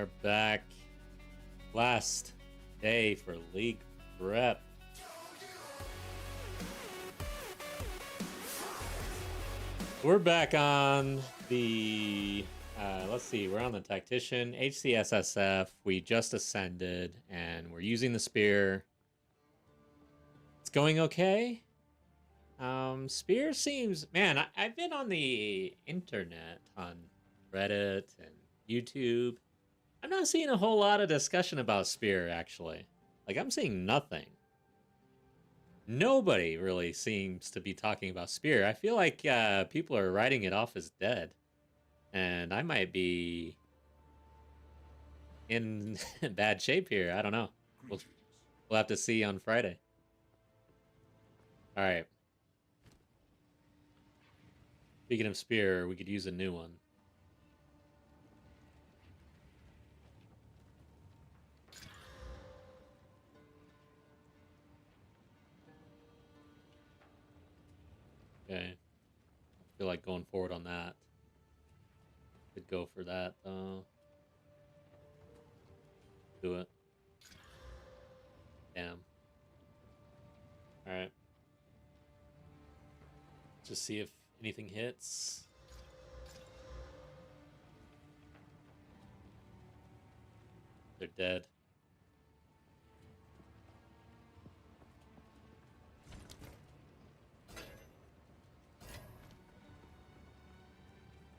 are back. Last day for League Prep. We're back on the, let's see, we're on the Tactician, HCSSF. We just ascended, and we're using the spear. It's going okay. Spear seems, man, I've been on the internet, on Reddit and YouTube. I'm not seeing a whole lot of discussion about spear, actually. Like, I'm seeing nothing. Nobody really seems to be talking about spear. I feel like people are writing it off as dead. And I might be in bad shape here. I don't know. We'll have to see on Friday. All right. Speaking of spear, we could use a new one. Okay. I feel like going forward on that. Could go for that, though. Do it. Damn. Alright. Just see if anything hits. They're dead.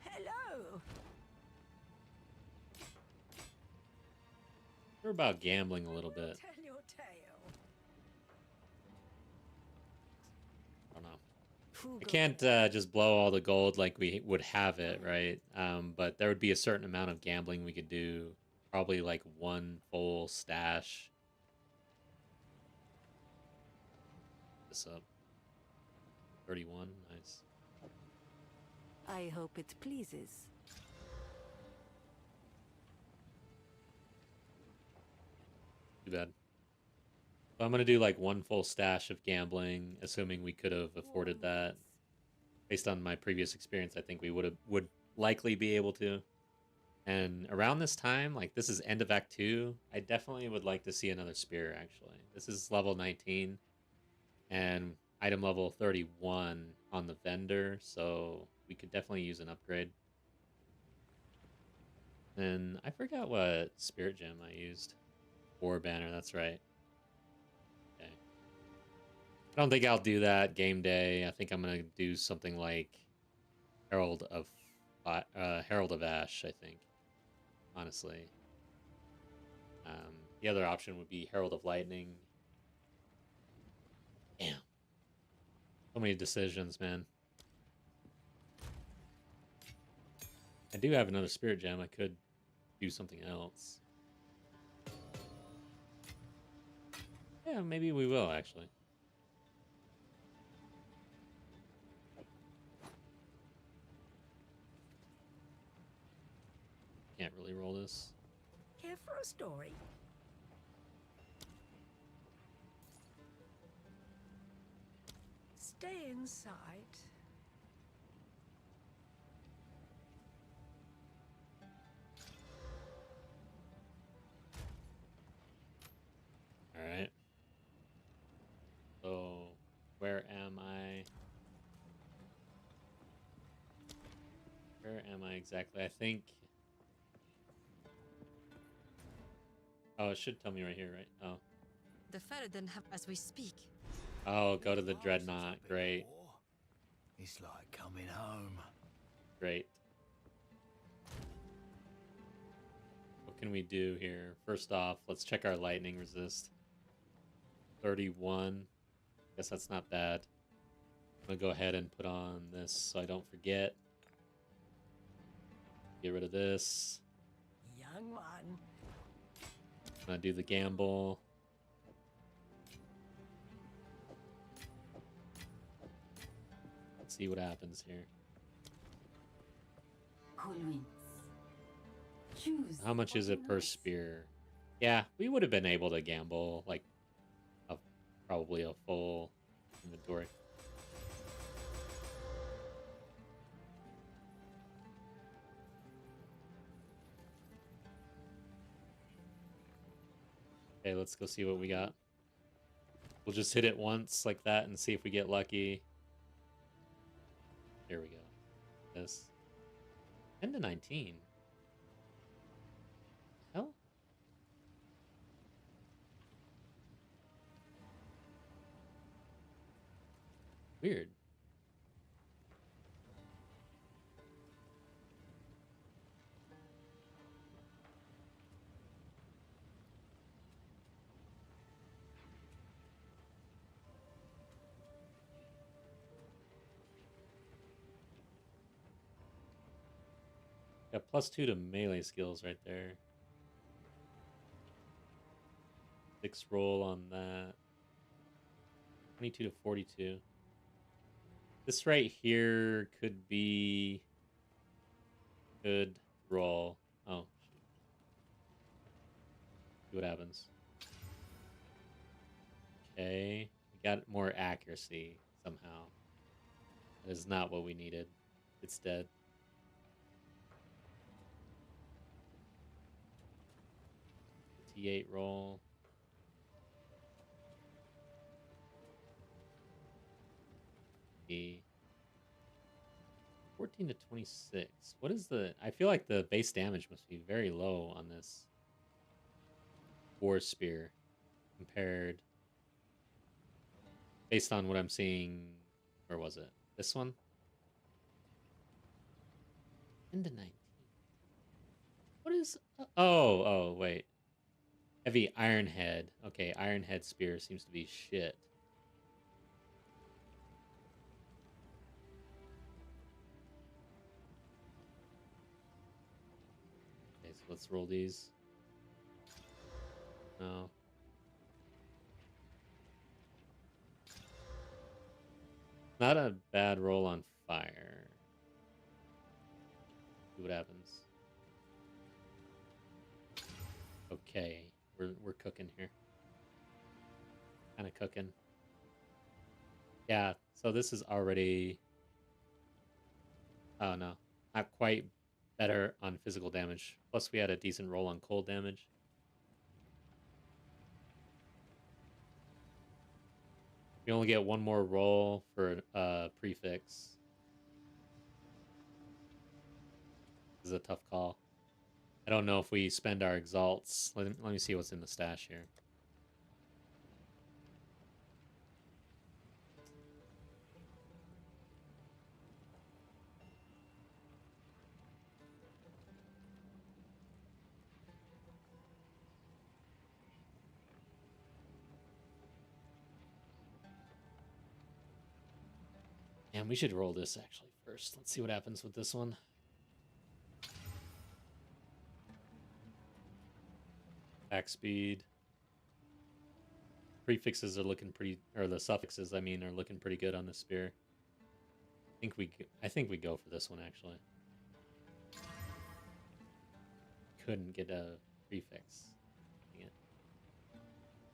Hello. We're about gambling a little bit. Tell your tale. I don't know. I can't just blow all the gold like we would have it, right? But there would be a certain amount of gambling we could do. Probably like one full stash. This up. 31, nice. I hope it pleases. Too bad. So I'm gonna do like one full stash of gambling, assuming we could have afforded that. Based on my previous experience, I think we would likely be able to. And around this time, like this is end of Act 2, I definitely would like to see another spear, actually. This is level 19 and item level 31 on the vendor, so we could definitely use an upgrade. And I forgot what spirit gem I used. War banner, that's right. Okay. I don't think I'll do that game day. I think I'm gonna do something like Herald of Ash, I think. Honestly. The other option would be Herald of Lightning. Damn. So many decisions, man. I do have another spirit gem. I could do something else. Yeah, maybe we will, actually. Can't really roll this. Here for a story. Stay inside. Alright. So, where am I? Where am I exactly? I think... Oh, it should tell me right here, right? Oh. The Ferryden have as we speak. Oh, go to the Dreadnought. Great. It's like coming home. Great. What can we do here? First off, let's check our lightning resist. 31. Guess that's not bad. I'm gonna go ahead and put on this so I don't forget. Get rid of this. Young one. I'm gonna do the gamble. Let's see what happens here. Choose. How much is it per spear? Yeah, we would have been able to gamble like probably a full inventory. Okay, let's go see what we got. We'll just hit it once like that and see if we get lucky. There we go. This 10 to 19. Hell? Weird. Got +2 to melee skills right there. 6 roll on that. 22 to 42. This right here could be good roll. Oh, shoot. See what happens. Okay. We got more accuracy somehow. That is not what we needed. It's dead. T8 roll. The 14 to 26. What is the... I feel like the base damage must be very low on this War Spear compared... Based on what I'm seeing... Where was it? This one? 10 to 19. What is... Oh, wait. Heavy Iron Head. Okay, Iron Head Spear seems to be shit. Okay, so let's roll these. No. Not a bad roll on fire. See what happens. Okay, we're cooking here. Kind of cooking. Yeah, so this is already... Oh no, not quite better on physical damage. Plus we had a decent roll on cold damage. We only get one more roll for prefix. This is a tough call. I don't know if we spend our exalts. Let me see what's in the stash here. And we should roll this actually first. Let's see what happens with this one. Attack speed. Prefixes are looking pretty, or the suffixes, I mean, are looking pretty good on this spear. I think we go for this one actually. Couldn't get a prefix. Dang it.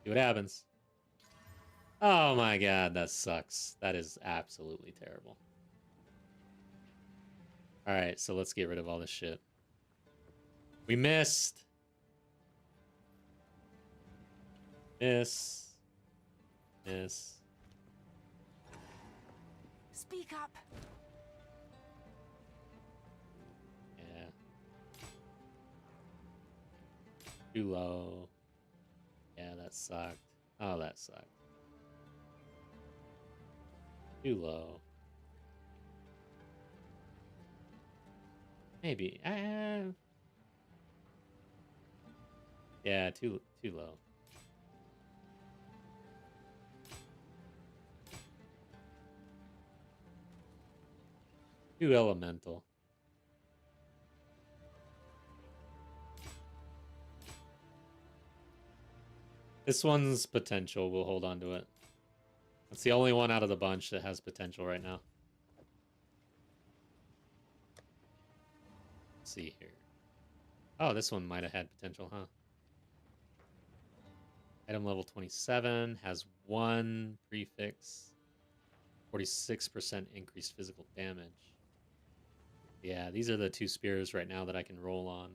See what happens. Oh my god, that sucks. That is absolutely terrible. Alright, so let's get rid of all this shit. We missed! Miss. Speak up. Yeah. Too low. Yeah, that sucked. Oh, that sucked. Too low. Maybe. Yeah, too low. Too elemental. This one's potential. We'll hold on to it. It's the only one out of the bunch that has potential right now. Let's see here. Oh, this one might have had potential, huh? Item level 27 has 1 prefix. 46% increased physical damage. Yeah, these are the 2 spears right now that I can roll on.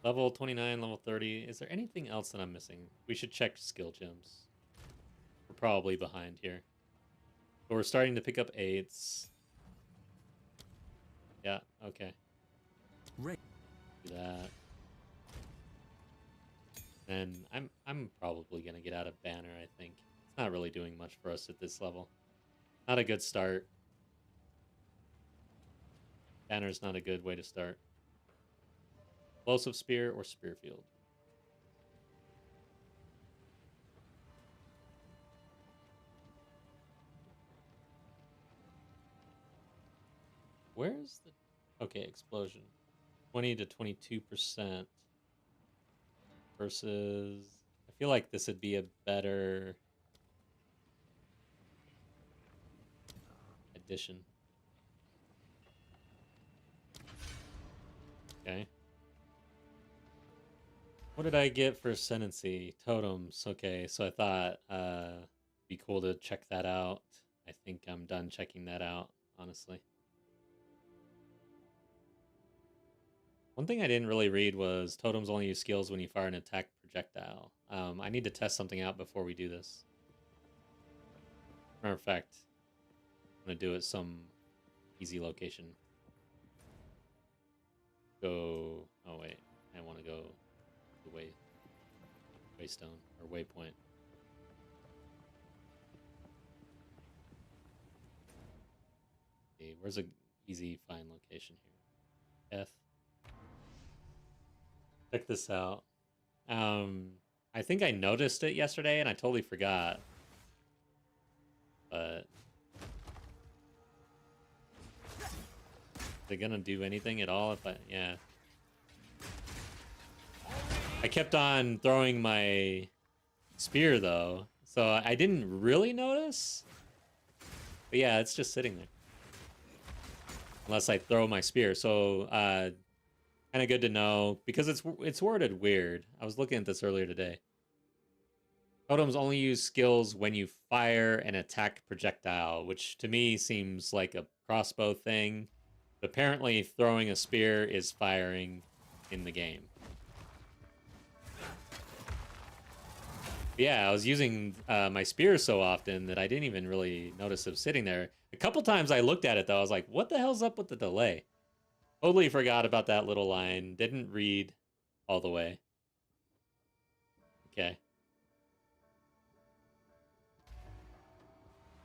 Level 29, level 30. Is there anything else that I'm missing? We should check skill gems. We're probably behind here. But we're starting to pick up 8s. Yeah, okay. Right. Do that. And I'm probably gonna get out of banner, I think. It's not really doing much for us at this level. Not a good start. Banner's not a good way to start. Explosive spear or spear field. Where's the... Okay, explosion. 20 to 22% versus... I feel like this would be a better addition. Okay. What did I get for ascendancy? Totems. Okay, so I thought it'd be cool to check that out. I think I'm done checking that out, honestly. One thing I didn't really read was totems only use skills when you fire an attack projectile. I need to test something out before we do this. Matter of fact, I'm gonna do it some easy location. Go. Oh wait, I want to go the waystone or waypoint. Okay, where's a easy find location here? F. Check this out. I think I noticed it yesterday and I totally forgot. But is it gonna do anything at all if I... Yeah. I kept on throwing my spear though, so I didn't really notice. But yeah, it's just sitting there. Unless I throw my spear. So kind of good to know because it's worded weird. I was looking at this earlier today. Totems only use skills when you fire an attack projectile, which to me seems like a crossbow thing. But apparently throwing a spear is firing in the game. But yeah, I was using my spear so often that I didn't even really notice it sitting there. A couple times I looked at it though, I was like, what the hell's up with the delay? Totally forgot about that little line. Didn't read all the way. Okay.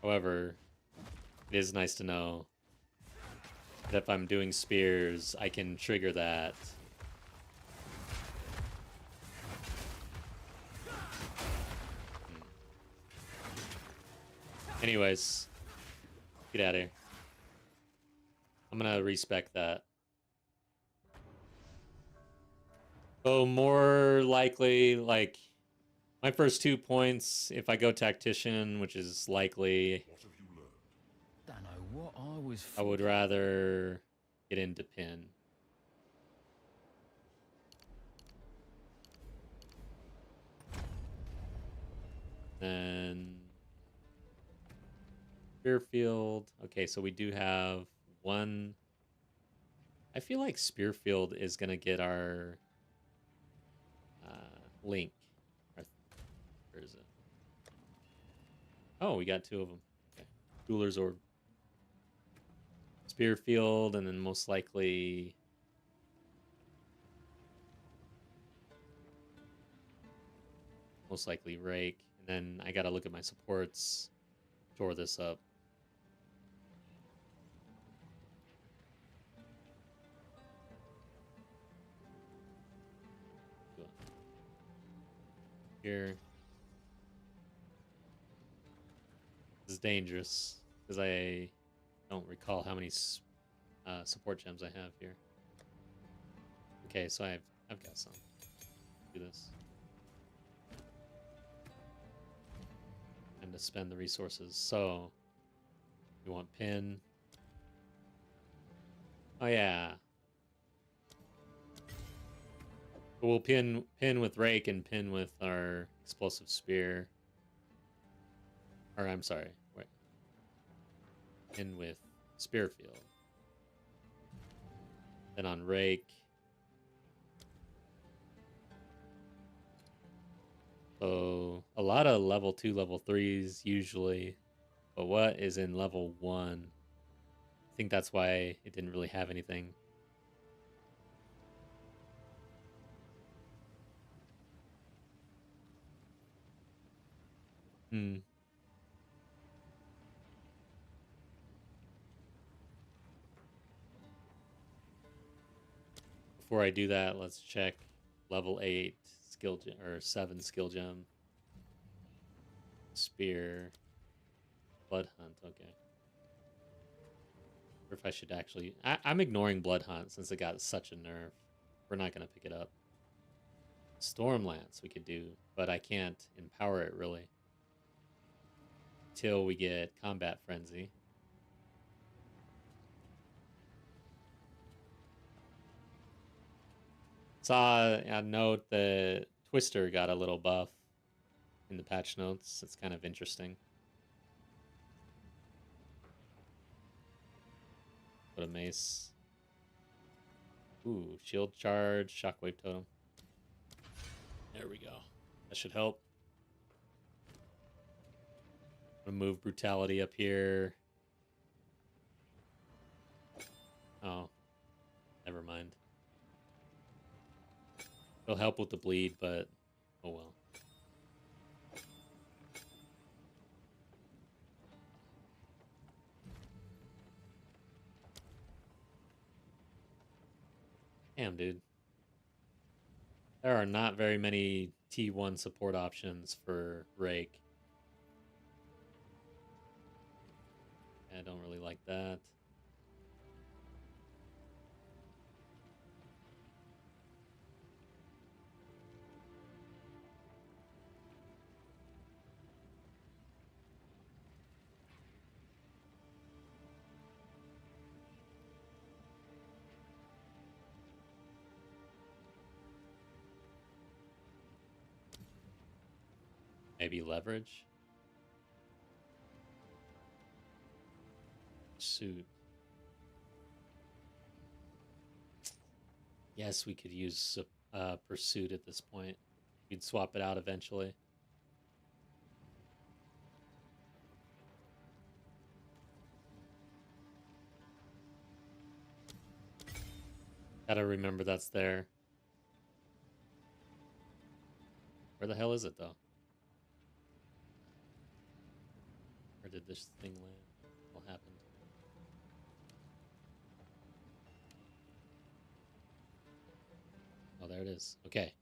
However, it is nice to know that if I'm doing spears, I can trigger that. Anyways, get out of here. I'm gonna respec that. So more likely, like, my first 2 points, if I go Tactician, which is likely, Don't know what I was. I would rather get into Pin. Then Spearfield. Okay, so we do have one. I feel like Spearfield is gonna get our link. Where is it? Oh, we got 2 of them. Okay. Jeweler's Orb. Spearfield, and then most likely... Rake. And then I gotta look at my supports. Shore this up. Here. This is dangerous because I don't recall how many support gems I have here. Okay, so I've got some. Do this. And to spend the resources. So you want Pin. Oh yeah. We'll pin with Rake and pin with our explosive spear. Or I'm sorry, wait. Pin with Spearfield. Then on Rake, So a lot of level 2, level 3s usually, but what is in level 1? I think that's why it didn't really have anything. Before I do that, let's check level 8 skill gem, or 7 skill gem. Spear. Blood Hunt, okay. Or if I should actually... I'm ignoring Blood Hunt since it got such a nerf. We're not going to pick it up. Storm Lance we could do, but I can't empower it really. Till we get Combat Frenzy. Saw a note that Twister got a little buff in the patch notes. It's kind of interesting. Put a mace. Ooh, shield charge, shockwave totem. There we go. That should help. Remove brutality up here. Oh, never mind. It'll help with the bleed, but oh well. Damn, dude. There are not very many T1 support options for Rake. I don't really like that. Maybe leverage? Suit. Yes, we could use Pursuit at this point. We'd swap it out eventually. Gotta remember that's there. Where the hell is it, though? Where did this thing land? What happened? Oh, there it is. Okay.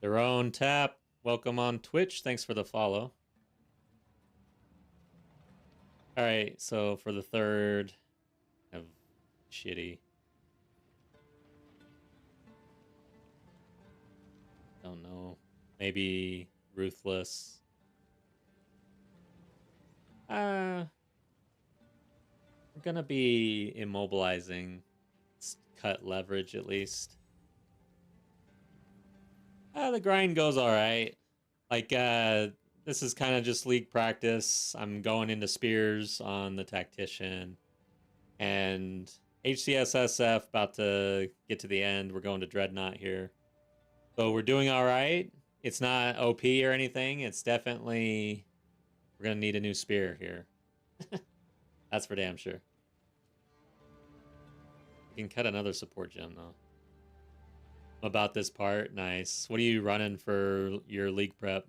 Their own tap. Welcome on Twitch. Thanks for the follow. All right, so for the third, of shitty. Don't know. Maybe ruthless. We're gonna be immobilizing. Let's cut leverage at least. The grind goes all right. Like, this is kind of just league practice. I'm going into spears on the Tactician. And HCSSF about to get to the end. We're going to Dreadnought here. So we're doing all right. It's not OP or anything. It's definitely... We're going to need a new spear here. That's for damn sure. You can cut another support gem, though. About this part, nice. What are you running for your league prep?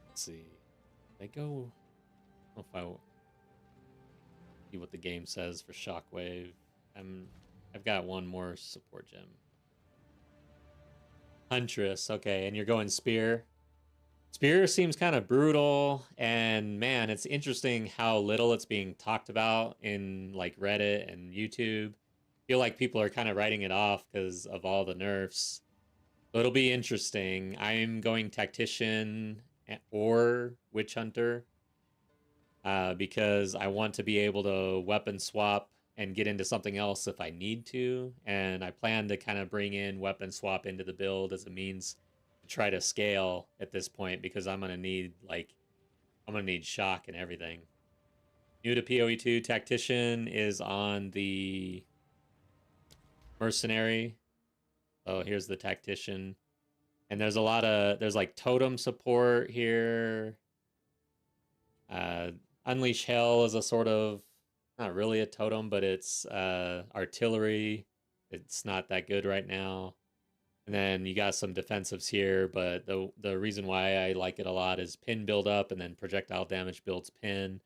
Let's see. I go. I don't know if I see what the game says for Shockwave. I've got one more support gem. Huntress, okay, and you're going Spear. Spear seems kind of brutal, and man, it's interesting how little it's being talked about in like Reddit and YouTube. I feel like people are kind of writing it off because of all the nerfs. So it'll be interesting. I'm going Tactician or Witch Hunter because I want to be able to weapon swap and get into something else if I need to. And I plan to kind of bring in weapon swap into the build as a means to try to scale at this point because I'm going to need like I'm gonna need shock and everything. New to PoE2, Tactician is on the Mercenary. Oh, here's the Tactician. And there's a lot of, there's like totem support here. Unleash Hell is a sort of, not really a totem, but it's artillery. It's not that good right now. And then you got some defensives here, but the reason why I like it a lot is pin build up and then projectile damage builds pin.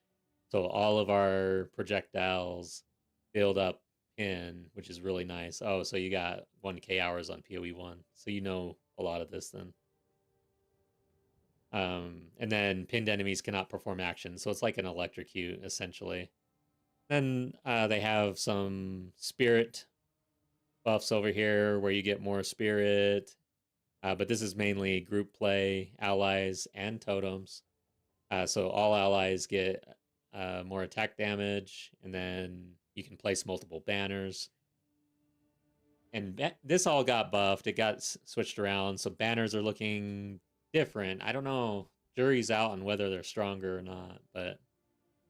So all of our projectiles build up pin, which is really nice. Oh, so you got 1k hours on PoE1. So you know a lot of this then. And then pinned enemies cannot perform actions. So it's like an electrocute, essentially. Then they have some spirit buffs over here where you get more spirit. But this is mainly group play, allies, and totems. So all allies get more attack damage, and then you can place multiple banners. And this all got buffed. It got switched around, so banners are looking different. I don't know. Jury's out on whether they're stronger or not, but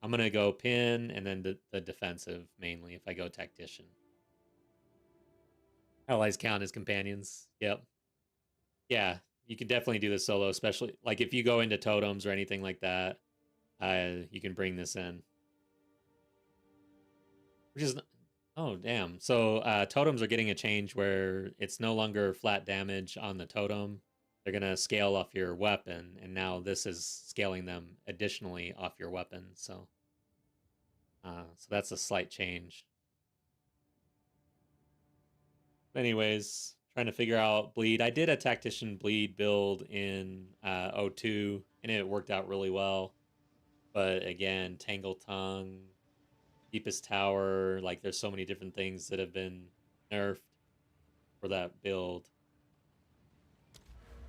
I'm going to go pin and then the defensive mainly if I go Tactician. Allies count as companions. Yep. Yeah, you can definitely do this solo, especially like if you go into totems or anything like that. You can bring this in. Which is, oh damn. So totems are getting a change where it's no longer flat damage on the totem. They're gonna scale off your weapon, and now this is scaling them additionally off your weapon. So that's a slight change. Anyways, trying to figure out bleed. I did a Tactician bleed build in O2, and it worked out really well. But again, Tangle Tongue, Deepest Tower, like there's so many different things that have been nerfed for that build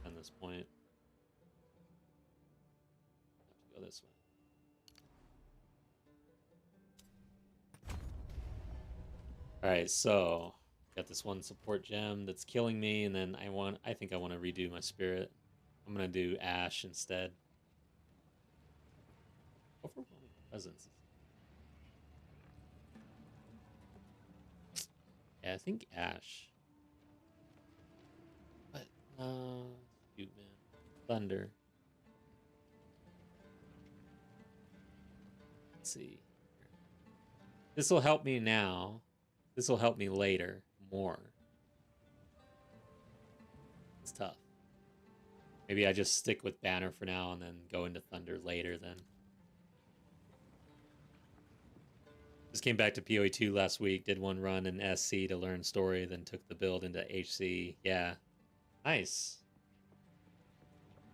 at this point. I have to go this way. Alright, so got this one support gem that's killing me, and then I think I want to redo my spirit. I'm gonna do Ash instead. Overwhelming presence. Yeah, I think Ash. But shoot, man. Thunder. Let's see. This will help me now. This will help me later more. It's tough. Maybe I just stick with Banner for now and then go into Thunder later then. Just came back to PoE2 last week, did one run in SC to learn story, then took the build into HC. Yeah. Nice.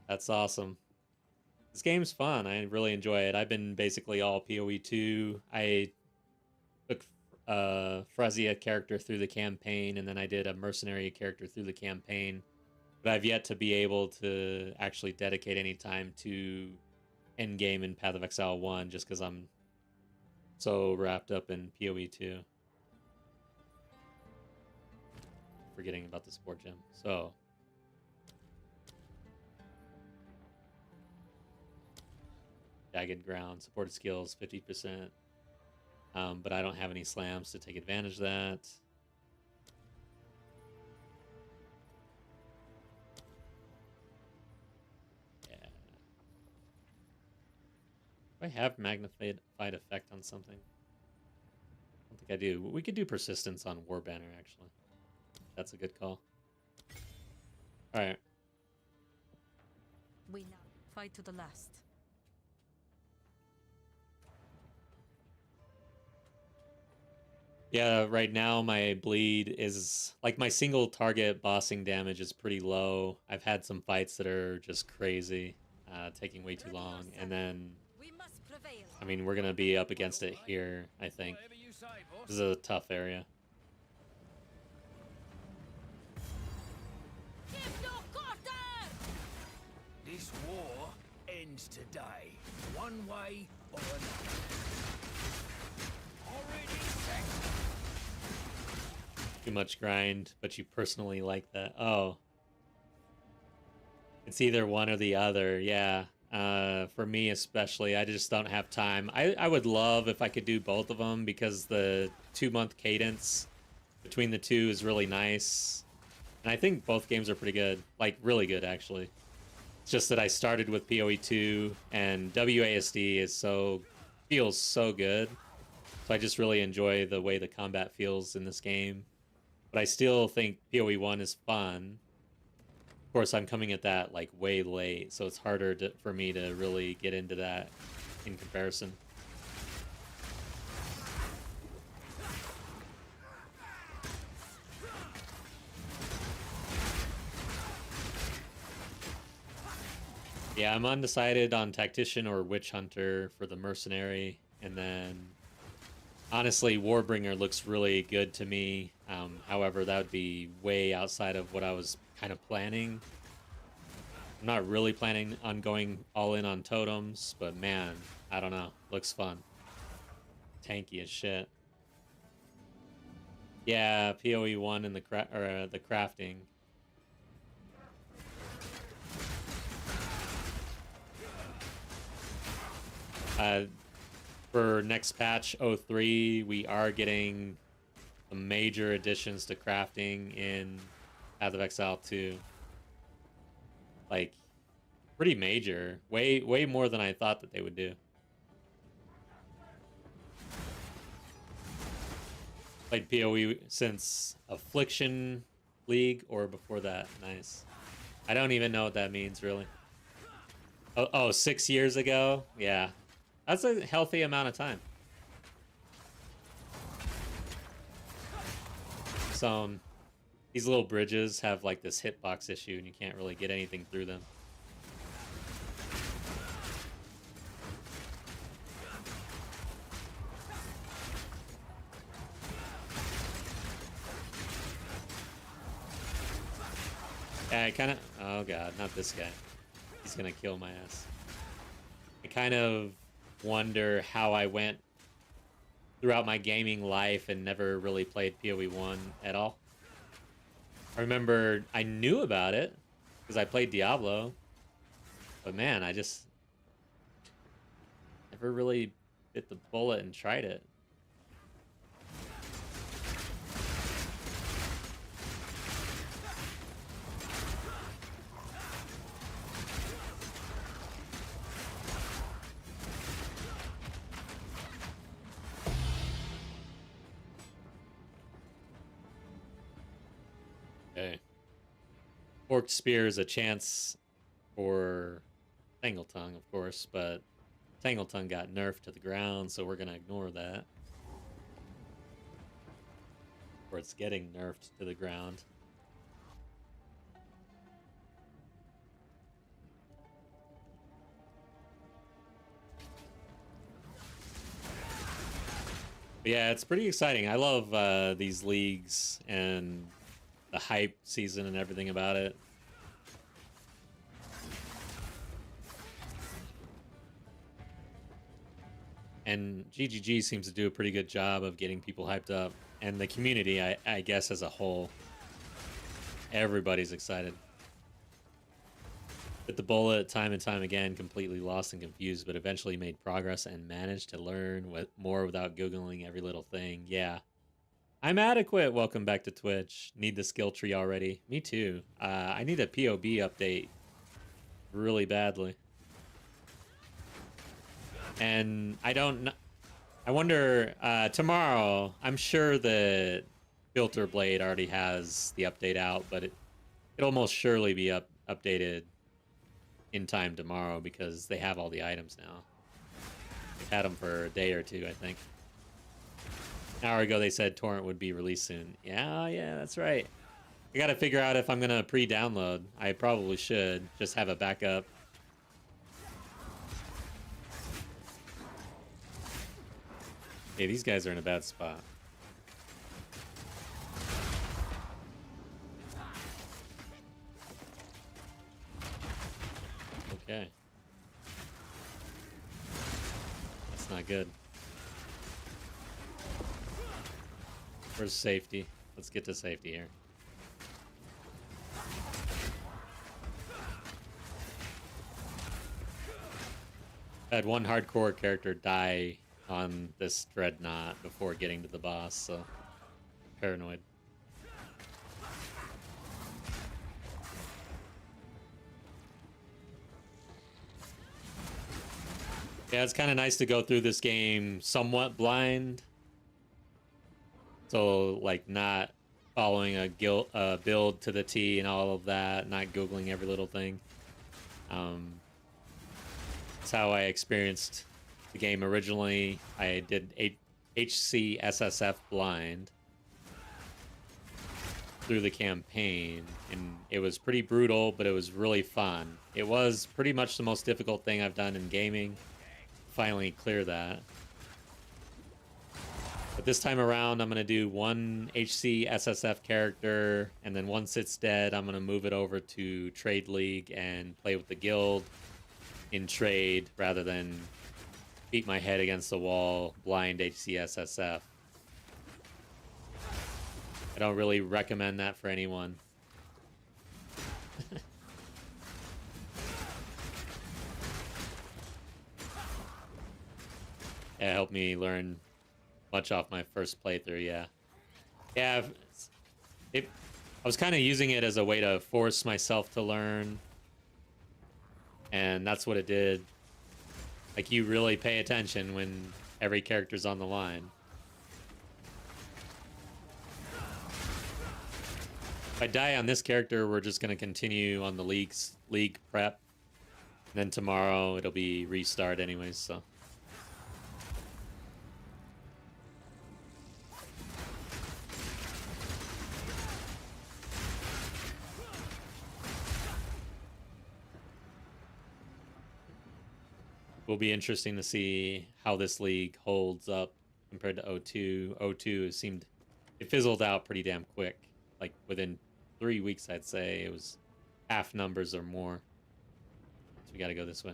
That's awesome. This game's fun. I really enjoy it. I've been basically all PoE2. I took Frezia character through the campaign, and then I did a mercenary character through the campaign. But I've yet to be able to actually dedicate any time to endgame in Path of Exile 1 just because I'm so wrapped up in PoE2. Forgetting about the support gem. So Jagged Ground, supported skills 50%. But I don't have any slams to take advantage of that. Yeah. Do I have magnified effect on something? I don't think I do. We could do persistence on War Banner, actually. That's a good call. Alright. We now fight to the last. Yeah, right now my bleed is like my single target bossing damage is pretty low. I've had some fights that are just crazy, taking way too long, and then We must prevail. I mean we're gonna be up against it here. I think this is a tough area. Give no quarter! This war ends today, one way or another. Already set. Too much grind, but you personally like that. Oh. It's either one or the other, yeah. for me especially. I just don't have time. I would love if I could do both of them because the 2-month cadence between the two is really nice. And I think both games are pretty good. Like, really good, actually. It's just that I started with PoE 2, and WASD feels so good. So I just really enjoy the way the combat feels in this game. But I still think PoE 1 is fun. Of course, I'm coming at that, like, way late, so it's harder for me to really get into that in comparison. Yeah, I'm undecided on Tactician or Witch Hunter for the Mercenary. And then, honestly, Warbringer looks really good to me. However, that would be way outside of what I was kind of planning. I'm not really planning on going all in on totems, but man, I don't know. Looks fun. Tanky as shit. Yeah, PoE 1 and the crafting. For next patch 03, we are getting some major additions to crafting in Path of Exile 2. Like, pretty major. Way more than I thought that they would do. Played PoE since Affliction League or before that. Nice. I don't even know what that means, really. Oh, 6 years ago? Yeah. That's a healthy amount of time. So, these little bridges have like this hitbox issue and you can't really get anything through them. Yeah, I kind of... Oh god, not this guy. He's gonna kill my ass. I kind of wonder how I went throughout my gaming life and never really played PoE 1 at all. I remember I knew about it because I played Diablo, but man, I just never really bit the bullet and tried it. Okay. Forked Spear is a chance for Tangletongue, of course, but Tangletongue got nerfed to the ground, so we're going to ignore that. Or it's getting nerfed to the ground. But yeah, it's pretty exciting. I love these leagues and the hype season and everything about it. And GGG seems to do a pretty good job of getting people hyped up. And the community, I guess, as a whole, everybody's excited. Bit the bullet time and time again, completely lost and confused, but eventually made progress and managed to learn more without Googling every little thing. Yeah. I'm adequate. Welcome back to Twitch. Need the skill tree already. Me too. I need a POB update really badly. And I wonder, tomorrow, I'm sure that Filter Blade already has the update out, but it'll most surely be updated in time tomorrow because they have all the items now. They've had them for a day or two, I think. An hour ago, they said Torrent would be released soon. Yeah, that's right. I gotta figure out if I'm gonna pre-download. I probably should. Just have a backup. Hey, these guys are in a bad spot. Okay. That's not good. Where's safety? Let's get to safety here. I had one hardcore character die on this dreadnought before getting to the boss, so paranoid. Yeah, it's kind of nice to go through this game somewhat blind. So, like, not following a build to the T and all of that, not Googling every little thing. That's how I experienced the game originally. I did HCSSF blind through the campaign, and it was pretty brutal, but it was really fun. It was pretty much the most difficult thing I've done in gaming. Finally clear that. But this time around, I'm going to do one HCSSF character, and then once it's dead, I'm going to move it over to Trade League and play with the guild in trade rather than beat my head against the wall blind HCSSF. I don't really recommend that for anyone. Yeah, it helped me learn much off my first playthrough, yeah. Yeah, I was kind of using it as a way to force myself to learn. And that's what it did. Like, you really pay attention when every character's on the line. If I die on this character, we're just going to continue on the league prep. And then tomorrow it'll be restart anyways, so. Will be interesting to see how this league holds up compared to O2. O2 it fizzled out pretty damn quick. Like within 3 weeks, I'd say it was half numbers or more. So we got to go this way.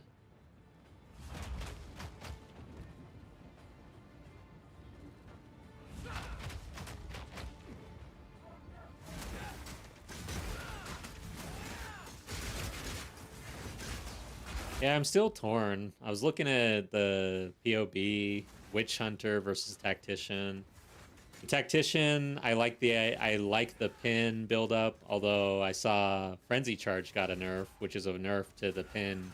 Yeah, I'm still torn. I was looking at the POB, Witch Hunter versus Tactician. The Tactician, I like the pin build up, although I saw Frenzy Charge got a nerf, which is a nerf to the pin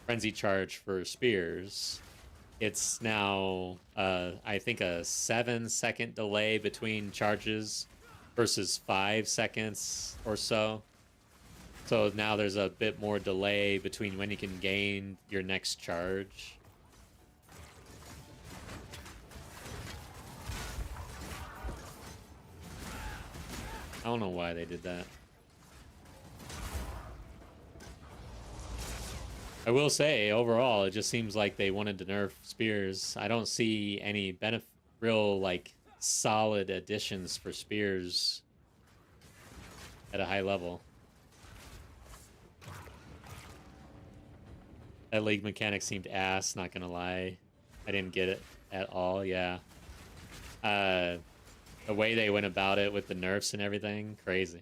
Frenzy Charge for spears. It's now I think a 7-second delay between charges versus 5 seconds or so. So now there's a bit more delay between when you can gain your next charge. I don't know why they did that. I will say, overall, it just seems like they wanted to nerf spears. I don't see any real, like, solid additions for spears at a high level. That league mechanic seemed ass, not gonna lie. I didn't get it at all, yeah. The way they went about it with the nerfs and everything, crazy.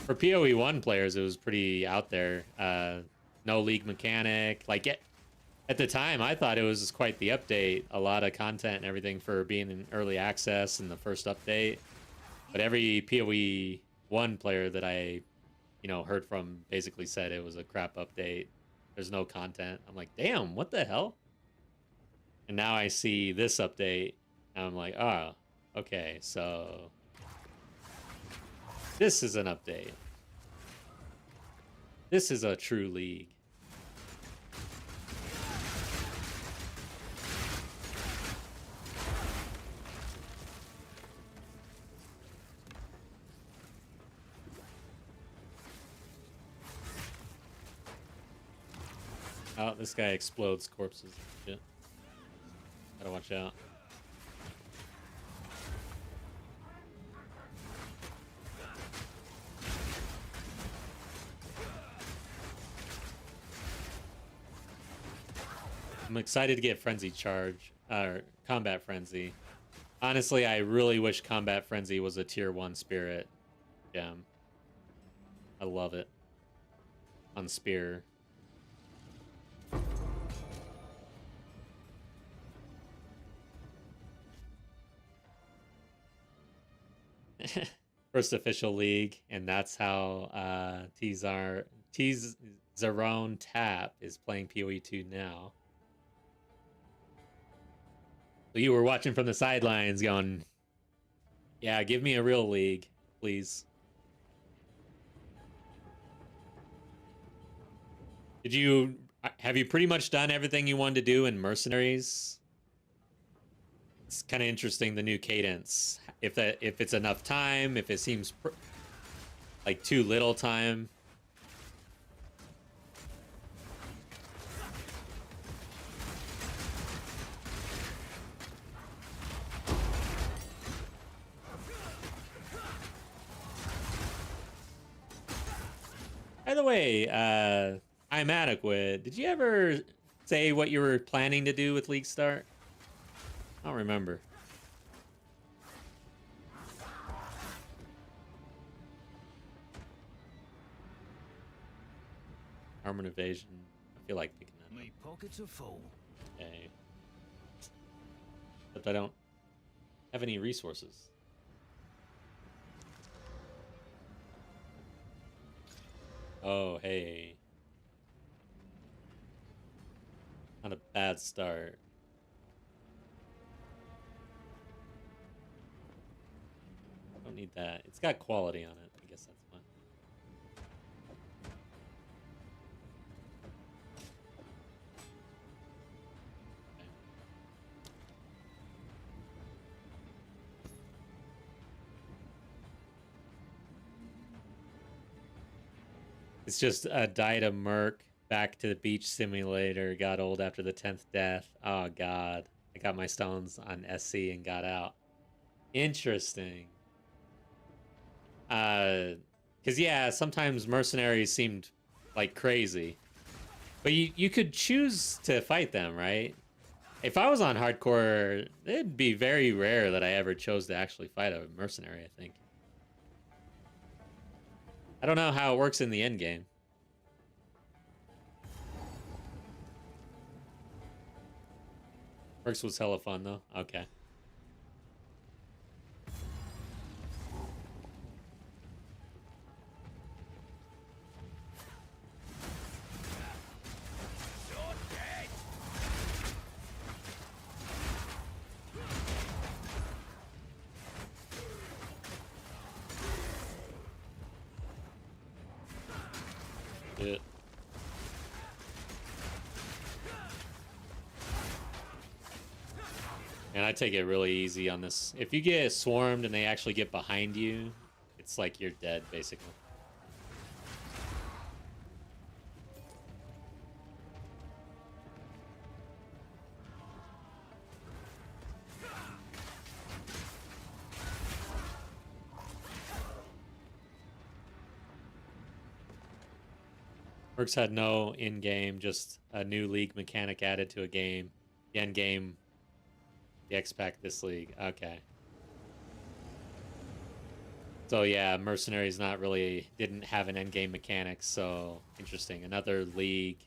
For PoE 1 players, it was pretty out there. No league mechanic. Like, at the time, I thought it was quite the update. A lot of content and everything for being in early access in the first update. But every PoE 1 player that I heard from basically said it was a crap update. There's no content. I'm like, damn, what the hell? And now I see this update, and I'm like, oh, okay, so this is an update. This is a true league. Oh, this guy explodes corpses and shit. Gotta watch out. I'm excited to get Frenzy Charge, or Combat Frenzy. Honestly, I really wish Combat Frenzy was a tier 1 spirit gem. I love it. on spear. First official league, and that's how T-Zone Tap is playing PoE 2 now. So you were watching from the sidelines going, yeah, give me a real league, please. Have you pretty much done everything you wanted to do in Mercenaries? It's kind of interesting, the new cadence. If it's enough time, if it seems like too little time. By the way, I'm adequate. Did you ever say what you were planning to do with League Start? I don't remember. Armored evasion. I feel like picking that up. Me pockets are full. Okay. But I don't have any resources. Oh, hey. Not a bad start. Don't need that. It's got quality on it. I guess that's fine. It's just a died a merc, back to the beach simulator, got old after the 10th death. Oh god. I got my stones on SC and got out. Interesting. Cause yeah, sometimes mercenaries seemed like crazy. But you could choose to fight them, right? If I was on hardcore, it'd be very rare that I ever chose to actually fight a mercenary, I think. I don't know how it works in the end game. Mercs was hella fun though. Okay. Yeah. And I take it really easy on this. If you get swarmed and they actually get behind you, it's like you're dead, basically. Mercs had no in-game, just a new league mechanic added to a game. The end game, the X-Pack this league. Okay. So yeah, Mercenaries didn't have an end game mechanic, so interesting. Another league.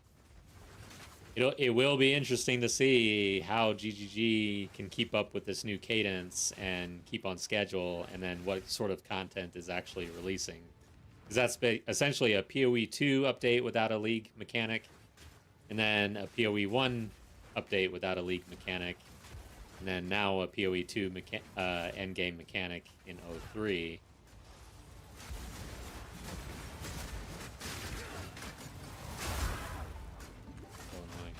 It will be interesting to see how GGG can keep up with this new cadence and keep on schedule, and then what sort of content is actually releasing. Because that's essentially a PoE 2 update without a league mechanic, and then a PoE 1 update without a league mechanic, and then now a PoE 2 endgame mechanic in 03. So annoying.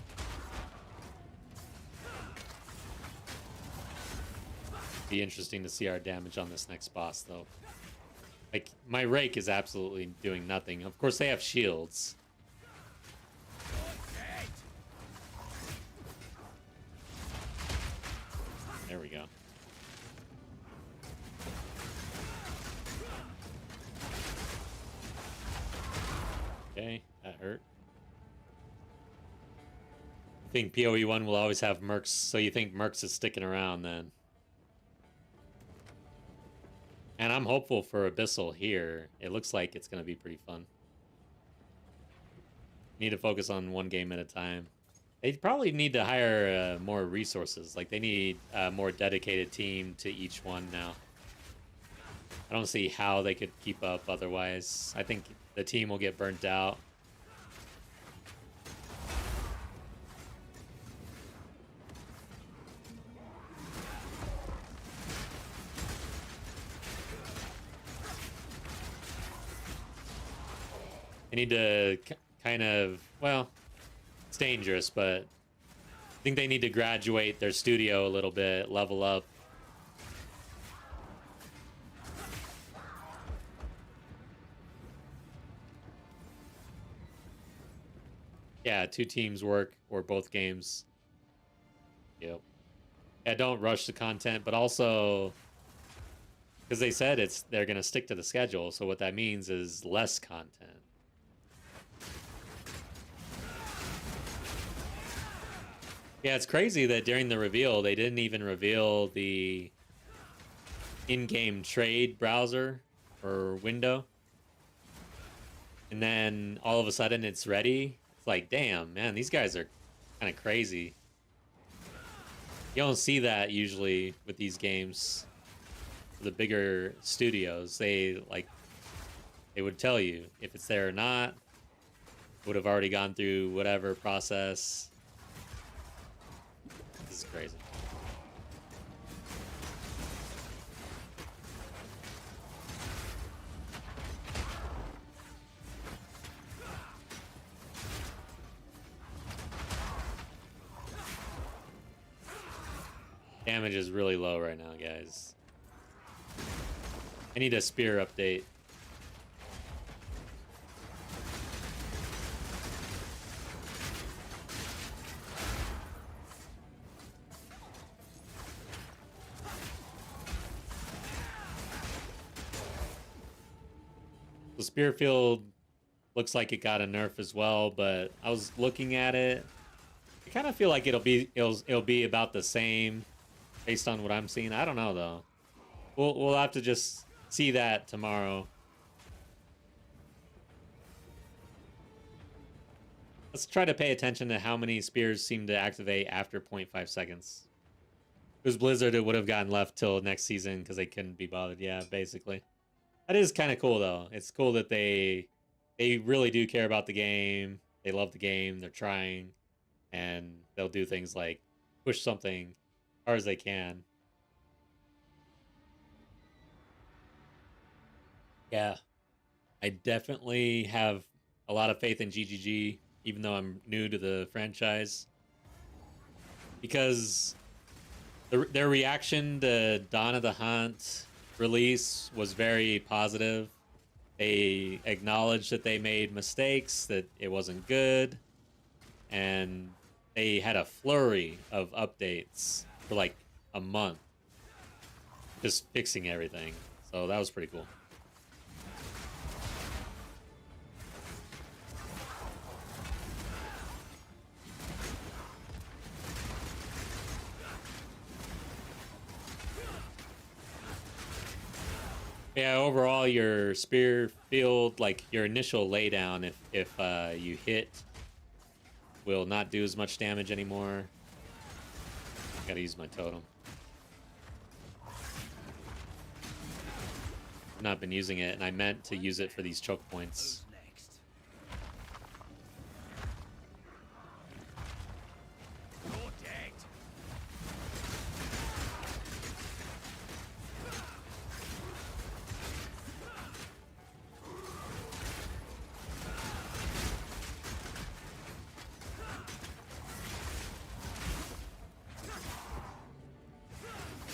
Be interesting to see our damage on this next boss, though. Like, my rake is absolutely doing nothing. Of course, they have shields. There we go. Okay, that hurt. I think PoE 1 will always have mercs, so you think mercs is sticking around then. And I'm hopeful for Abyssal here. It looks like it's going to be pretty fun. Need to focus on one game at a time. They probably need to hire more resources. Like, they need a more dedicated team to each one now. I don't see how they could keep up otherwise. I think the team will get burnt out. They need to kind of, well, it's dangerous, but I think they need to graduate their studio a little bit, level up. Yeah, 2 teams work or both games. Yep. Yeah, don't rush the content, but also because they said they're gonna stick to the schedule, so what that means is less content. Yeah, it's crazy that during the reveal they didn't even reveal the in-game trade browser or window, and then all of a sudden it's ready. It's like, damn, man, these guys are kind of crazy. You don't see that usually with these games. The bigger studios, they would tell you if it's there or not. Would have already gone through whatever process. This is crazy. Damage is really low right now, guys. I need a spear update. The spear field looks like it got a nerf as well, but I was looking at it. I kind of feel like it'll be about the same based on what I'm seeing. I don't know though. We'll have to just see that tomorrow. Let's try to pay attention to how many spears seem to activate after 0.5 seconds. If it was Blizzard, it would have gotten left till next season because they couldn't be bothered. Yeah, basically. That is kind of cool though. It's cool that they really do care about the game. They love the game. They're trying, and they'll do things like push something as hard as they can. Yeah, I definitely have a lot of faith in GGG, even though I'm new to the franchise, because their reaction to Dawn of the Hunt release was very positive. They acknowledged that they made mistakes, that it wasn't good, and they had a flurry of updates for like a month, just fixing everything. So that was pretty cool. Yeah, overall, your spear field, like your initial laydown, if you hit, will not do as much damage anymore. Gotta use my totem. I've not been using it, and I meant to use it for these choke points. Next. You're dead.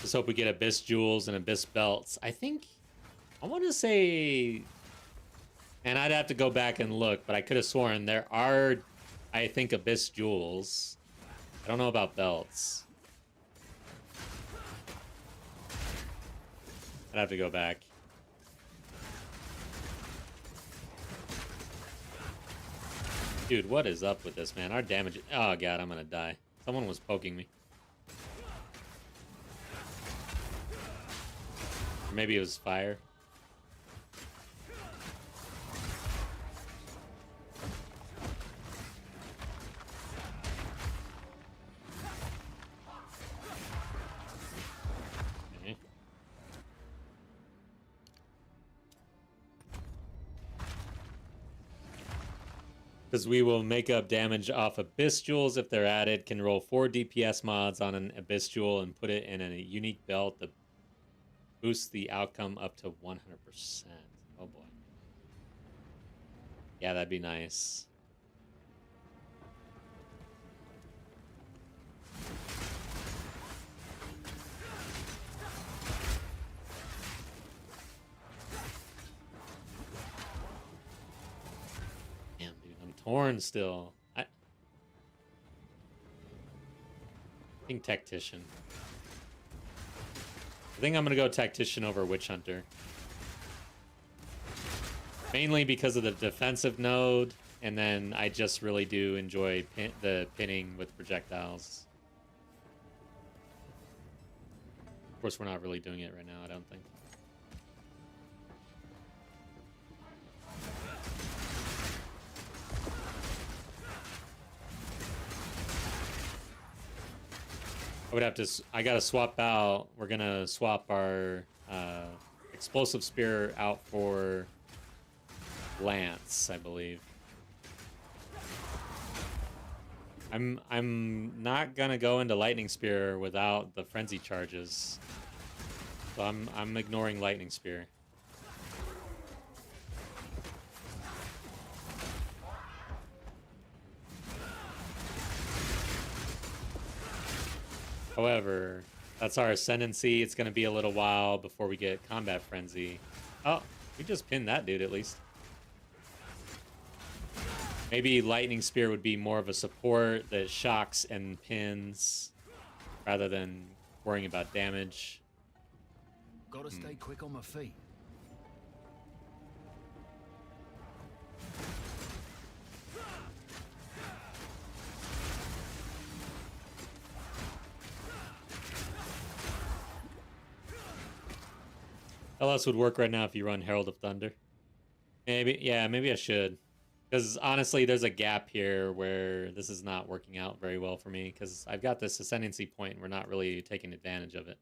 Just hope we get Abyss Jewels and Abyss Belts. I want to say, and I'd have to go back and look, but I could have sworn there are, I think, Abyss Jewels. I don't know about belts. I'd have to go back. Dude, what is up with this, man? Our damage... Oh, God, I'm gonna die. Someone was poking me. Or maybe it was fire. Because we will make up damage off Abyss Jewels if they're added. Can roll 4 DPS mods on an Abyss Jewel and put it in a unique belt that boosts the outcome up to 100%. Oh boy. Yeah, that'd be nice. Torn still. I think Tactician. I think I'm gonna go Tactician over Witch Hunter. Mainly because of the defensive node, and then I just really do enjoy the pinning with projectiles. Of course, we're not really doing it right now, I don't think. I would have to. I gotta swap out. We're gonna swap our explosive spear out for lance, I believe. I'm not gonna go into lightning spear without the frenzy charges, so I'm ignoring lightning spear. However, that's our ascendancy. It's going to be a little while before we get combat frenzy. Oh, we just pinned that dude at least. Maybe lightning spear would be more of a support that shocks and pins rather than worrying about damage. Gotta stay quick on my feet. LS would work right now if you run Herald of Thunder. Maybe, yeah, maybe I should. Because honestly, there's a gap here where this is not working out very well for me. Because I've got this ascendancy point and we're not really taking advantage of it.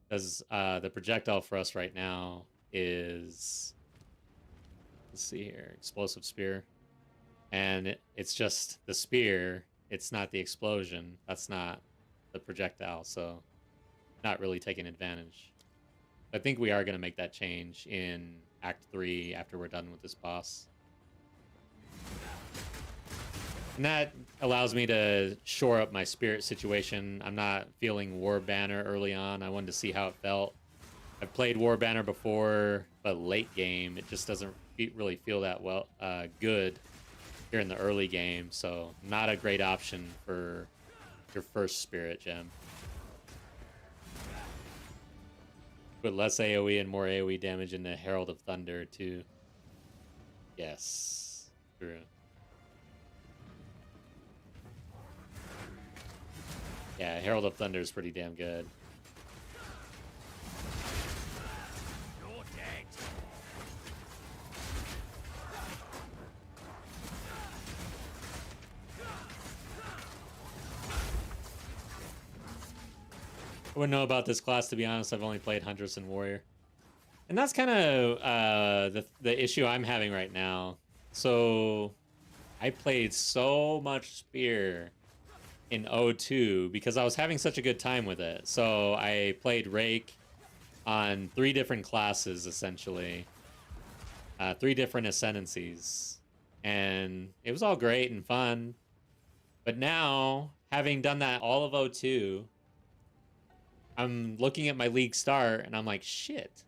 Because the projectile for us right now is... Let's see here. Explosive spear. And it's just the spear. It's not the explosion. That's not the projectile. So not really taking advantage. I think we are going to make that change in Act 3 after we're done with this boss. And that allows me to shore up my spirit situation. I'm not feeling War Banner early on. I wanted to see how it felt. I've played War Banner before, but late game, it just doesn't really feel that good here in the early game. So not a great option for your first spirit gem. Put less AoE and more AoE damage in the Herald of Thunder, too. Yes. True. Yeah, Herald of Thunder is pretty damn good. You're dead. I wouldn't know about this class, to be honest. I've only played Huntress and Warrior. And that's kind of the issue I'm having right now. So I played so much Spear in O2 because I was having such a good time with it. So I played Rake on 3 different classes, essentially. 3 different ascendancies. And it was all great and fun. But now, having done that all of O2... I'm looking at my league start and I'm like, shit.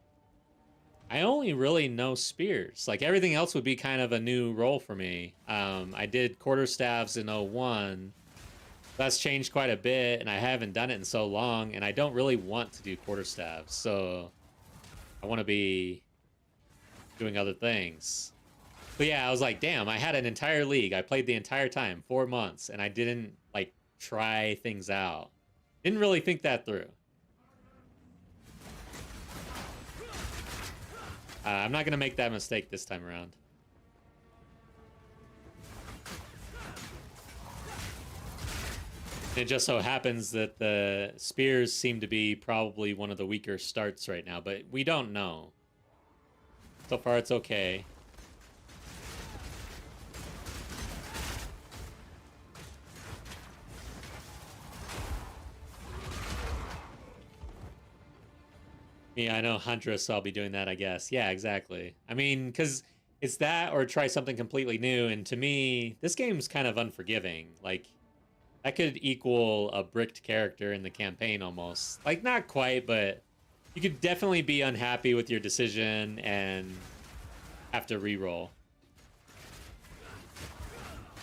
I only really know spears. Like everything else would be kind of a new role for me. I did quarterstaffs in 01. That's changed quite a bit and I haven't done it in so long and I don't really want to do quarterstaffs. So I want to be doing other things. But yeah, I was like, damn, I had an entire league. I played the entire time, 4 months, and I didn't like try things out. Didn't really think that through. I'm not going to make that mistake this time around. It just so happens that the spears seem to be probably one of the weaker starts right now, but we don't know. So far, it's okay. Yeah, I know Huntress, so I'll be doing that, I guess. Yeah, exactly. I mean, because it's that or try something completely new. And to me, this game's kind of unforgiving. Like, that could equal a bricked character in the campaign almost. Like, not quite, but you could definitely be unhappy with your decision and have to reroll.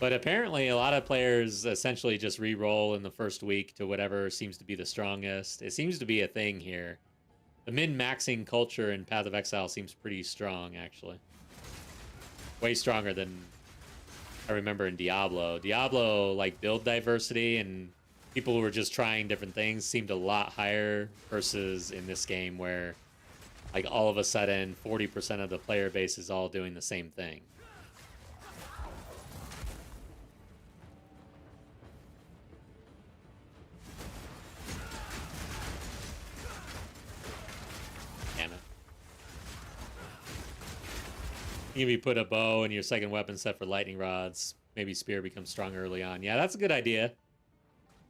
But apparently, a lot of players essentially just re-roll in the first week to whatever seems to be the strongest. It seems to be a thing here. The min-maxing culture in Path of Exile seems pretty strong, actually. Way stronger than I remember in Diablo. Diablo, like, build diversity and people who were just trying different things seemed a lot higher versus in this game where, like, all of a sudden, 40% of the player base is all doing the same thing. Maybe put a bow in your second weapon set for lightning rods. Maybe spear becomes strong early on. Yeah, that's a good idea.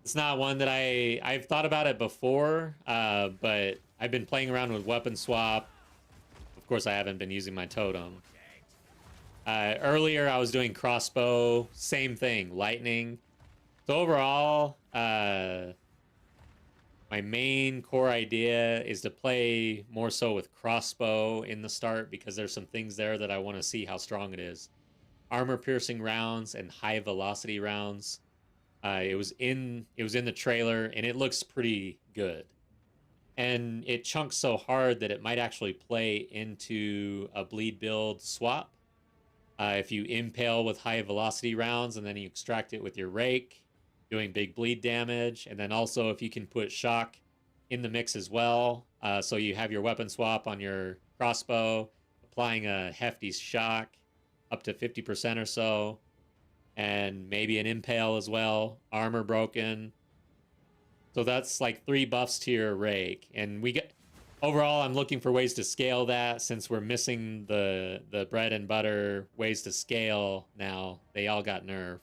It's not one that I've thought about it before, but I've been playing around with weapon swap. Of course, I haven't been using my totem. Earlier, I was doing crossbow. Same thing, lightning. So overall, my main core idea is to play more so with crossbow in the start because there's some things there that I want to see how strong it is. Armor-piercing rounds and high-velocity rounds. It was in the trailer, and it looks pretty good. And it chunks so hard that it might actually play into a bleed build swap. If you impale with high-velocity rounds and then you extract it with your rake, doing big bleed damage, and then also if you can put shock in the mix as well, so you have your weapon swap on your crossbow, applying a hefty shock up to 50% or so, and maybe an impale as well, armor broken. So that's like 3 buffs to your rake, and we get overall. I'm looking for ways to scale that since we're missing the bread and butter ways to scale now. They all got nerfed,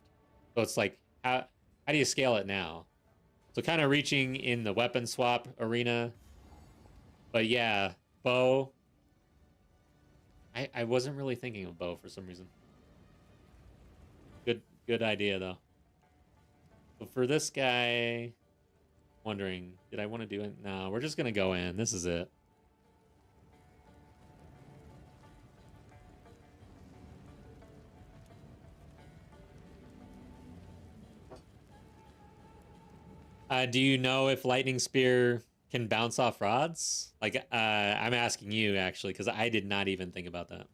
so it's like how do you scale it now? So kind of reaching in the weapon swap arena. But yeah, bow. I wasn't really thinking of bow for some reason. Good idea, though. So for this guy, wondering, did I want to do it? No, we're just going to go in. This is it. Do you know if Lightning Spear can bounce off rods? Like, I'm asking you, actually, because I did not even think about that.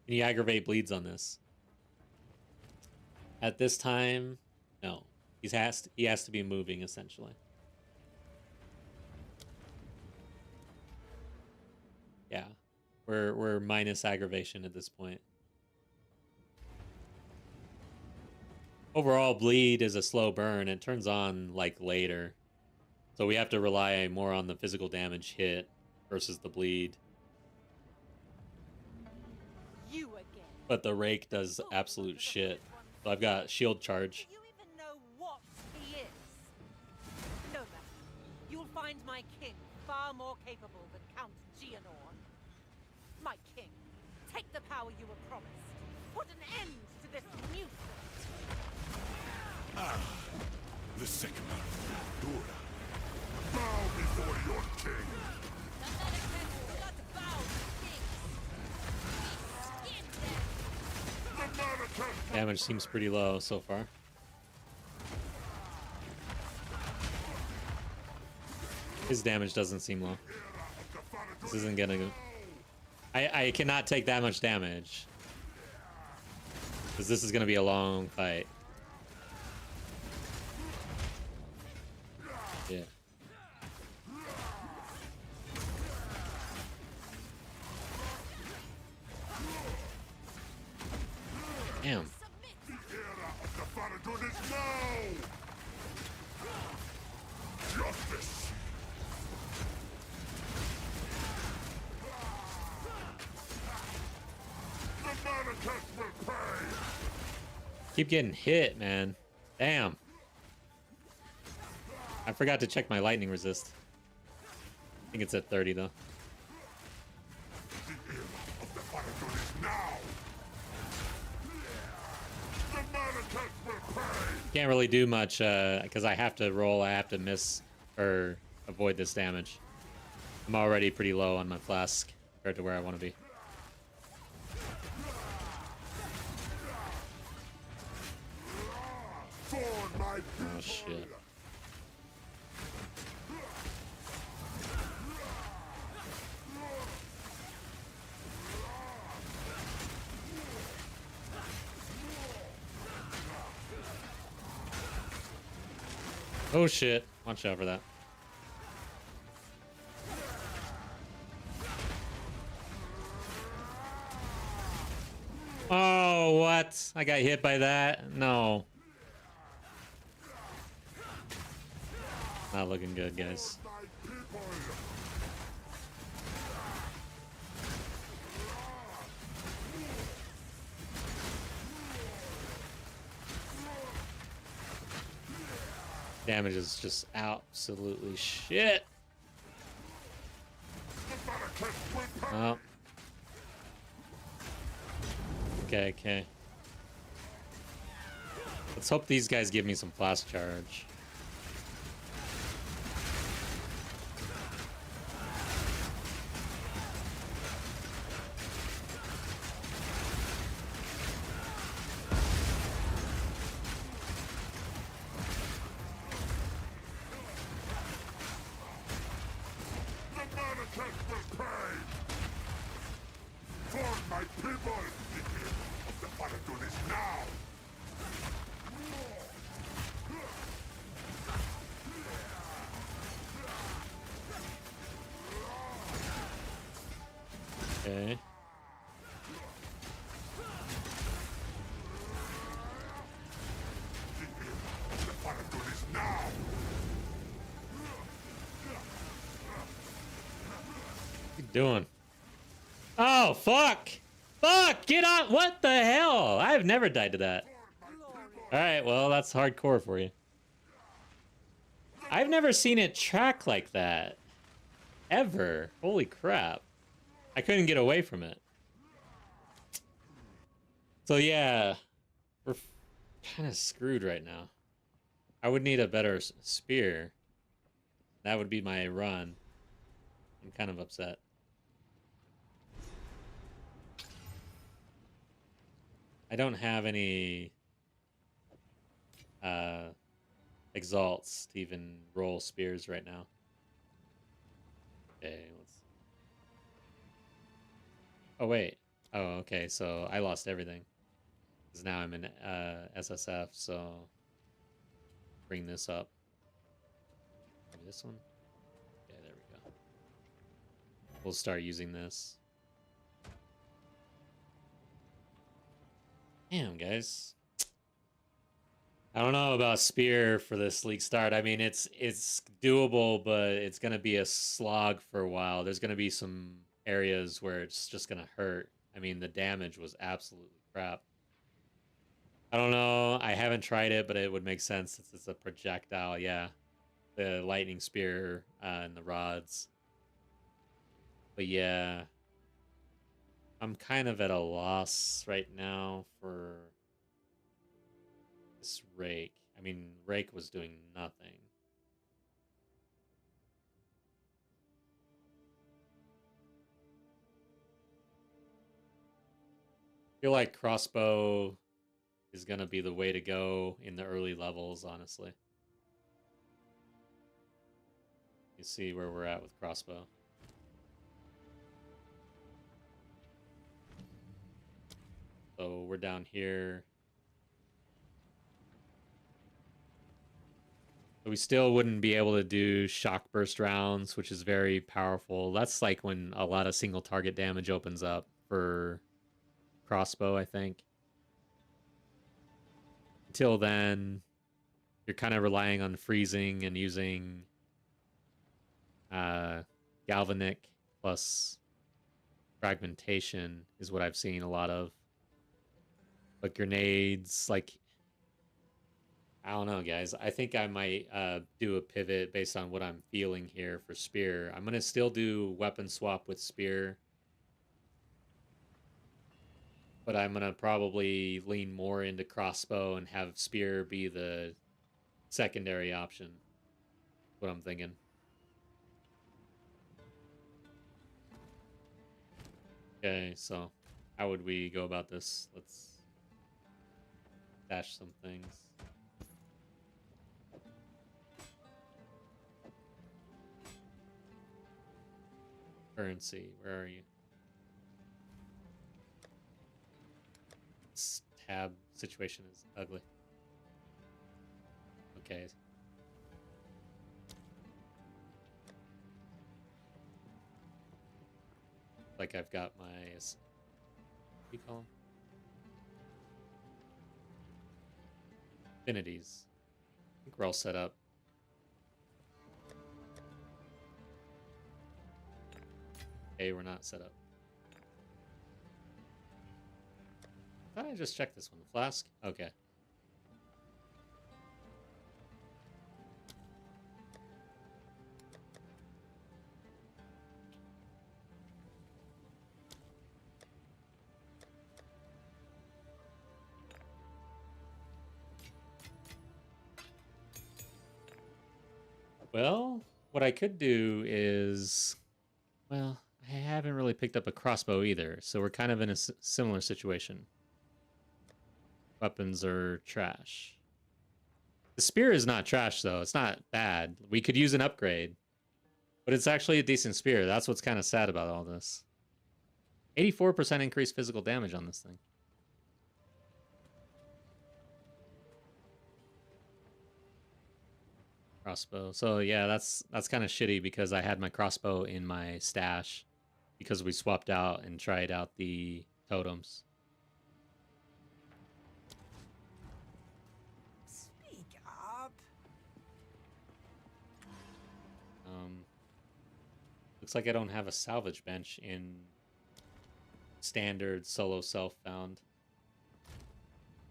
Can you aggravate bleeds on this? At this time, no. He has to be moving, essentially. Yeah. We're minus aggravation at this point. Overall, bleed is a slow burn. It turns on, like, later. So we have to rely more on the physical damage hit versus the bleed. You again. But the rake does absolute shit. So I've got shield charge. Do you even know what he is? No matter. You'll find my king far more capable than Count Geonor. My king, take the power you were promised. Put an end to this nuisance. The Sycamore, Dura. Bow before your king. Damage seems pretty low so far. His damage doesn't seem low. This isn't gonna go. I cannot take that much damage. Because this is gonna be a long fight. Yeah. Damn. Justice. The Manifest will pay. Keep getting hit, man. Damn. I forgot to check my lightning resist. I think it's at 30 though. Can't really do much because I have to roll. I have to miss or avoid this damage. I'm already pretty low on my flask compared to where I want to be. Oh shit. Oh shit. Watch out for that. Oh, what? I got hit by that? No. Not looking good, guys. Damage is just absolutely shit. Oh. Okay, okay. Let's hope these guys give me some flask charge. Okay. What you doing? Oh, fuck! Fuck! Get on! What the hell? I've never died to that. Alright, well, that's hardcore for you. I've never seen it track like that. Ever. Holy crap. I couldn't get away from it. So yeah, we're kind of screwed right now. I would need a better spear. That would be my run. I'm kind of upset. I don't have any exalts to even roll spears right now. Okay, let's... Oh, wait. Oh, okay, so I lost everything. Because now I'm in SSF, so... Bring this up. Maybe this one? Okay, there we go. We'll start using this. Damn, guys. I don't know about spear for this league start. I mean, it's doable, but it's going to be a slog for a while. There's going to be some areas where it's just going to hurt. I mean, the damage was absolutely crap. I don't know. I haven't tried it, but it would make sense since it's a projectile. Yeah, the lightning spear and the rods. But yeah, I'm kind of at a loss right now for this rake. I mean, rake was doing nothing. I feel like crossbow is going to be the way to go in the early levels, honestly. You see where we're at with crossbow. So we're down here. But we still wouldn't be able to do shock burst rounds, which is very powerful. That's like when a lot of single target damage opens up for crossbow, I think. Until then, you're kind of relying on freezing and using galvanic plus fragmentation is what I've seen a lot of. But grenades, like, I don't know, guys. I think I might do a pivot based on what I'm feeling here for spear. I'm going to still do weapon swap with spear. but I'm gonna probably lean more into crossbow and have spear be the secondary option. What I'm thinking. Okay, so how would we go about this? Let's dash some things. Currency, where are you? This tab situation is ugly. Okay. Like I've got my, what do you call them? Affinities. I think we're all set up. Okay, we're not set up. I thought I just checked this one. Flask? Okay. Well, what I could do is, well, I haven't really picked up a crossbow either, so we're kind of in a similar situation. Weapons are trash. The spear is not trash, though. It's not bad. We could use an upgrade, but it's actually a decent spear. That's what's kind of sad about all this. 84% increased physical damage on this thing. Crossbow. So yeah, that's kind of shitty because I had my crossbow in my stash because we swapped out and tried out the totems. Speak up. Looks like I don't have a salvage bench in standard solo self found.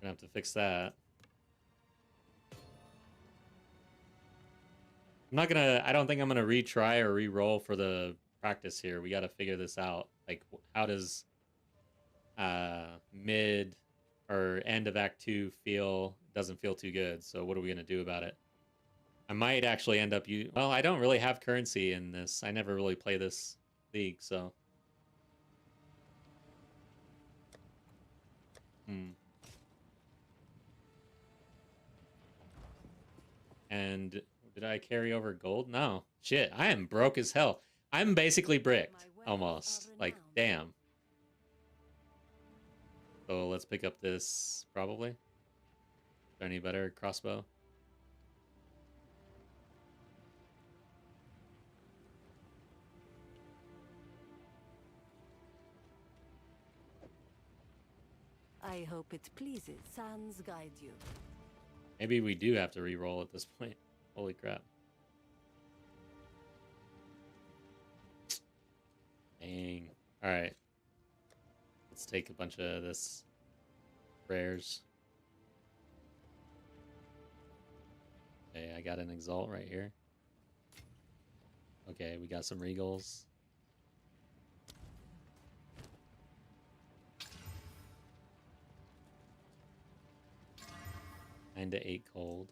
Gonna have to fix that. I don't think I'm gonna retry or re-roll for the practice here. We gotta figure this out. Like, how does mid or end of Act 2 feel? Doesn't feel too good. So what are we gonna do about it? I might actually end up well, I don't really have currency in this. I never really play this league, so. And did I carry over gold? No. Shit, I am broke as hell. I'm basically bricked, almost. Like, damn. So let's pick up this, probably. Is there any better crossbow? I hope it pleases. Sans guide you. Maybe we do have to re-roll at this point. Holy crap. Dang. Alright. Let's take a bunch of this rares. Okay, I got an Exalt right here. Okay, we got some Regals. Nine to 8 cold.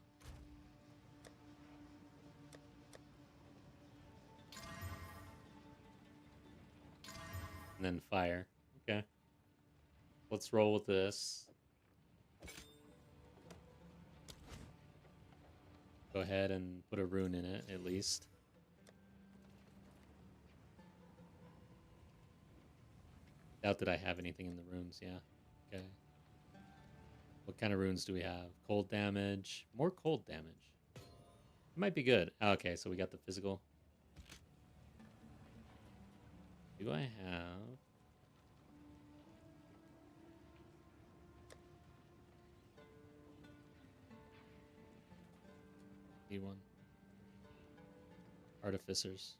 And then fire. Okay. Let's roll with this. Go ahead and put a rune in it, at least. Doubt that I have anything in the runes, yeah. Okay. What kind of runes do we have? Cold damage. More cold damage. It might be good. Okay, so we got the physical. Do I have... E1. Artificers.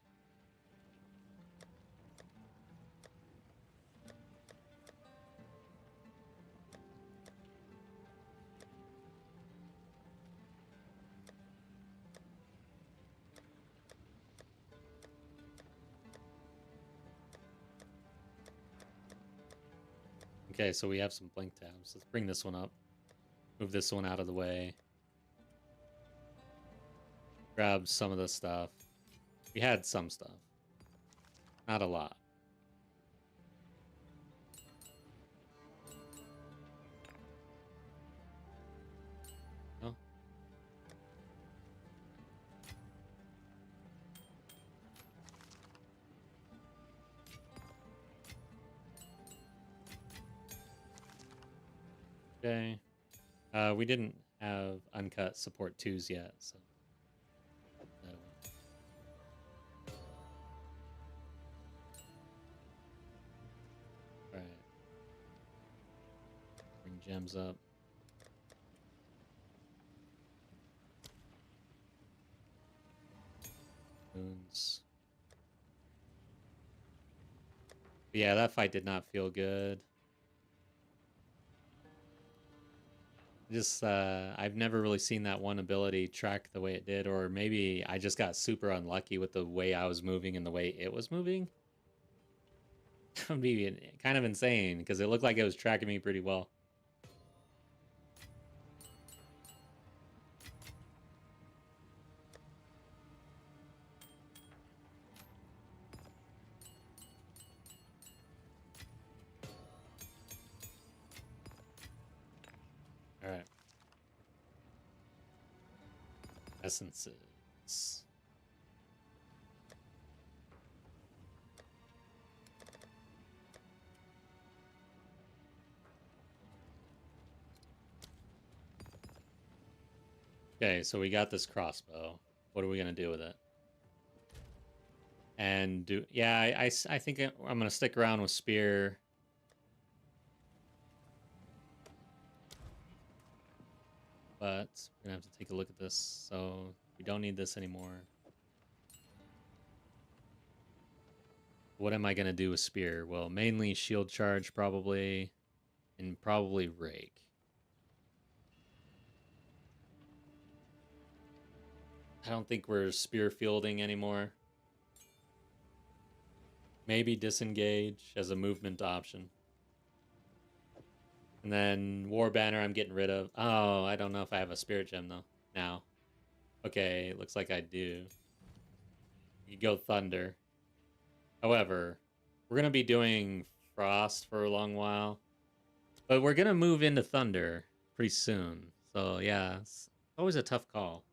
Okay, so we have some blink tabs. Let's bring this one up. Move this one out of the way. Grab some of the stuff. We had some stuff. Not a lot. Oh. Okay. We didn't have uncut support 2s yet, so. Alright. Bring gems up. Moons. Yeah, that fight did not feel good. Just, I've never really seen that one ability track the way it did, or maybe I just got super unlucky with the way I was moving and the way it was moving. That would be kind of insane, because it looked like it was tracking me pretty well. Alright. Essences. Okay, so we got this crossbow. What are we gonna do with it? And do I think I'm gonna stick around with spear. But we're gonna have to take a look at this. So we don't need this anymore. What am I gonna do with spear? Well, mainly shield charge probably, and probably rake. I don't think we're spear fielding anymore. Maybe disengage as a movement option. And then War Banner I'm getting rid of. Oh, I don't know if I have a Spirit Gem though. Now. Okay, looks like I do. You go Thunder. However, we're going to be doing Frost for a long while. But we're going to move into Thunder pretty soon. So yeah, it's always a tough call.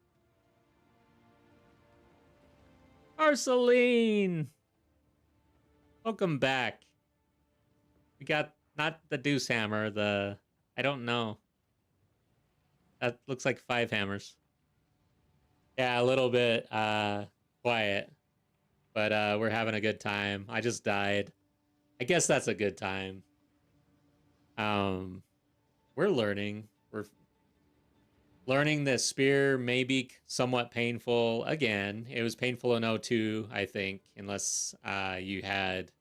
Arceline! Welcome back. We got not the Deuce Hammer, the... I don't know. That looks like 5 hammers. Yeah, a little bit quiet. But we're having a good time. I just died. I guess that's a good time. We're learning. We're learning that spear may be somewhat painful. Again, it was painful in 02, I think, unless you had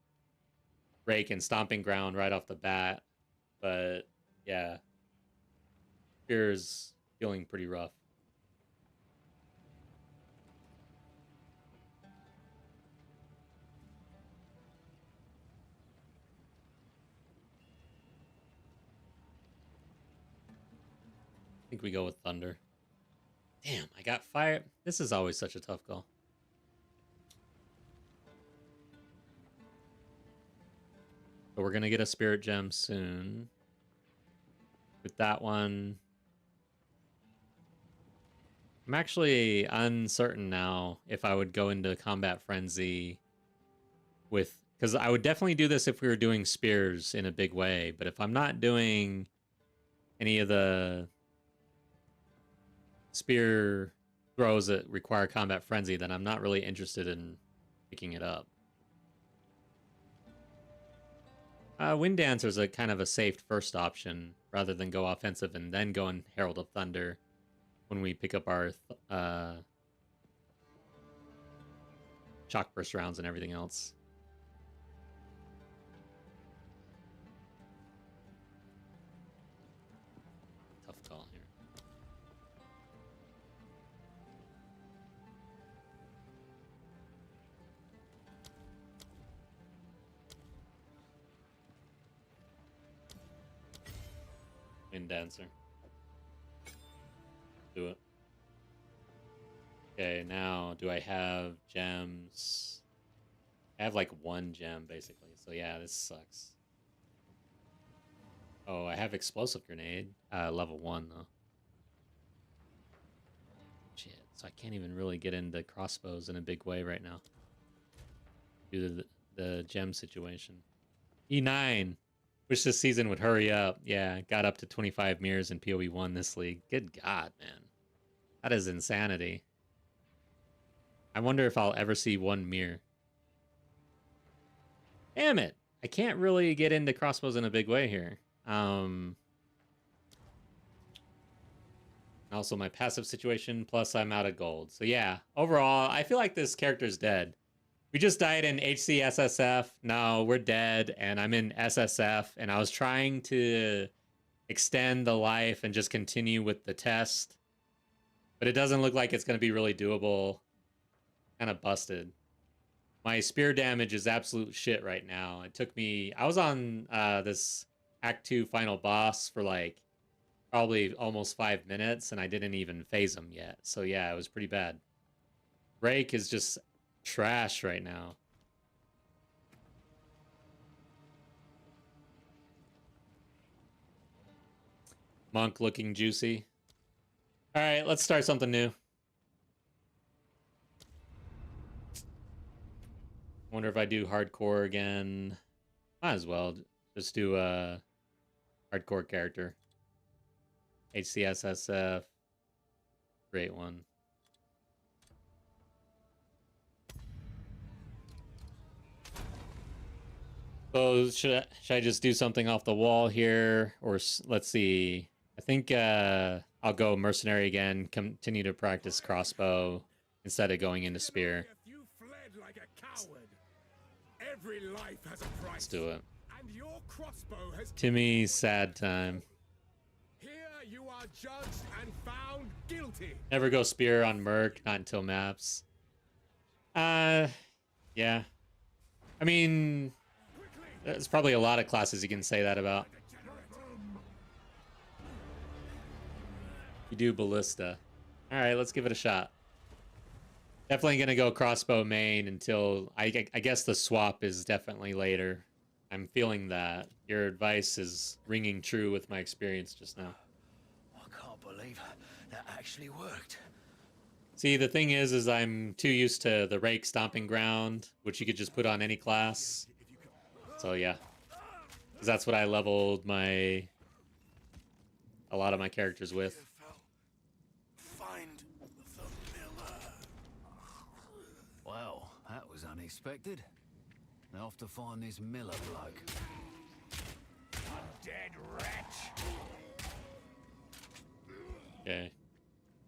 Rake and Stomping Ground right off the bat. But yeah, spear is feeling pretty rough. I think we go with Thunder. Damn, I got fire. This is always such a tough call. But we're going to get a Spirit Gem soon. With that one, I'm actually uncertain now if I would go into Combat Frenzy with... Because I would definitely do this if we were doing spears in a big way. But if I'm not doing any of the spear throws that require Combat Frenzy, then I'm not really interested in picking it up. Wind Dancer is a kind of a safe first option rather than go offensive and then go in Herald of Thunder when we pick up our Shock Burst rounds and everything else. Tough call here. and Dancer. Do it. Okay, now do I have gems? I have like 1 gem basically. So yeah, this sucks. Oh, I have explosive grenade. Level 1 though. Shit. So I can't even really get into crossbows in a big way right now. Due to the gem situation. E9. Wish this season would hurry up. Yeah, got up to 25 mirrors in PoE 1 this league. Good God, man. That is insanity. I wonder if I'll ever see 1 mirror. Damn it. I can't really get into crossbows in a big way here. Also my passive situation, plus I'm out of gold. So yeah, overall, I feel like this character's dead. We just died in HCSSF. No, we're dead, and I'm in SSF, and I was trying to extend the life and just continue with the test. But it doesn't look like it's going to be really doable. Kind of busted. My spear damage is absolute shit right now. It took me... I was on this Act 2 final boss for like probably almost 5 minutes, and I didn't even phase him yet. So yeah, it was pretty bad. Rake is just trash right now. Monk looking juicy. All right, let's start something new. Wonder if I do hardcore again. Might as well just do a hardcore character. HCSSF. Great one. So should I just do something off the wall here, or let's see. I think I'll go mercenary again. Continue to practice crossbow instead of going into spear. You fled like a coward. Every life has a price. Let's do it. And your crossbow has Timmy's sad time. Here you are judged and found guilty. Never go spear on Merc, not until maps. Yeah. I mean, there's probably a lot of classes you can say that about. You do ballista. All right, let's give it a shot. Definitely gonna go crossbow main until I guess the swap is definitely later. I'm feeling that. Your advice is ringing true with my experience just now. I can't believe that actually worked. See, the thing is I'm too used to the rake stomping ground, which you could just put on any class. So yeah, because that's what I leveled a lot of my characters with. Find the miller. Well, that was unexpected. Now off to find this Miller bloke. Dead wretch. Okay,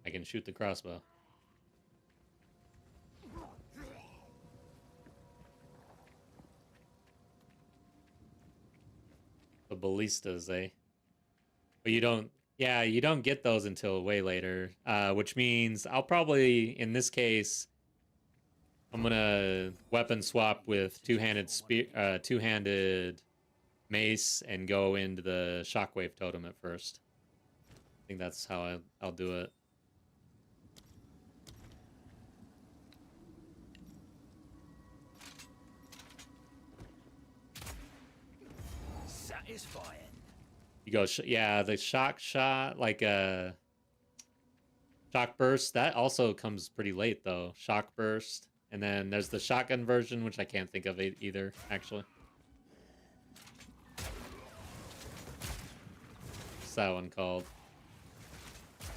I can shoot the crossbow. The ballistas, eh? But you don't, yeah, you don't get those until way later, which means I'll probably, in this case, I'm gonna weapon swap with two-handed mace and go into the shockwave totem at first. I think that's how I'll do it. Satisfying. You go, yeah, the shock shot, like a shock burst. That also comes pretty late though. Shock burst, and then there's the shotgun version, which I can't think of either, actually. What's that one called?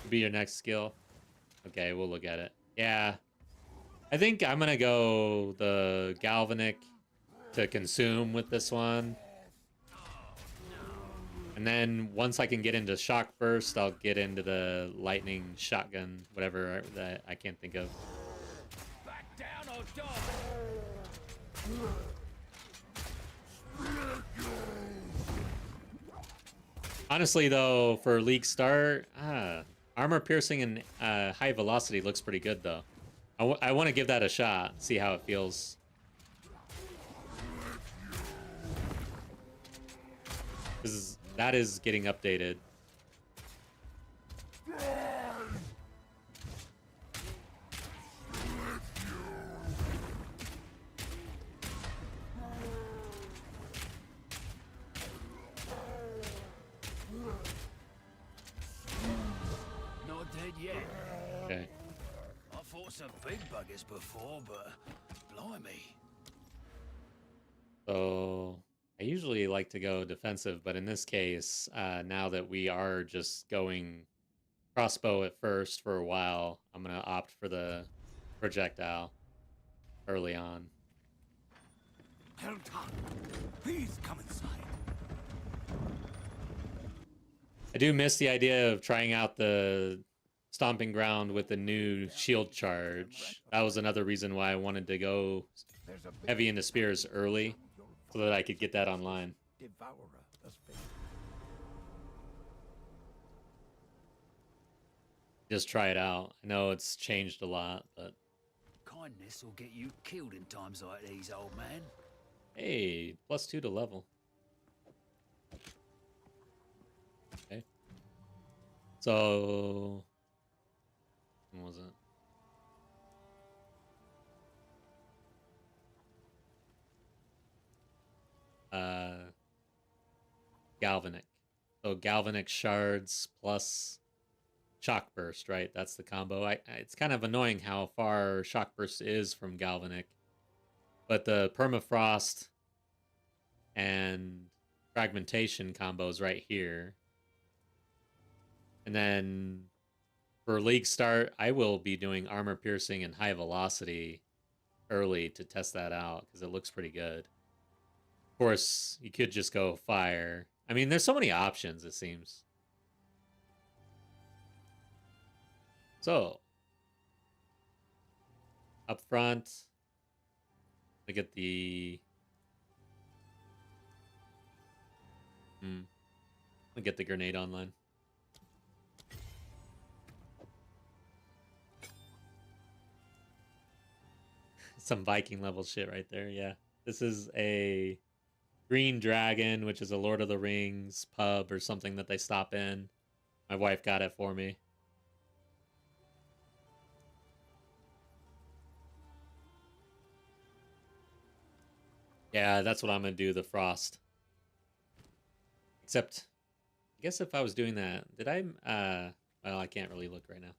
Could be your next skill. Okay, we'll look at it. Yeah, I think I'm gonna go the galvanic to consume with this one. And then once I can get into shock burst, I'll get into the lightning shotgun, whatever that I can't think of. Back down or Honestly, though, for league start, armor piercing and high velocity looks pretty good, though. I want to give that a shot, see how it feels. That is getting updated. Not dead yet. Okay. I fought some big buggers before, but blimey. So I usually like to go defensive, but in this case, now that we are just going crossbow at first for a while, I'm gonna opt for the projectile early on. Helton, please come inside. I do miss the idea of trying out the stomping ground with the new shield charge. That was another reason why I wanted to go There's a big heavy into spears early, so that I could get that online. devourer of space. Just try it out. I know it's changed a lot, but Kindness will get you killed in times like these, old man. hey, +2 to level. Okay. So, when was it? Galvanic. So Galvanic shards plus shock burst, right? That's the combo. It's kind of annoying how far shock burst is from Galvanic, but the permafrost and fragmentation combos right here. And then for league start, I will be doing armor piercing and high velocity early to test that out because it looks pretty good. Of course, you could just go fire. I mean, there's so many options, it seems. So, up front, I get the... I'll get the grenade online. Some Viking level shit right there, yeah. This is a Green Dragon, which is a Lord of the Rings pub or something that they stop in. My wife got it for me. Yeah, that's what I'm gonna do, the Frost. Except, I guess if I was doing that, did I, well, I can't really look right now.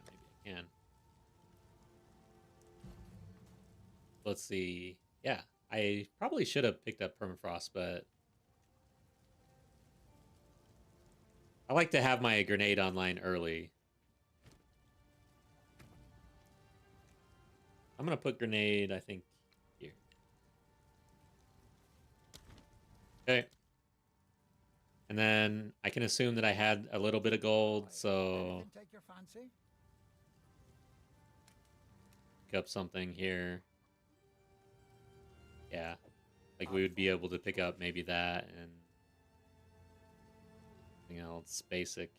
Maybe I can. Let's see. Yeah, I probably should have picked up Permafrost, but I like to have my grenade online early. I'm gonna put grenade, I think, here. Okay. And then I can assume that I had a little bit of gold, so Anything take your fancy? pick up something here. Yeah. Like we would be able to pick up maybe that and something else basic.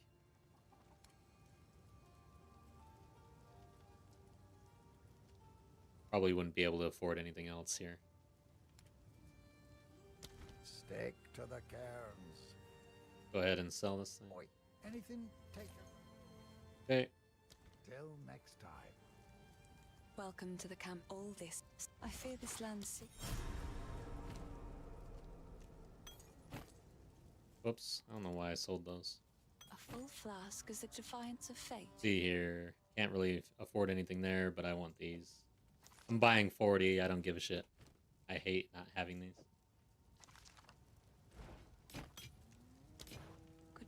Probably wouldn't be able to afford anything else here. Stick to the cairns. Go ahead and sell this thing. Oi, anything take your... Okay. Till next time. Welcome to the camp. All this. I fear this land's sick. Whoops. I don't know why I sold those. A full flask is a defiance of fate. See here. Can't really afford anything there, but I want these. I'm buying 40. I don't give a shit. I hate not having these.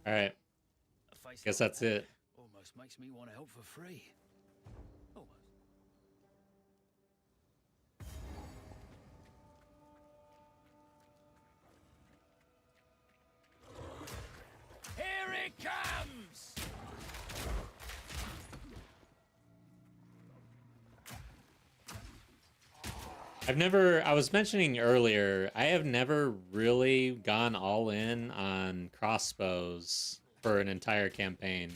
Alright. Guess that's it. Almost makes me want to help for free. Almost. Here it comes! I was mentioning earlier, I have never really gone all in on crossbows for an entire campaign.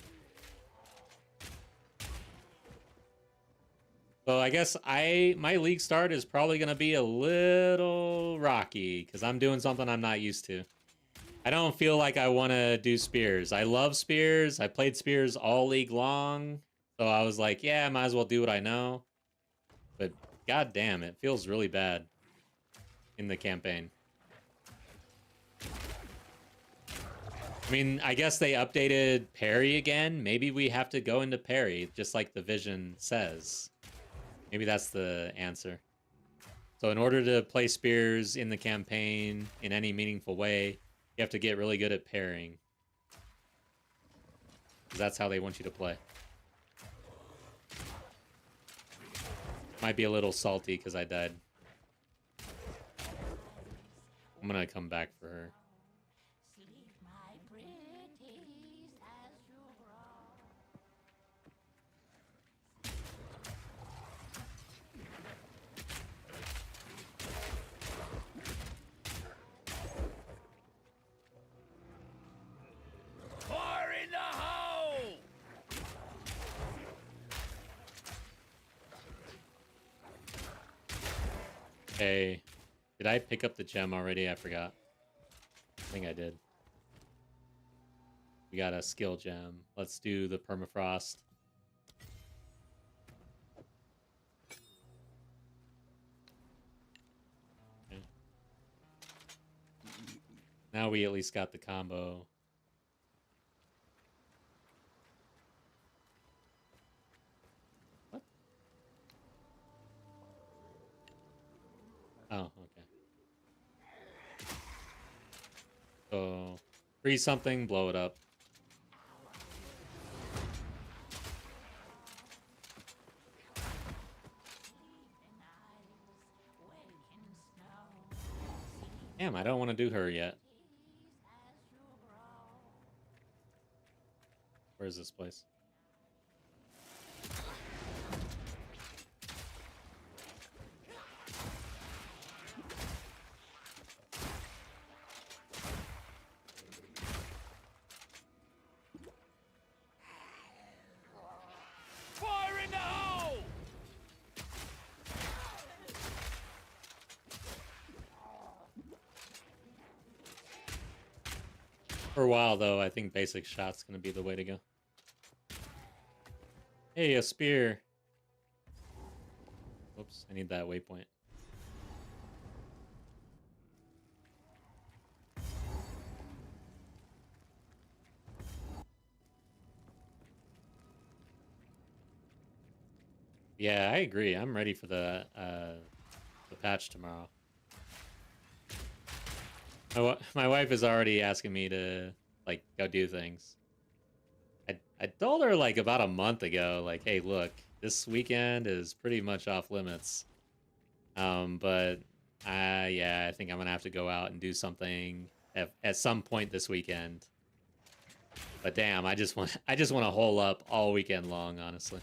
So I guess my league start is probably going to be a little rocky because I'm doing something I'm not used to. I don't feel like I want to do spears. I love spears. I played spears all league long. So I was like, yeah, I might as well do what I know. But god damn, it feels really bad in the campaign. I mean, I guess they updated parry again. Maybe we have to go into parry, just like the vision says. Maybe that's the answer. So in order to play spears in the campaign in any meaningful way, you have to get really good at parrying. 'Cause that's how they want you to play. Might be a little salty because I died. I'm gonna come back for her. Fire in the hole! Hey, did I pick up the gem already? I forgot. I think I did. We got a skill gem. Let's do the permafrost. Okay. Now we at least got the combo. What? Oh, okay. So, freeze something, blow it up. Damn, I don't want to do her yet. Where is this place? Fire in the hole! For a while, though, I think basic shot's gonna be the way to go. Hey, a spear. Whoops, I need that waypoint. Yeah, I agree. I'm ready for the patch tomorrow. My wife is already asking me to like go do things. I told her like about a month ago, like, hey, look, this weekend is pretty much off limits. But yeah, I think I'm gonna have to go out and do something at some point this weekend. But damn, I just want to hole up all weekend long, honestly.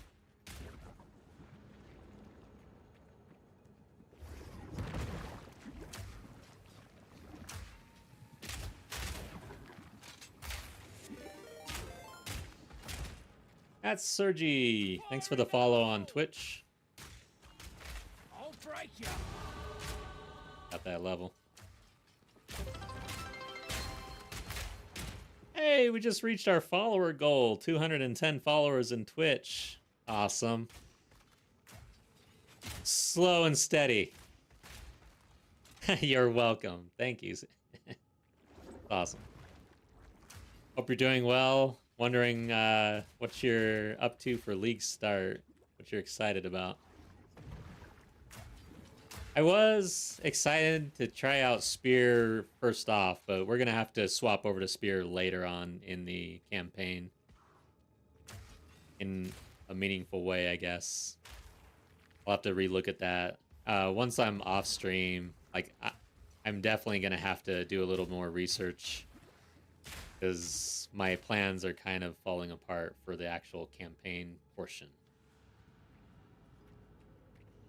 That's Sergi. Thanks for the follow on Twitch. I'll break you! Got that level. Hey, we just reached our follower goal. 210 followers in Twitch. Awesome. Slow and steady. You're welcome. Thank you. Awesome. Hope you're doing well. Wondering what you're up to for league start. What you're excited about. I was excited to try out Spear first off, but we're going to have to swap over to Spear later on in the campaign. In a meaningful way, I guess. I'll have to relook at that. Once I'm off stream, like I'm definitely going to have to do a little more research. Because my plans are kind of falling apart for the actual campaign portion.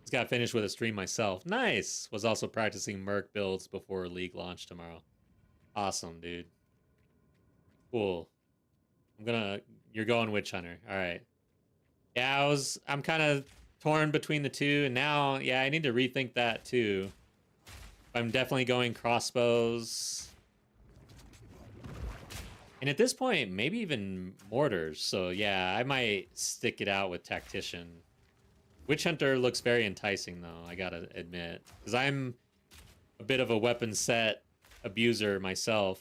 Just got finished with a stream myself. Nice! Was also practicing Merc builds before League launch tomorrow. Awesome, dude. Cool. You're going Witch Hunter. Alright. Yeah, I'm kind of torn between the two, and now, yeah, I need to rethink that too. I'm definitely going crossbows. And at this point, maybe even mortars. So yeah, I might stick it out with Tactician. Witch Hunter looks very enticing, though, I gotta admit. Because I'm a bit of a weapon set abuser myself.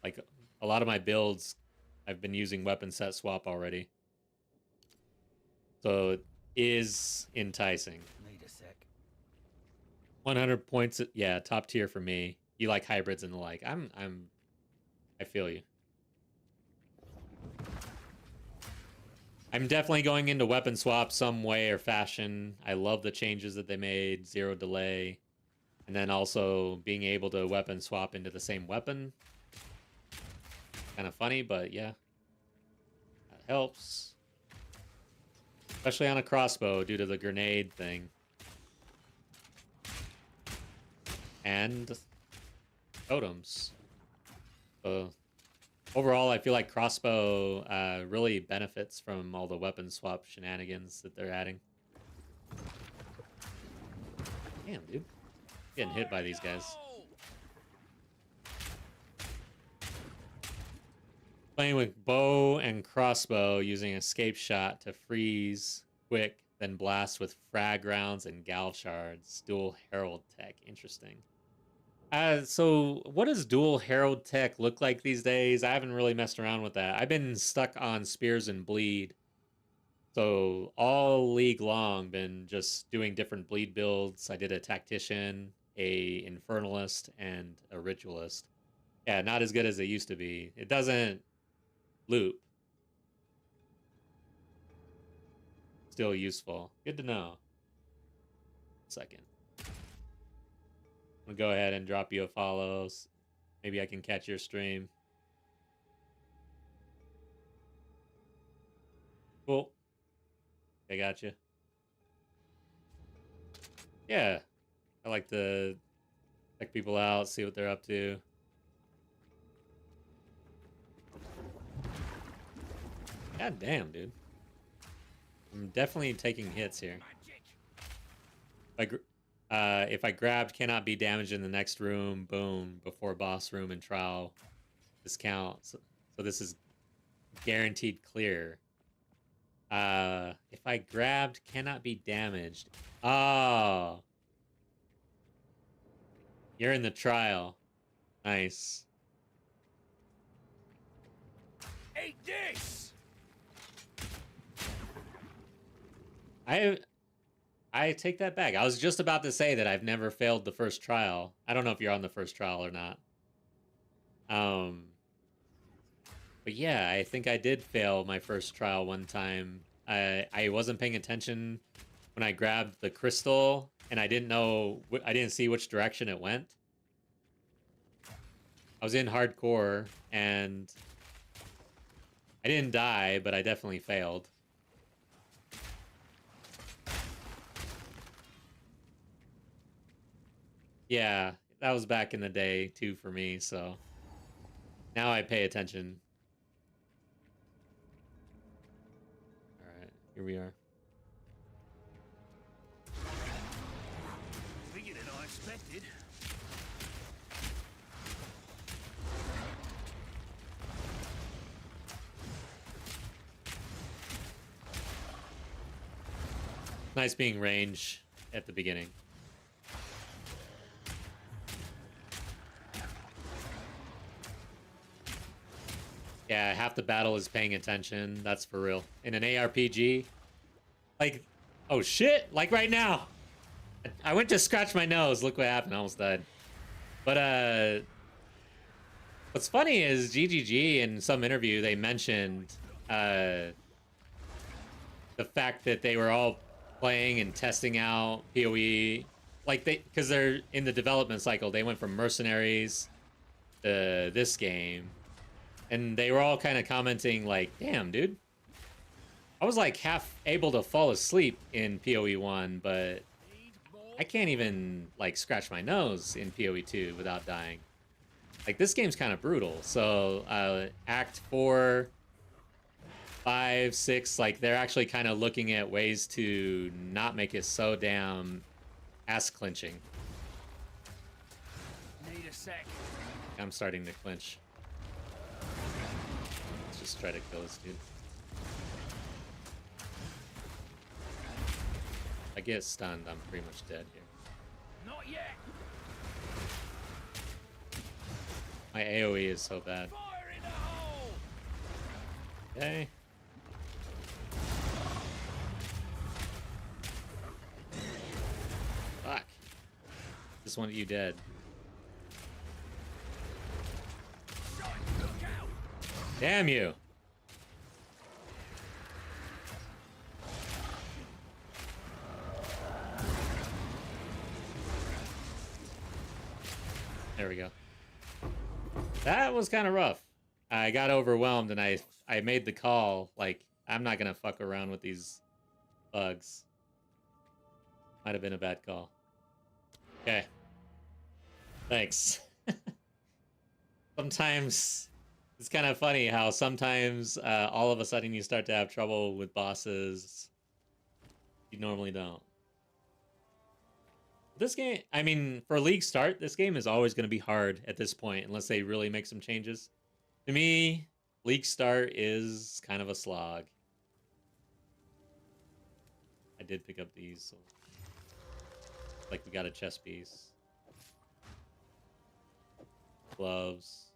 Like, a lot of my builds, I've been using weapon set swap already. So it is enticing. Need a sec. 100 points, yeah, top tier for me. You like hybrids and the like. I feel you. I'm definitely going into weapon swap some way or fashion. I love the changes that they made, 0 delay. And then also being able to weapon swap into the same weapon. Kind of funny, but yeah. That helps. Especially on a crossbow due to the grenade thing. And totems. So overall, I feel like crossbow really benefits from all the weapon swap shenanigans that they're adding. Damn, dude. Getting hit by these guys. Playing with bow and crossbow using escape shot to freeze quick, then blast with frag rounds and gal shards. Dual herald tech. Interesting. So what does dual herald tech look like these days? I haven't really messed around with that. I've been stuck on spears and bleed. So all league long been just doing different bleed builds. I did a tactician, a infernalist, and a ritualist. Yeah, not as good as it used to be. It doesn't loop. Still useful. Good to know. Second. I'm gonna go ahead and drop you a follow. Maybe I can catch your stream. Cool. I got you. Yeah. I like to check people out, see what they're up to. God damn, dude. I'm definitely taking hits here. If I grabbed cannot be damaged in the next room, boom, before boss room and trial discount. So this is guaranteed clear. If I grabbed cannot be damaged. Oh. You're in the trial. Nice. Eat this! I take that back. I was just about to say that I've never failed the first trial. I don't know if you're on the first trial or not. But yeah, I think I did fail my first trial one time. I wasn't paying attention when I grabbed the crystal, and I didn't see which direction it went. I was in hardcore, and I didn't die, but I definitely failed. Yeah, that was back in the day, too, for me, so now I pay attention. Alright, here we are. Bigger than I expected. Nice being range at the beginning. Yeah, half the battle is paying attention. That's for real. In an ARPG, like, oh shit, like right now. I went to scratch my nose. Look what happened. I almost died. But what's funny is GGG in some interview they mentioned the fact that they were all playing and testing out PoE, like because they're in the development cycle. They went from Mercenaries to this game. And they were all kind of commenting like, damn, dude. I was like half able to fall asleep in PoE 1, but I can't even like scratch my nose in PoE 2 without dying. Like this game's kind of brutal. So Act 4, 5, 6, like they're actually kind of looking at ways to not make it so damn ass clinching. Need a sec. I'm starting to clinch. just try to kill this dude. If I get stunned, I'm pretty much dead here. Not yet. My AoE is so bad. Fire in the hole. Okay. Fuck. Just wanted you dead. Look out. Damn you. There we go. That was kind of rough. I got overwhelmed and I made the call, like, I'm not gonna fuck around with these bugs. Might have been a bad call. Okay. Thanks. Sometimes it's kind of funny how sometimes all of a sudden you start to have trouble with bosses you normally don't. This game, I mean, for League start, this game is always going to be hard at this point unless they really make some changes. To me, League start is kind of a slog. I did pick up these. So like we got a chest piece. Gloves.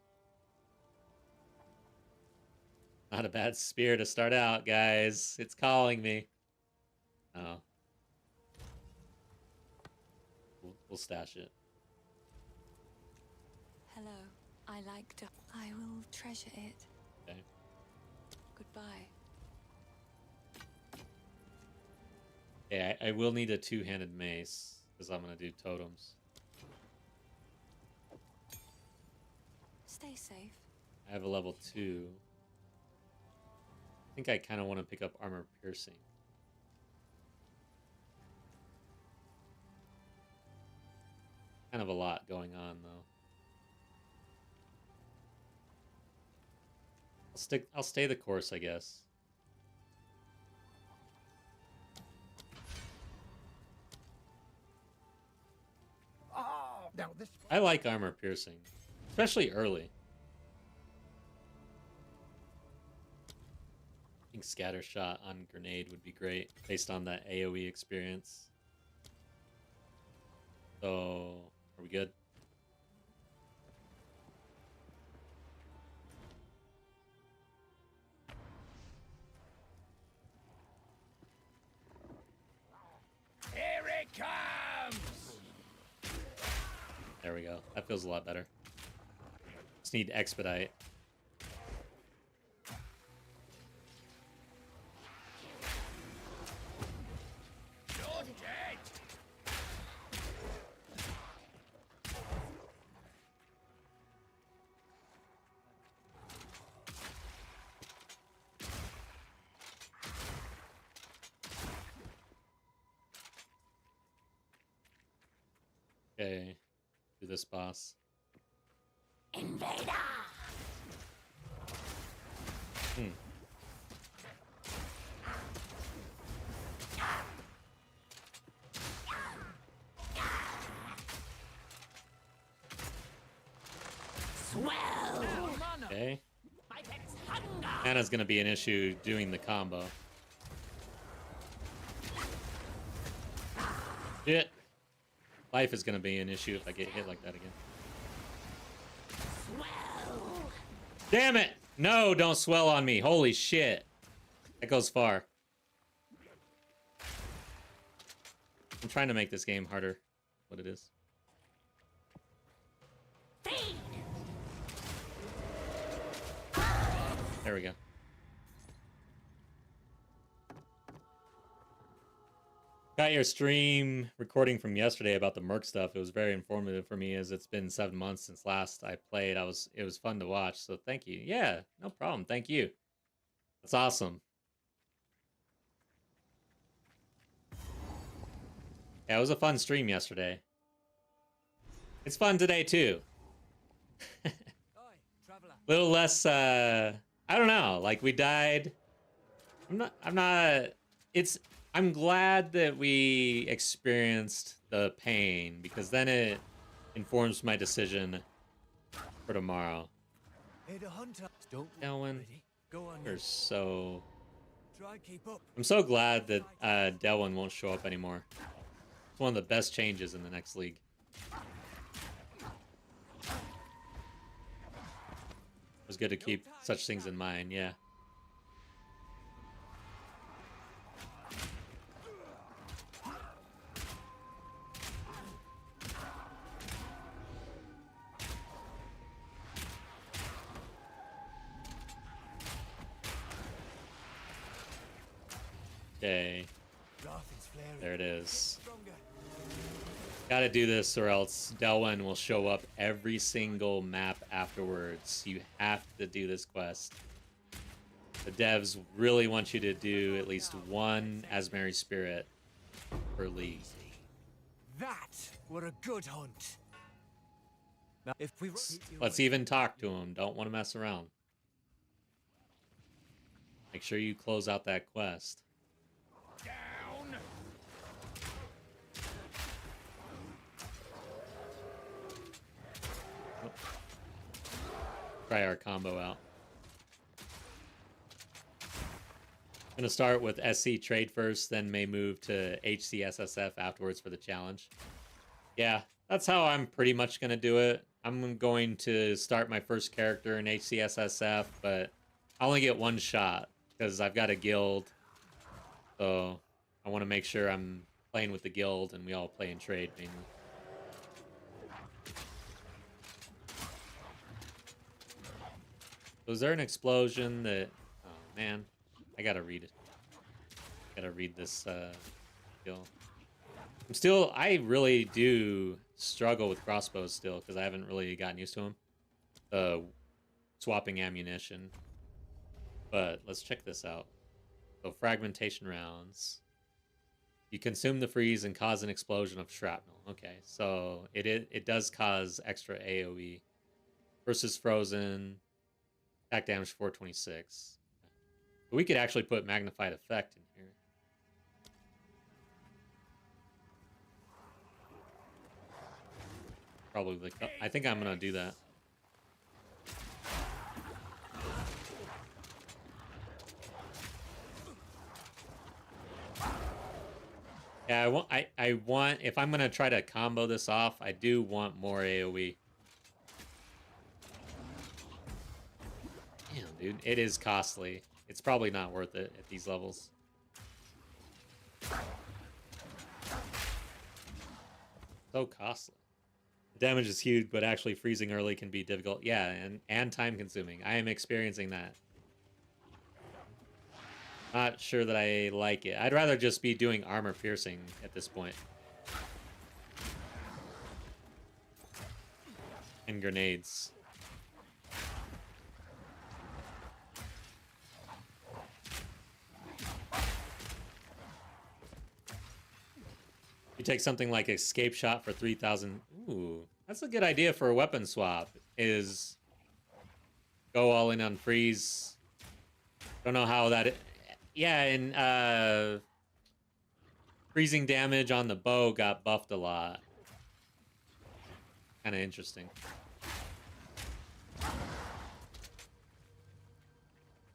Not a bad spear to start out, guys. It's calling me. Oh. We'll stash it. Hello. I like to. I will treasure it. Okay. Goodbye. Yeah, I will need a two-handed mace because I'm gonna do totems. Stay safe. I have a level 2. I think I kind of want to pick up armor piercing. Kind of a lot going on though. I'll stay the course, I guess. Oh, now this. I like armor piercing, especially early. I think scatter shot on grenade would be great based on that AoE experience. So, are we good? Here it comes. There we go. That feels a lot better. Just need expedite. You're dead. Okay. Do this boss. Invader! Hmm. Swell! Okay. My pet's hunger! Mana's gonna be an issue doing the combo. Shit. Life is gonna be an issue if I get hit like that again. Swell! Damn it! No, don't swell on me. Holy shit. That goes far. I'm trying to make this game harder. What it is. Feed! There we go. Got your stream recording from yesterday about the Merc stuff. It was very informative for me as it's been 7 months since last I played. It was fun to watch, so thank you. Yeah, no problem. Thank you. That's awesome. Yeah, it was a fun stream yesterday. It's fun today too. Little less I don't know, like we died. I'm glad that we experienced the pain because then it informs my decision for tomorrow. Hey, the hunter. Don't Going. ready. Go on. They're so... Try keep up. I'm so glad that Delwyn won't show up anymore. It's one of the best changes in the next league. It was good to keep such things in mind, yeah. Okay. There it is. Gotta do this or else Delwyn will show up every single map afterwards. You have to do this quest. The devs really want you to do at least one Asmeri Spirit per league. That were a good hunt. Now, if we Let's even talk to him. Don't want to mess around. Make sure you close out that quest. Down. Try our combo out. I'm gonna start with SC trade first, then may move to HCSSF afterwards for the challenge. Yeah, that's how I'm pretty much gonna do it. I'm going to start my first character in HCSSF, but I only get one shot because I've got a guild. So I want to make sure I'm playing with the guild and we all play in trade mainly. Was there an explosion that... Oh, man. I gotta read it. Gotta read this skill. I really do struggle with crossbows still, because I haven't really gotten used to them. Swapping ammunition. But let's check this out. So, fragmentation rounds. You consume the freeze and cause an explosion of shrapnel. Okay, so it does cause extra AoE. Versus frozen... Attack damage 426. But we could actually put magnified effect in here. Probably. I think I'm gonna do that. Yeah, I want if I'm gonna try to combo this off, I do want more AoE. Damn, dude, it is costly. It's probably not worth it at these levels. So costly. The damage is huge, but actually freezing early can be difficult. Yeah, and time consuming. I am experiencing that. Not sure that I like it. I'd rather just be doing armor piercing at this point. And grenades. You take something like escape shot for 3,000. Ooh, that's a good idea for a weapon swap. Is go all in on freeze. Don't know how that. Yeah, and freezing damage on the bow got buffed a lot. Kind of interesting.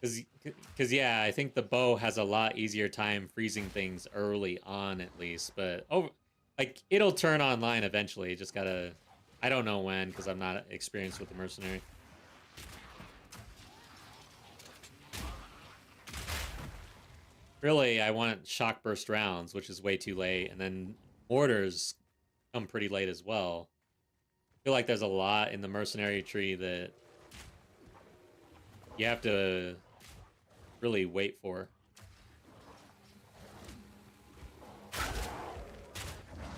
Because yeah, I think the bow has a lot easier time freezing things early on, at least. But like it'll turn online eventually. Just gotta, I don't know when, because I'm not experienced with the mercenary. Really, I want shock burst rounds, which is way too late, and then mortars come pretty late as well. I feel like there's a lot in the mercenary tree that you have to really wait for.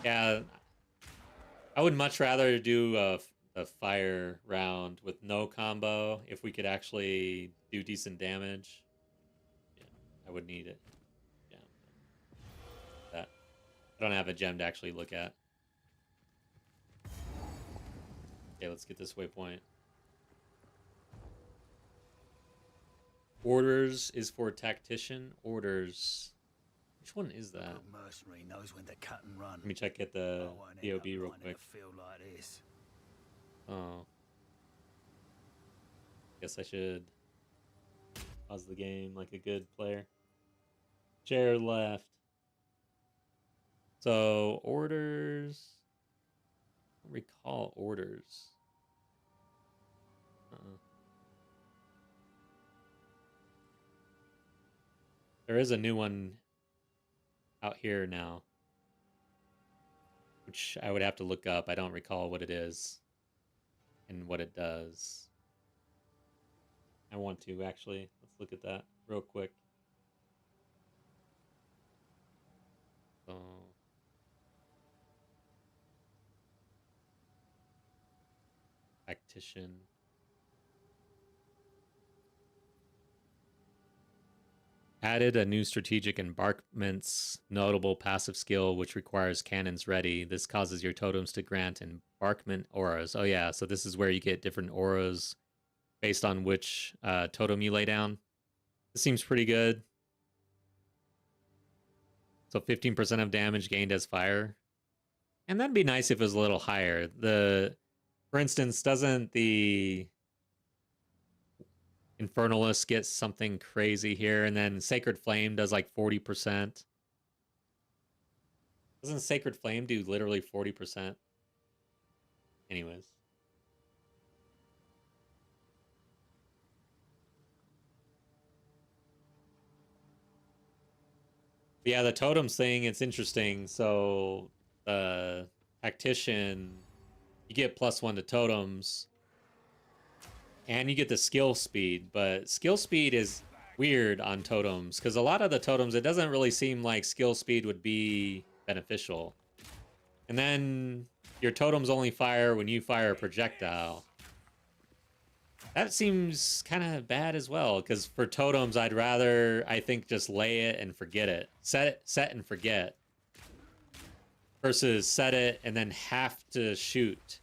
Yeah, I would much rather do a fire round with no combo if we could actually do decent damage. Yeah, I would need it. Yeah, that I don't have a gem to actually look at. Okay, let's get this waypoint. Orders is for Tactician. Orders. Which one is that? Mercenary knows when to cut and run. Let me check at the POB real quick. Feel like this. Oh. Guess I should Pause the game like a good player. Chair left. So orders. I don't recall orders. There is a new one out here now, which I would have to look up. I don't recall what it is and what it does. I want to actually. Let's look at that real quick. So Tactician. Added a new strategic embarkments notable passive skill which requires cannons ready. This causes your totems to grant embarkment auras. Oh yeah, so this is where you get different auras based on which totem you lay down. This seems pretty good. So 15% of damage gained as fire. And that'd be nice if it was a little higher. For instance, doesn't the Infernalist gets something crazy here, and then Sacred Flame does like 40%. Doesn't Sacred Flame do literally 40%? Anyways. But yeah, the totems thing, it's interesting. So, Tactician, you get +1 to totems. And you get the skill speed, but skill speed is weird on totems because a lot of the totems, it doesn't really seem like skill speed would be beneficial. And then your totems only fire when you fire a projectile. That seems kind of bad as well because for totems, I'd rather, I think, just lay it and forget it. Set and forget. Versus set it and then have to shoot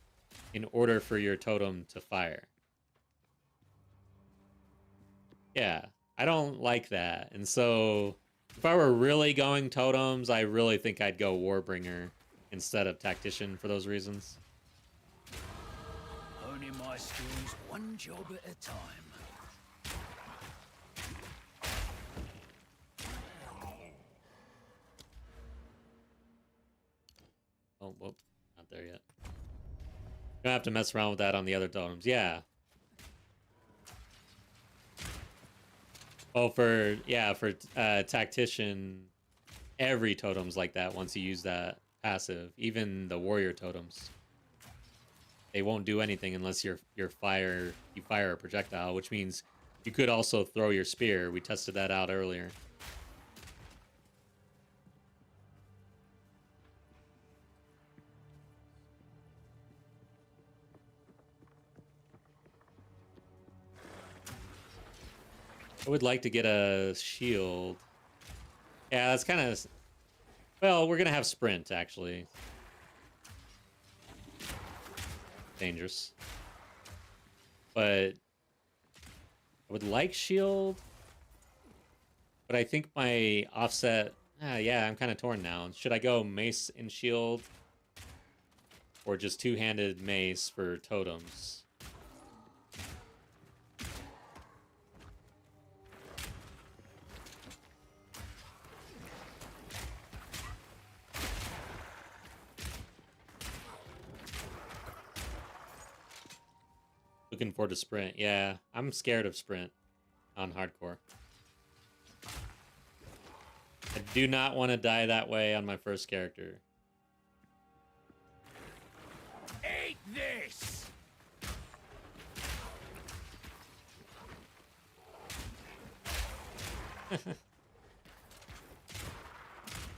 in order for your totem to fire. Yeah, I don't like that. And so if I were really going totems, I really think I'd go Warbringer instead of Tactician for those reasons. Honing my skills one job at a time. Oh, whoop, not there yet. Gonna have to mess around with that on the other totems. Yeah. Oh, for Tactician, every totem's like that once you use that passive. Even the warrior totems. They won't do anything unless you fire a projectile, which means you could also throw your spear. We tested that out earlier. I would like to get a shield. Yeah, that's kind of... Well, we're going to have sprint, actually. Dangerous. But I would like shield. But I think my offset... yeah, I'm kind of torn now. Should I go mace and shield? Or just two-handed mace for totems? Looking forward to sprint. Yeah, I'm scared of sprint on hardcore. I do not want to die that way on my first character. Eat this!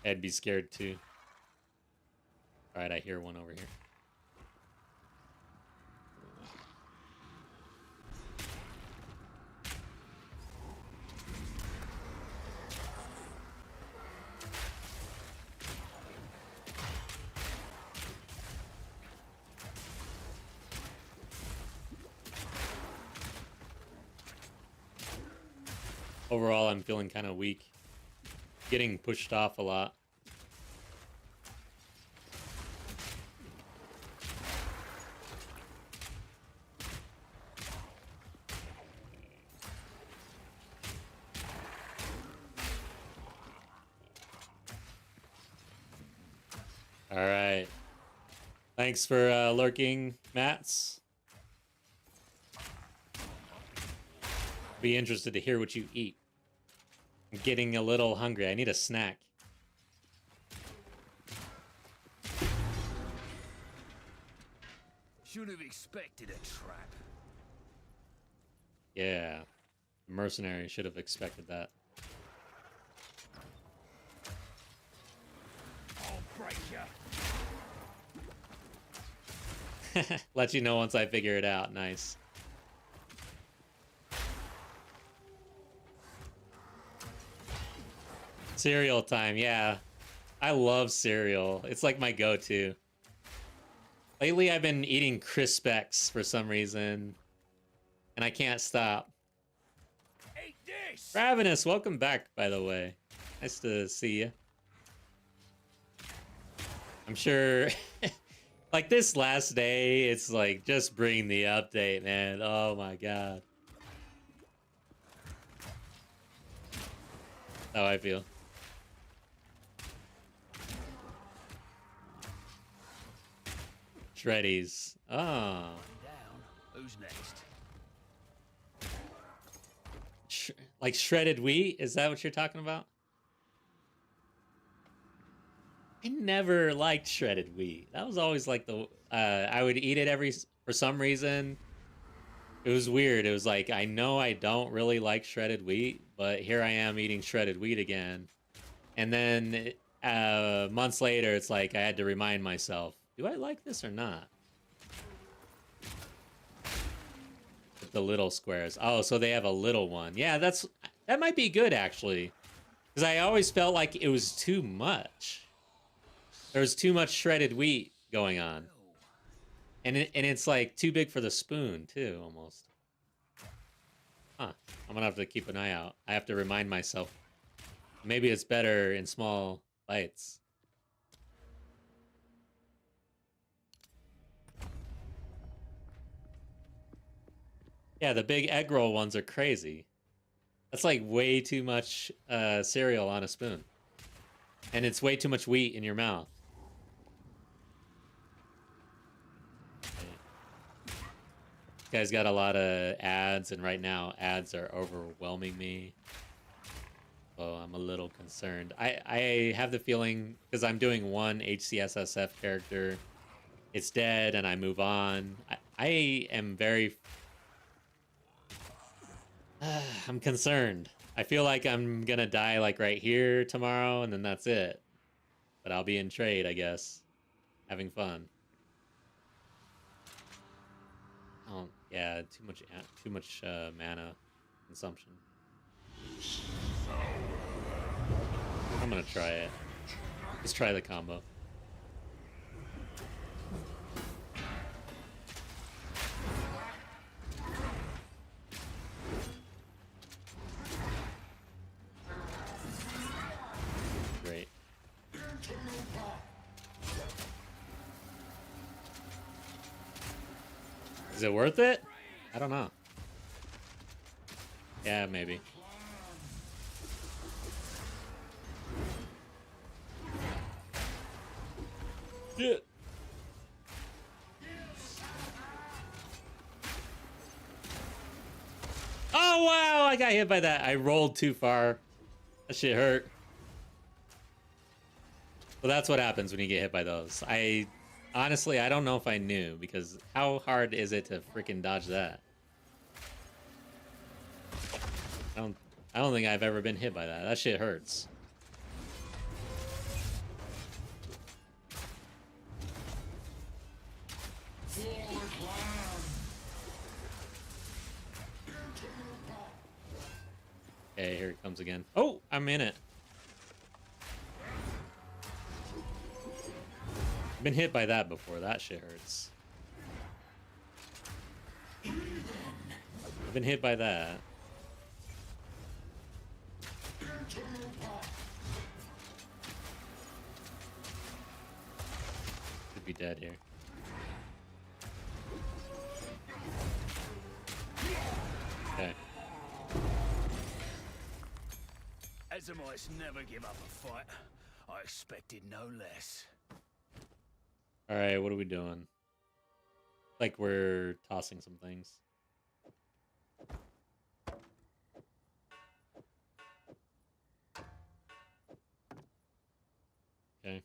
I'd be scared too. Alright, I hear one over here. Overall, I'm feeling kind of weak. Getting pushed off a lot. All right. Thanks for lurking, Mats. Be interested to hear what you eat. I'm getting a little hungry. I need a snack. Should have expected a trap. Yeah. Mercenary should have expected that. I'll break you. Let you know once I figure it out. Nice. Cereal time, yeah. I love cereal. It's like my go-to. Lately, I've been eating Crispex for some reason, and I can't stop. Eat this. Ravenous, welcome back, by the way. Nice to see you. I'm sure, like this last day, it's like, just bring the update, man. Oh my god. That's how I feel. Shreddies. Oh. Down. Who's next? Like shredded wheat? Is that what you're talking about? I never liked shredded wheat. That was always like the I would eat it for some reason. It was weird. It was like, I know I don't really like shredded wheat, but here I am eating shredded wheat again. And then months later, it's like I had to remind myself, do I like this or not? With the little squares. Oh, so they have a little one. Yeah, that might be good actually. Because I always felt like it was too much. There was too much shredded wheat going on. And it's like too big for the spoon too, almost. Huh. I'm gonna have to keep an eye out. I have to remind myself. Maybe it's better in small bites. Yeah, the big egg roll ones are crazy. That's like way too much cereal on a spoon. And it's way too much wheat in your mouth. This guy's got a lot of ads, and right now ads are overwhelming me. So I'm a little concerned. I have the feeling, because I'm doing one HCSSF character, it's dead and I move on. I am very... I'm concerned. I feel like I'm gonna die like right here tomorrow, and then that's it. But I'll be in trade, I guess. Having fun. Oh, yeah, too much mana consumption. I'm gonna try it. Let's try the combo. Great. Is it worth it? I don't know. Yeah, maybe. Shit. Oh, wow! I got hit by that. I rolled too far. That shit hurt. Well, that's what happens when you get hit by those. Honestly, I don't know if I knew, because how hard is it to freaking dodge that? I don't think I've ever been hit by that. That shit hurts. Okay, here it comes again. Oh, I'm in it. I've been hit by that before. That shit hurts. I've been hit by that. Should be dead here. Okay. As I might never give up a fight, I expected no less. All right, what are we doing? Like we're tossing some things. Okay.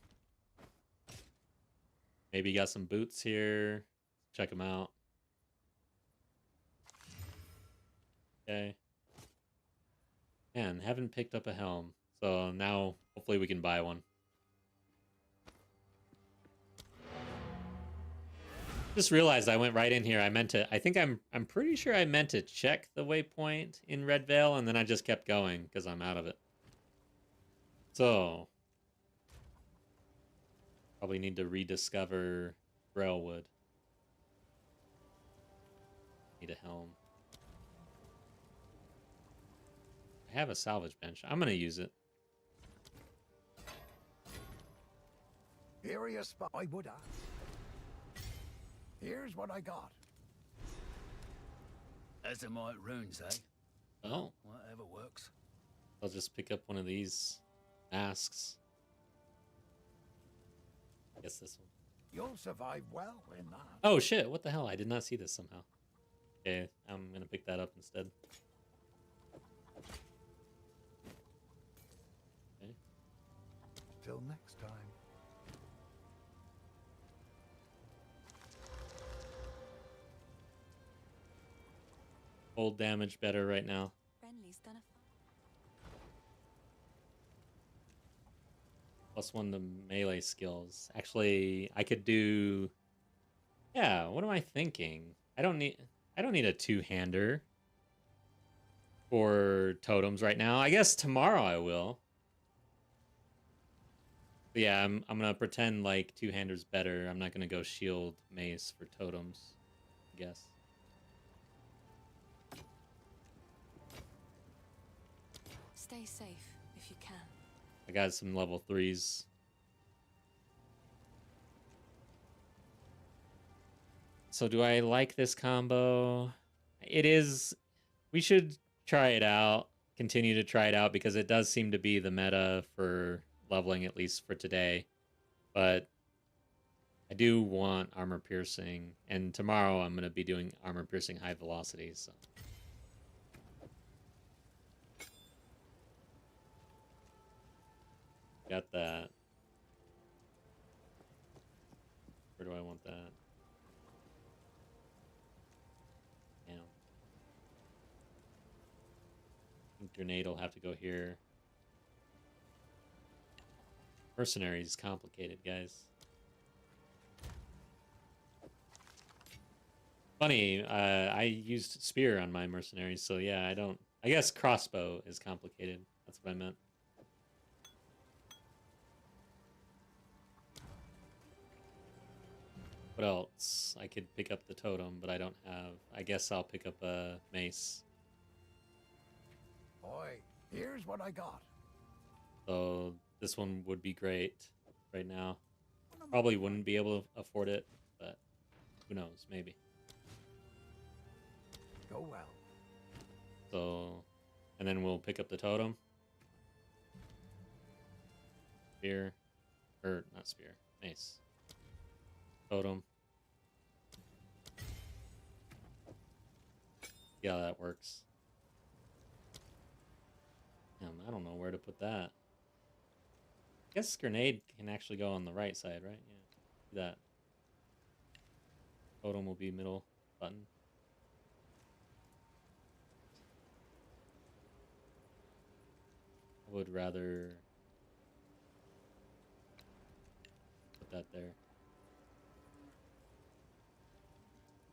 Maybe you got some boots here. Check them out. Okay. Man, haven't picked up a helm. So now hopefully we can buy one. Just realized I went right in here. I meant to I'm pretty sure I meant to check the waypoint in Red Veil, and then I just kept going because I'm out of it. So probably need to rediscover Railwood. Need a helm. I have a salvage bench. I'm gonna use it. Here you spot. I would ask. Here's what I got. Azamite runes, eh? Oh, Whatever works. I'll just pick up one of these masks. I guess this one. You'll survive well in that. Oh shit, what the hell? I did not see this somehow. Okay, I'm gonna pick that up instead. Okay. Till next time. Hold damage better right now. Renly's done a +1 to melee skills. Actually, I could do. Yeah, what am I thinking? I don't need a two-hander for totems right now. I guess tomorrow I will. But yeah, I'm gonna pretend like two-hander's better. I'm not gonna go shield mace for totems, I guess. Stay safe if you can. I got some level 3s. So do I like this combo? It is. We should try it out. Continue to try it out because it does seem to be the meta for leveling, at least for today. But I do want armor piercing, and tomorrow I'm going to be doing armor piercing high velocity. So. Got that. Where do I want that? Yeah. I think grenade will have to go here. Mercenary is complicated, guys. Funny, I used spear on my mercenaries, so yeah, I don't. I guess crossbow is complicated. That's what I meant. What else? I could pick up the totem, but I don't have. I guess I'll pick up a mace. Boy, here's what I got. So this one would be great right now. Probably wouldn't be able to afford it, but who knows? Maybe. Go well. So, and then we'll pick up the totem. Spear. Or, not spear. Mace. Totem. Yeah, that works. I don't know where to put that. I guess grenade can actually go on the right side, right? Yeah. Do that. Totem will be middle button. I would rather put that there.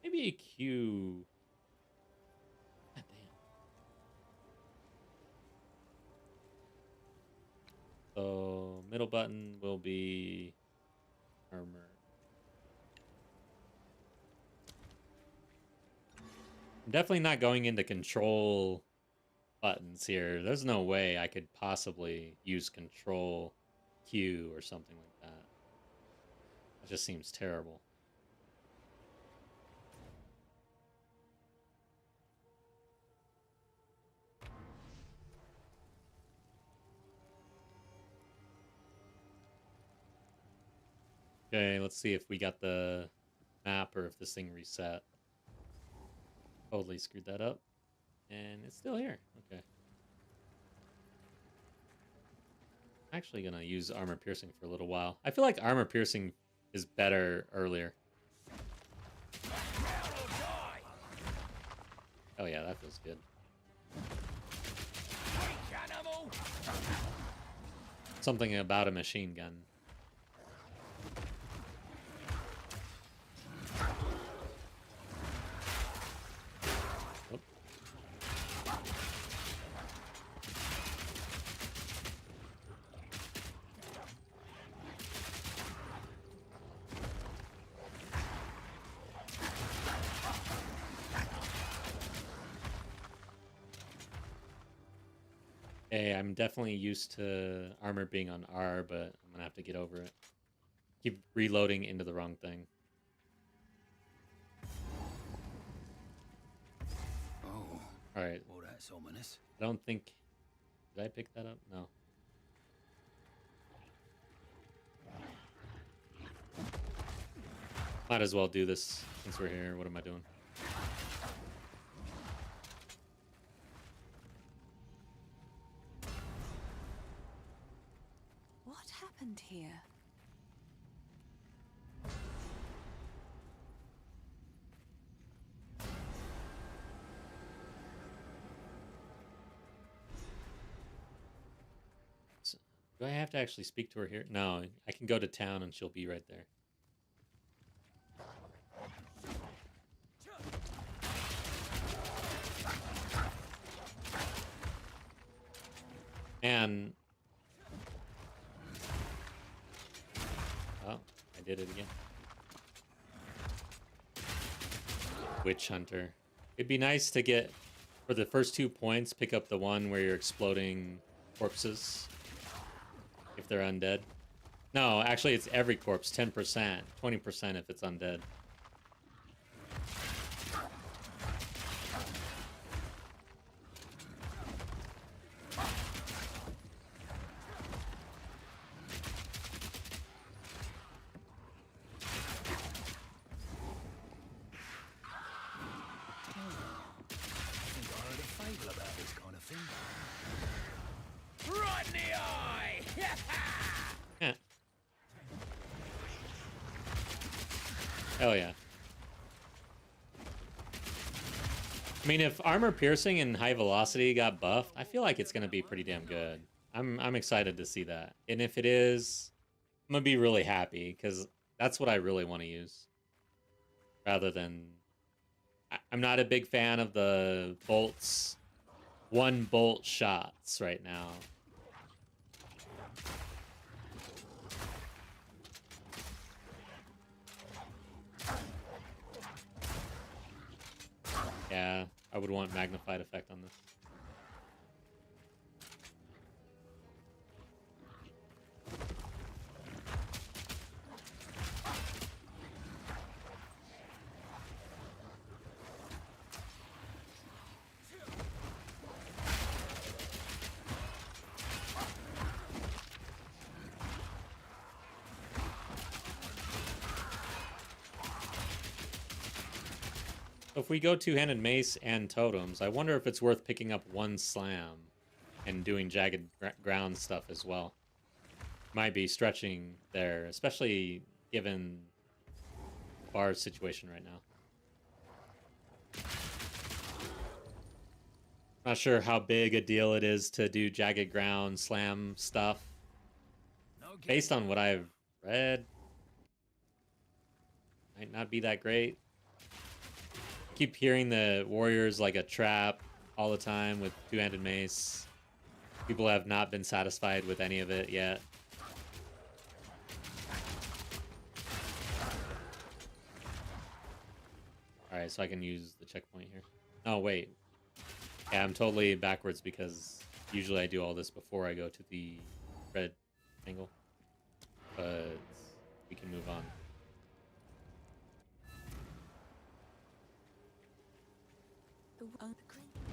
Maybe a Q. God damn. So middle button will be armor. I'm definitely not going into control buttons here. There's no way I could possibly use control Q or something like that. That just seems terrible. Okay, let's see if we got the map or if this thing reset. Totally screwed that up. And it's still here. Okay. Actually gonna use armor piercing for a little while. I feel like armor piercing is better earlier. Oh yeah, that feels good. Something about a machine gun. Oh. Hey, I'm definitely used to armor being on R, but I'm gonna have to get over it. Keep reloading into the wrong thing. Oh, Alright, well, that's ominous. I don't think... Did I pick that up? No. Might as well do this since we're here. What am I doing? What happened here? Do I have to actually speak to her here? No, I can go to town and she'll be right there. And... Oh, I did it again. Witch Hunter. It'd be nice to get, for the first 2 points, pick up the one where you're exploding corpses. If they're undead. No, actually it's every corpse, 10%. 20% if it's undead. I think I heard a fable about this kind of thing. Right in the eye! Yeah. Hell yeah. I mean, if armor piercing and high velocity got buffed, I feel like it's gonna be pretty damn good. I'm excited to see that. And if it is, I'm gonna be really happy because that's what I really want to use. Rather than, I'm not a big fan of the bolts, 1 bolt shots right now. Yeah, I would want magnified effect on this. If we go two-handed mace and totems, I wonder if it's worth picking up 1 slam and doing jagged ground stuff as well. Might be stretching there, especially given Bar's situation right now. Not sure how big a deal it is to do jagged ground slam stuff. Based on what I've read, might not be that great. Keep hearing the warriors like a trap all the time with two-handed mace. People have not been satisfied with any of it yet. Alright, so I can use the checkpoint here. Oh, wait. Yeah, I'm totally backwards because usually I do all this before I go to the red angle. But we can move on. The green fly.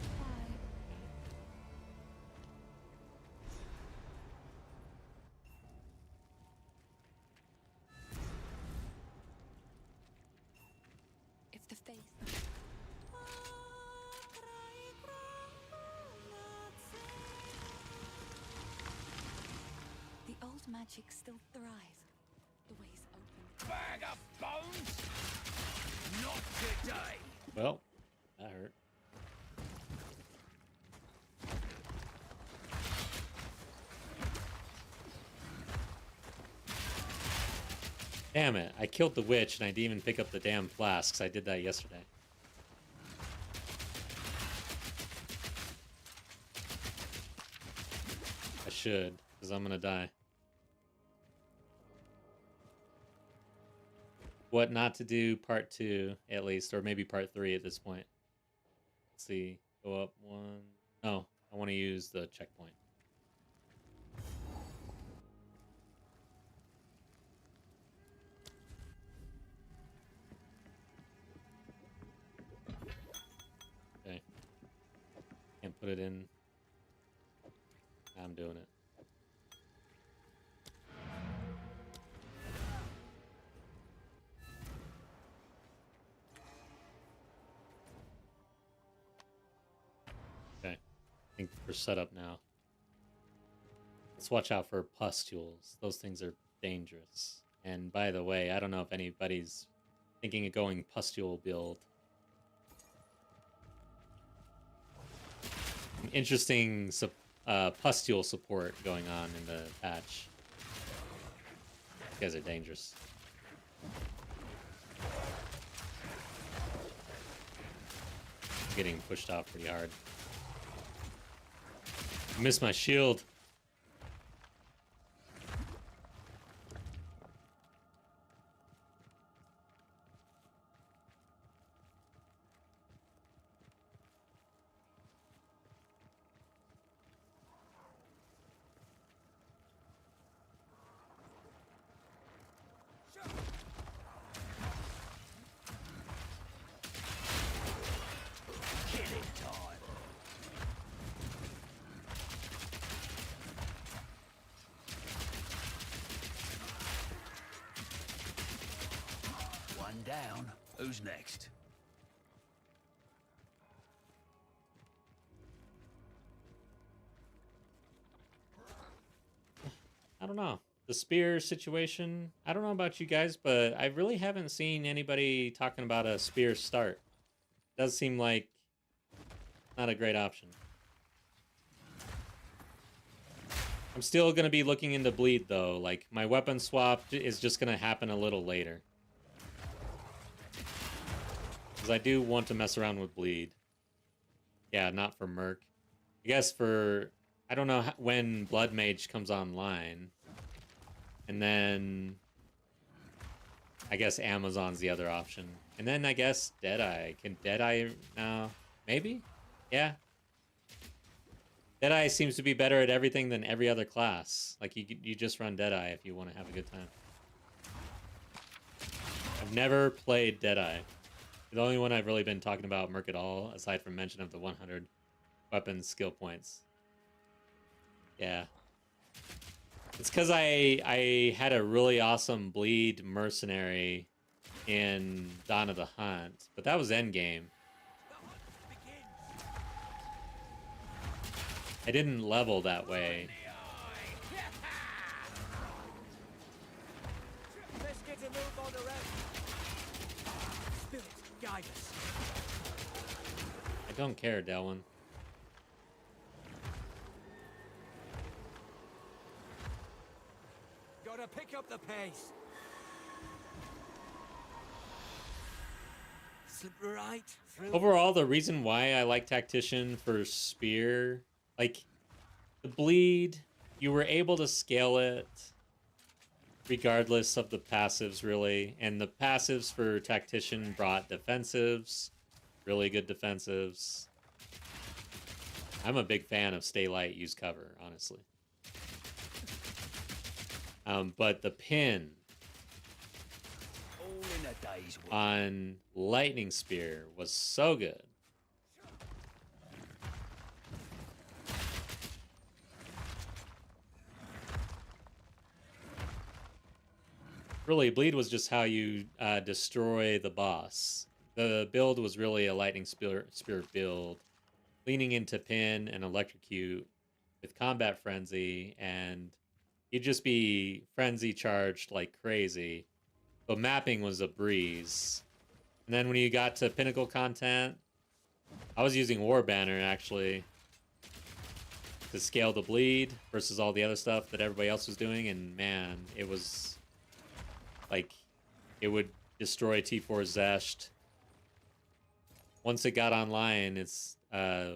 magic still thrives. The way's open. Bag of bones? Not today. Well, that hurt. Damn it, I killed the witch and I didn't even pick up the damn flasks. I did that yesterday. I should, because I'm gonna die. What not to do, part 2, at least, or maybe part 3 at this point. Let's see, go up 1. No, I want to use the checkpoint. Can't put it in. I'm doing it. Okay. I think we're set up now. Let's watch out for pustules. Those things are dangerous. And by the way, I don't know if anybody's thinking of going pustule build. Interesting pustule support going on in the patch. These guys are dangerous. I'm getting pushed off pretty hard. I missed my shield. Down. Who's next? I don't know. The spear situation, I don't know about you guys, but I really haven't seen anybody talking about a spear start. Does seem like not a great option. I'm still going to be looking into bleed, though. Like, my weapon swap is just going to happen a little later. Because I do want to mess around with bleed. Yeah, not for Merc. I guess for... I don't know when Blood Mage comes online. And then... I guess Amazon's the other option. And then I guess Deadeye. Can Deadeye now? Maybe? Yeah. Deadeye seems to be better at everything than every other class. Like, you just run Deadeye if you want to have a good time. I've never played Deadeye. The only one I've really been talking about Merc at all, aside from mention of the 100 weapon skill points. Yeah. It's because I had a really awesome bleed mercenary in Dawn of the Hunt, but that was endgame. I didn't level that way. Let's get a move on the rest. Spirit, guide us. I don't care, Delwyn. Gotta pick up the pace. Slip right through. Overall, the reason why I like Tactician for Spear, like, the bleed, you were able to scale it regardless of the passives, really. And the passives for Tactician brought defensives, really good defensives. I'm a big fan of Stay Light, Use Cover, honestly. But the pin All in a day's work. on Lightning Spear was so good. Really, bleed was just how you destroy the boss. The build was really a Lightning Spear build, leaning into pin and electrocute with Combat Frenzy and you'd just be frenzy charged like crazy. But mapping was a breeze. And then when you got to pinnacle content, I was using War Banner actually to scale the bleed versus all the other stuff that everybody else was doing, and man, it was like it would destroy T4 Zesht. Once it got online, it's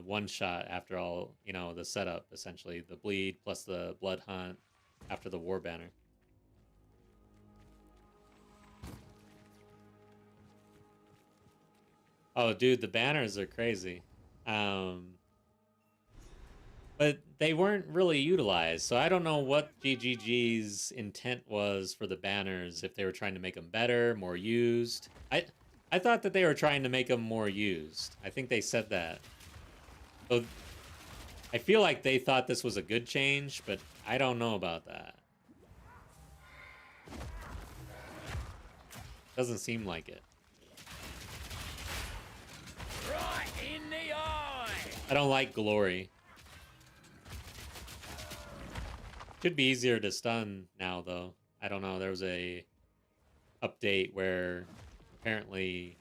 one shot after all, you know, the setup, essentially. The bleed plus the blood hunt after the War Banner. Oh, dude, the banners are crazy. But they weren't really utilized, so I don't know what GGG's intent was for the banners, if they were trying to make them better, more used. I thought that they were trying to make them more used. I think they said that. So I feel like they thought this was a good change, but I don't know about that. Doesn't seem like it. Right in the eye! I don't like glory. Should be easier to stun now, though. I don't know. There was a update where apparently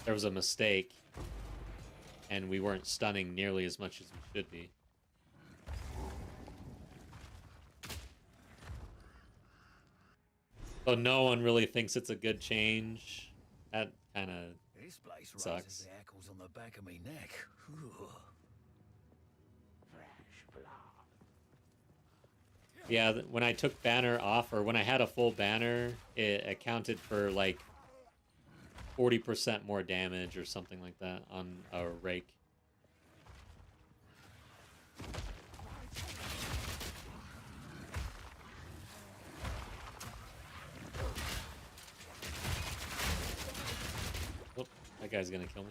there was a mistake and we weren't stunning nearly as much as we should be. So no one really thinks it's a good change. That kind of This place sucks. raises the hackles on the back of me neck. Ooh. Yeah, when I took banner off, or when I had a full banner, it accounted for like 40% more damage or something like that on a rake. Oh, that guy's gonna kill me.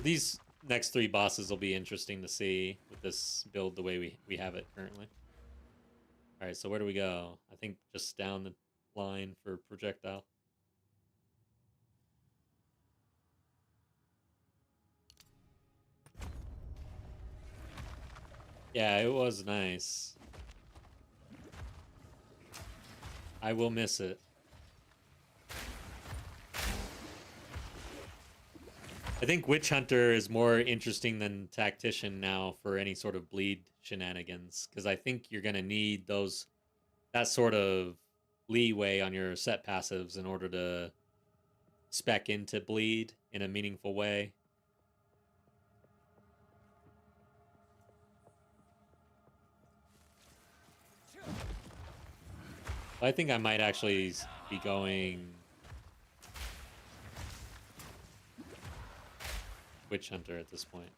These next three bosses will be interesting to see with this build the way we have it currently. All right, so where do we go? I think just down the line for projectile. Yeah, it was nice. I will miss it. I think Witch Hunter is more interesting than Tactician now for any sort of bleed shenanigans, because I think you're going to need that sort of leeway on your set passives in order to spec into bleed in a meaningful way. I think I might actually be going Witch Hunter at this point.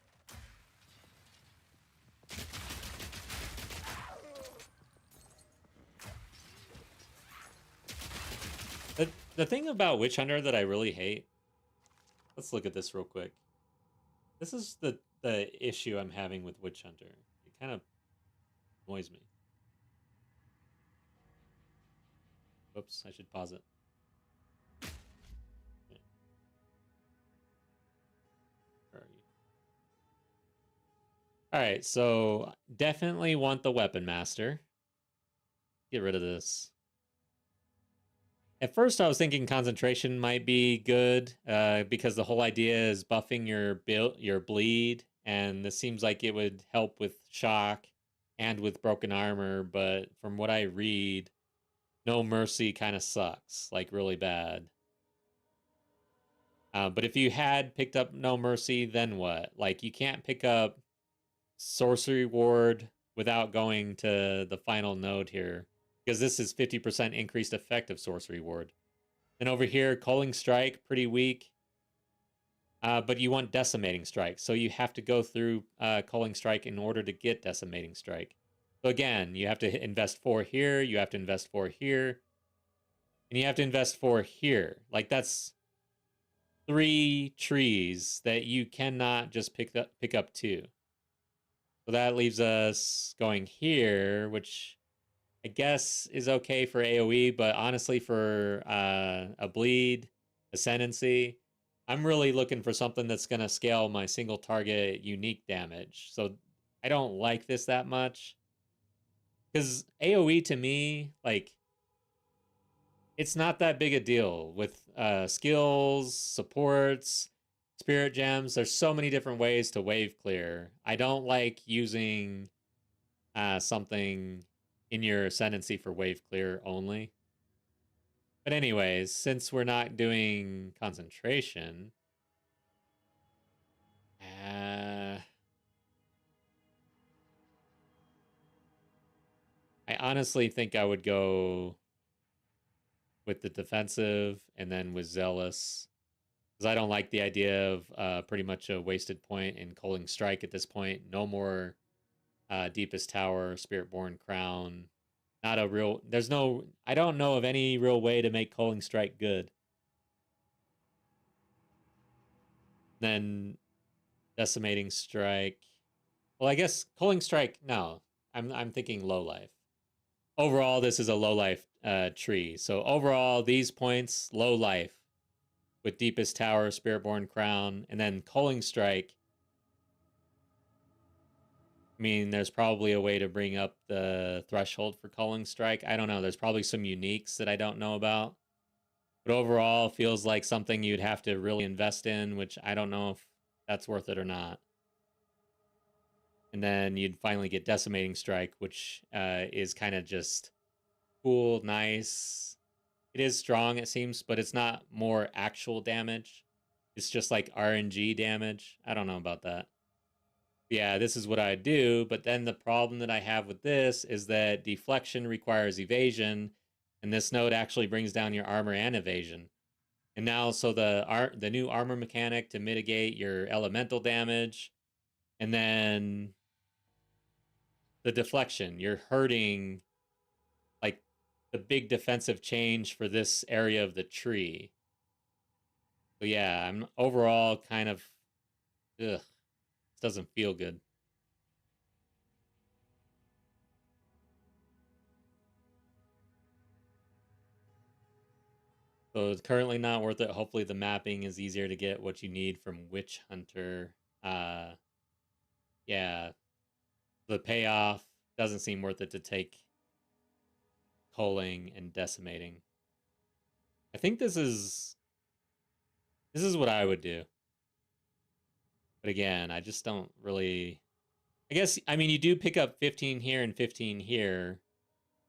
The thing about Witch Hunter that I really hate, let's look at this real quick. This is the issue I'm having with Witch Hunter. It kind of annoys me. Whoops, I should pause it. Okay. Where are you? Alright, so definitely want the Weapon Master. Get rid of this. At first, I was thinking concentration might be good because the whole idea is buffing your bleed, and this seems like it would help with shock and with broken armor. But from what I read, No Mercy kind of sucks, like really bad. But if you had picked up No Mercy, then what? Like you can't pick up Sorcery Ward without going to the final node here, because this is 50% increased effective Sorcery Ward. And over here, Culling Strike, pretty weak. But you want Decimating Strike, so you have to go through Culling Strike in order to get Decimating Strike. So again, you have to invest 4 here, you have to invest 4 here, and you have to invest 4 here. Like that's 3 trees that you cannot just pick up 2. So that leaves us going here, which I guess is okay for AoE, but honestly for a bleed, ascendancy, I'm really looking for something that's going to scale my single target unique damage. So I don't like this that much. Because AoE to me, like, it's not that big a deal with skills, supports, spirit gems. There's so many different ways to wave clear. I don't like using something in your ascendancy for wave clear only. But anyways, since we're not doing concentration, I honestly think I would go with the defensive and then with zealous, because I don't like the idea of pretty much a wasted point in Culling Strike at this point. No more Deepest Tower, Spiritborn Crown. Not a real. There's no. I don't know of any real way to make Culling Strike good. Then Decimating Strike. Well, I guess Culling Strike. No, I'm thinking low life. Overall, this is a low life tree. So overall, these points low life with Deepest Tower, Spiritborn Crown, and then Culling Strike. I mean, there's probably a way to bring up the threshold for Culling Strike. I don't know. There's probably some uniques that I don't know about. But overall, feels like something you'd have to really invest in, which I don't know if that's worth it or not. And then you'd finally get Decimating Strike, which is kind of just cool, nice. It is strong, it seems, but it's not more actual damage. It's just like RNG damage. I don't know about that. Yeah, this is what I do, but then the problem that I have with this is that deflection requires evasion, and this node actually brings down your armor and evasion. And now, so the new armor mechanic to mitigate your elemental damage, and then the deflection, you're hurting like the big defensive change for this area of the tree. So yeah, I'm overall kind of, ugh. Doesn't feel good. So it's currently not worth it. Hopefully the mapping is easier to get what you need from Witch Hunter. Yeah. The payoff doesn't seem worth it to take Culling and Decimating. I think this is what I would do. But again, I just don't really... I guess, I mean, you do pick up 15 here and 15 here,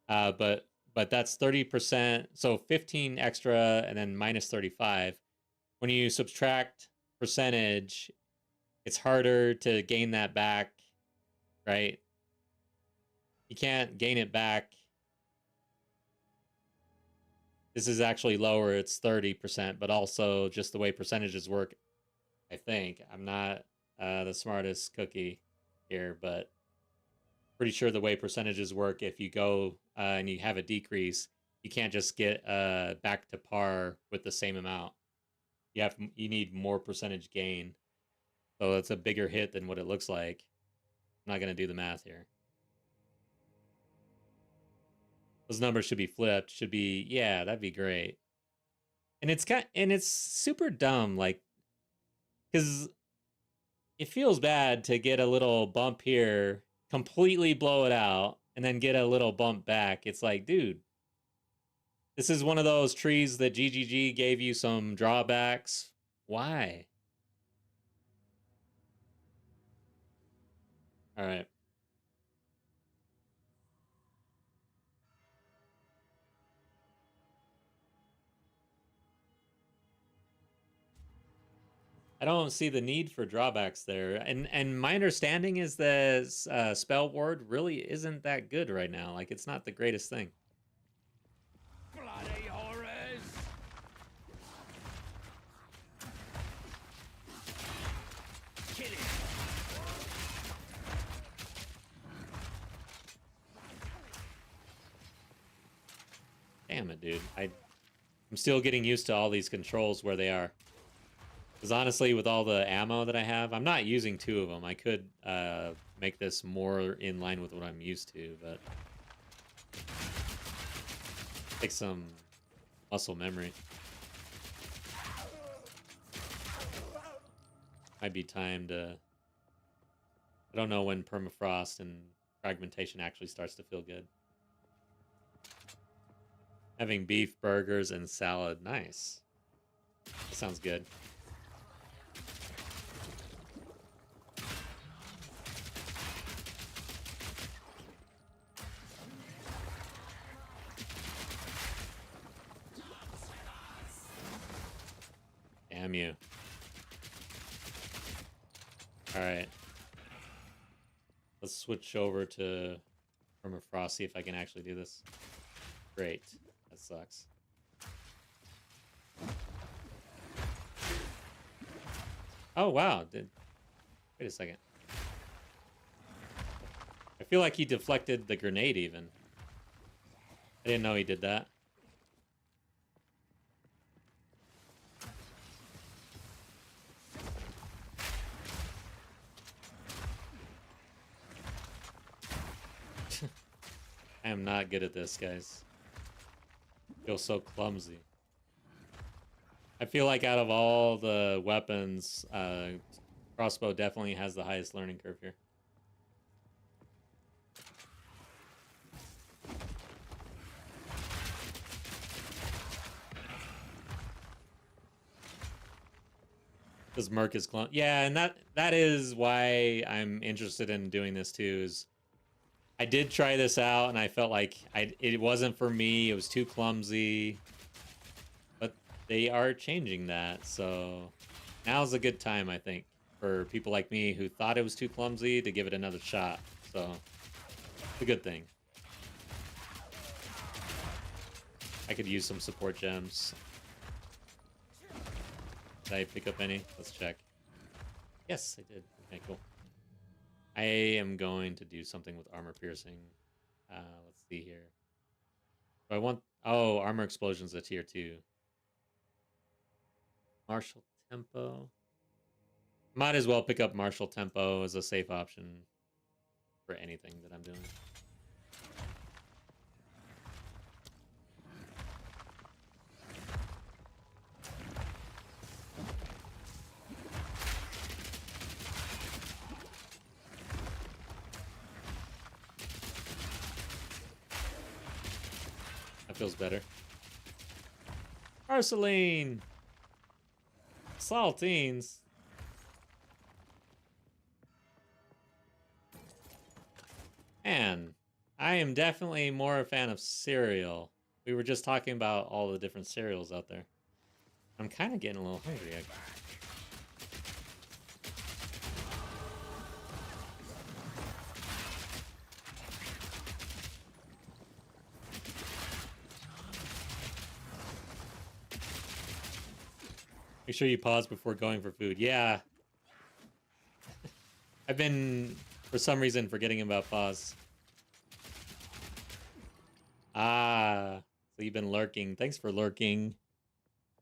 but that's 30%, so 15 extra and then minus 35. When you subtract percentage, it's harder to gain that back, right? You can't gain it back. This is actually lower, it's 30%, but also just the way percentages work, I think. I'm not the smartest cookie here, but pretty sure the way percentages work, if you go and you have a decrease, you can't just get back to par with the same amount. You need more percentage gain. So that's a bigger hit than what it looks like. I'm not going to do the math here. Those numbers should be flipped. Should be, yeah, that'd be great. And it's super dumb, like, because it feels bad to get a little bump here, completely blow it out, and then get a little bump back. It's like, dude, this is one of those trees that GGG gave you some drawbacks. Why? All right. I don't see the need for drawbacks there. And my understanding is that spell ward really isn't that good right now. Like, it's not the greatest thing. Bloody horrors! Kill it! Damn it, dude. I'm still getting used to all these controls where they are. Because honestly, with all the ammo that I have, I'm not using 2 of them. I could make this more in line with what I'm used to, but take some muscle memory. Might be time to... I don't know when permafrost and fragmentation actually starts to feel good. Having beef, burgers, and salad. Nice. That sounds good. Damn you. Alright. Let's switch over to permafrost, see if I can actually do this. Great. That sucks. Oh, wow. Wait a second. I feel like he deflected the grenade even. I didn't know he did that. I am not good at this, guys. I feel so clumsy. I feel like out of all the weapons, crossbow definitely has the highest learning curve here. Because Merc is yeah, and that is why I'm interested in doing this too. Is I did try this out, and I felt like it wasn't for me. It was too clumsy. But they are changing that, so now's a good time, I think, for people like me who thought it was too clumsy to give it another shot. So it's a good thing. I could use some support gems. Did I pick up any? Let's check. Yes, I did. Okay, cool. I am going to do something with armor piercing. Let's see here. Do I want... Oh, armor explosion's a tier 2. Martial tempo. Might as well pick up martial tempo as a safe option for anything that I'm doing. Feels better. Arsaline! Saltines! Man, I am definitely more a fan of cereal. We were just talking about all the different cereals out there. I'm kind of getting a little hungry. Make sure you pause before going for food. Yeah. I've been, for some reason, forgetting about pause. Ah, so you've been lurking. Thanks for lurking.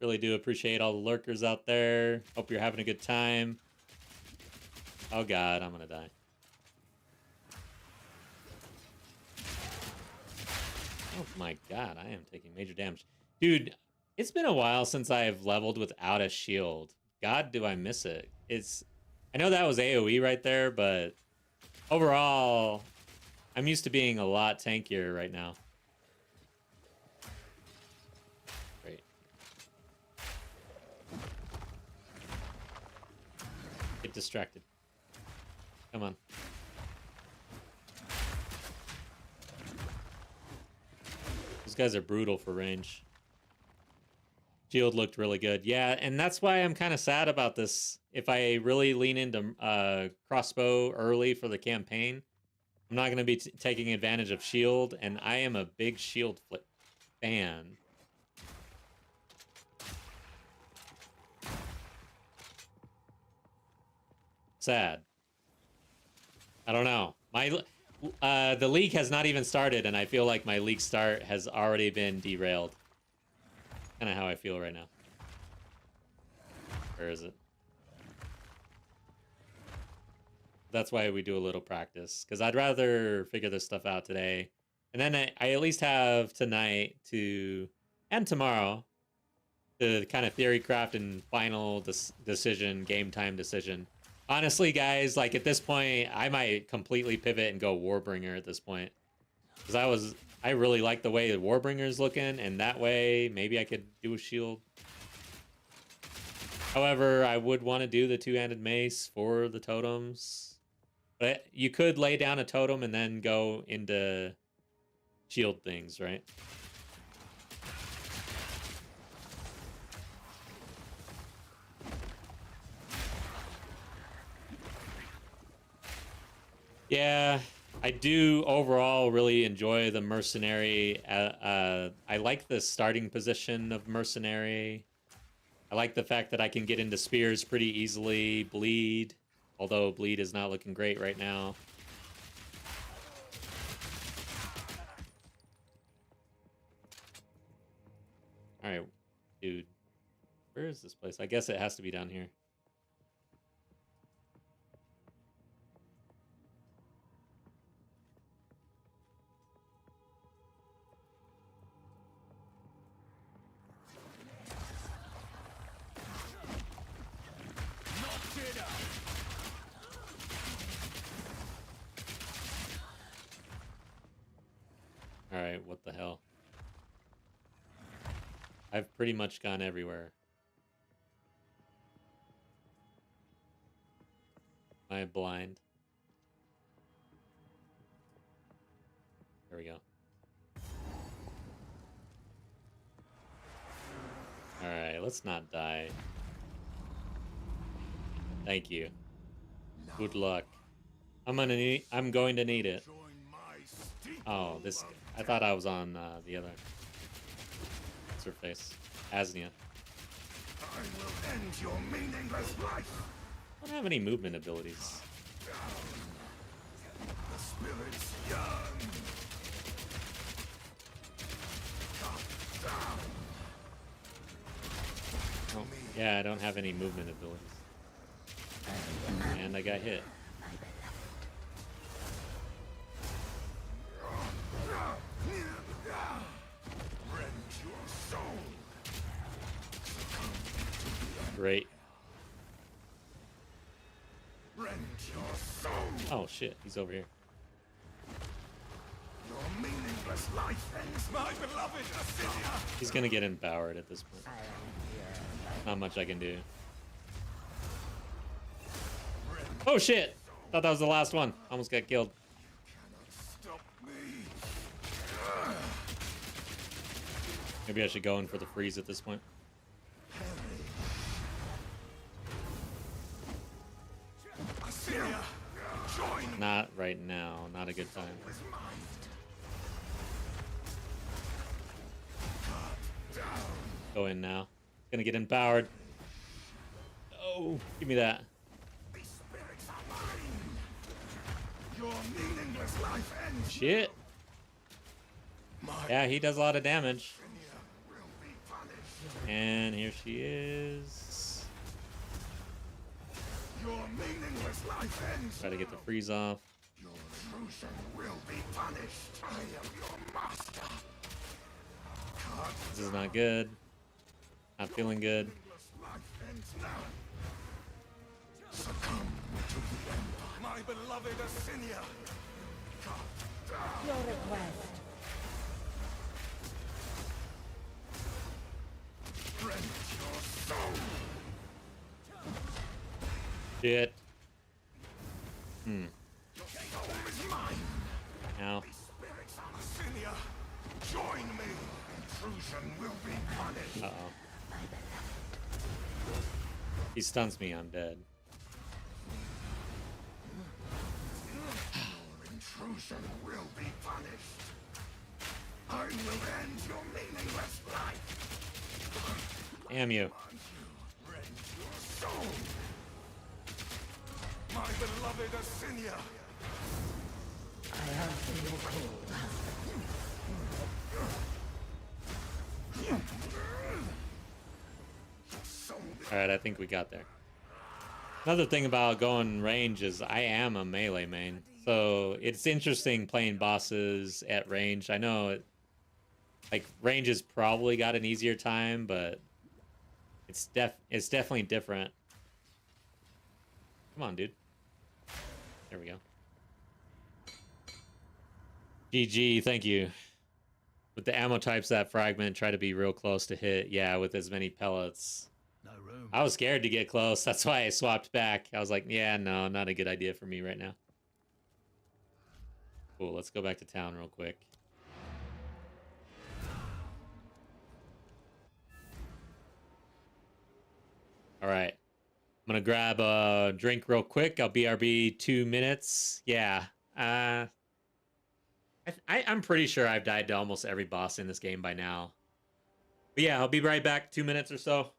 Really do appreciate all the lurkers out there. Hope you're having a good time. Oh god, I'm gonna die. Oh my god, I am taking major damage. Dude, it's been a while since I've leveled without a shield. God, do I miss it. I know that was AoE right there, but overall, I'm used to being a lot tankier right now. Great. Get distracted. Come on. These guys are brutal for range. Shield looked really good. Yeah, and that's why I'm kind of sad about this. If I really lean into crossbow early for the campaign, I'm not going to be taking advantage of shield, and I am a big shield fan. Sad. I don't know. The league has not even started, and I feel like my league start has already been derailed. Kind of how I feel right now. Where is it? That's why we do a little practice, because I'd rather figure this stuff out today, and then I at least have tonight and tomorrow the kind of theory craft and final decision, game time decision. Honestly, guys, like at this point, I might completely pivot and go Warbringer at this point. Because I really like the way the Warbringer's looking, and that way maybe I could do a shield. However, I would want to do the two-handed mace for the totems. But you could lay down a totem and then go into shield things, right? Yeah, I do overall really enjoy the mercenary. I like the starting position of mercenary. I like the fact that I can get into spears pretty easily. Bleed, although bleed is not looking great right now. All right, dude. Where is this place? I guess it has to be down here. Alright, what the hell? I've pretty much gone everywhere. Am I blind? There we go. Alright, let's not die. Thank you. Good luck. I'm going to need it. Oh, this... I thought I was on the other... What's her face? Asnia. I will end your meaningless life. I don't have any movement abilities. The spirits yearn. Cut down. Oh, yeah, I don't have any movement abilities. And I got hit. Great. Oh shit, he's over here. Your meaningless life ends, my beloved Assyria. He's gonna get empowered at this point. Not much I can do. Oh shit! Thought that was the last one. Almost got killed. Stop me. Maybe I should go in for the freeze at this point. Assyria, join Not right now. Not a good time. with might. Go in now. Gonna get empowered. Oh, give me that. These spirits are mine. Your meaningless life ends. Shit. My Yeah, he does a lot of damage. Assyria will be punished. And here she is. Your meaningless life ends. Try to get the freeze off. Your intrusion will be punished. I am your master. This is not good. Not feeling good. Meaningless life ends now. Succumb to the empire. My beloved Assyria. Cut down. Your request. Rend your soul. Shit. Your soul is mine. Ow. These spirits of Assyria, join me. Intrusion will be punished. Uh-oh. He stuns me, I'm dead. Your intrusion will be punished. I will end your meaningless life. Damn you. Rend your soul. My beloved Assyria. Alright, I think we got there. Another thing about going range is I am a melee main. So it's interesting playing bosses at range. I know like range has probably got an easier time, but It's definitely different. Come on, dude. There we go. GG, thank you. With the ammo types, that fragment, try to be real close to hit. Yeah, with as many pellets. No room. I was scared to get close. That's why I swapped back. I was like, yeah, no, not a good idea for me right now. Cool, let's go back to town real quick. All right. I'm going to grab a drink real quick. I'll BRB 2 minutes. Yeah. I'm pretty sure I've died to almost every boss in this game by now. But yeah, I'll be right back. 2 minutes or so.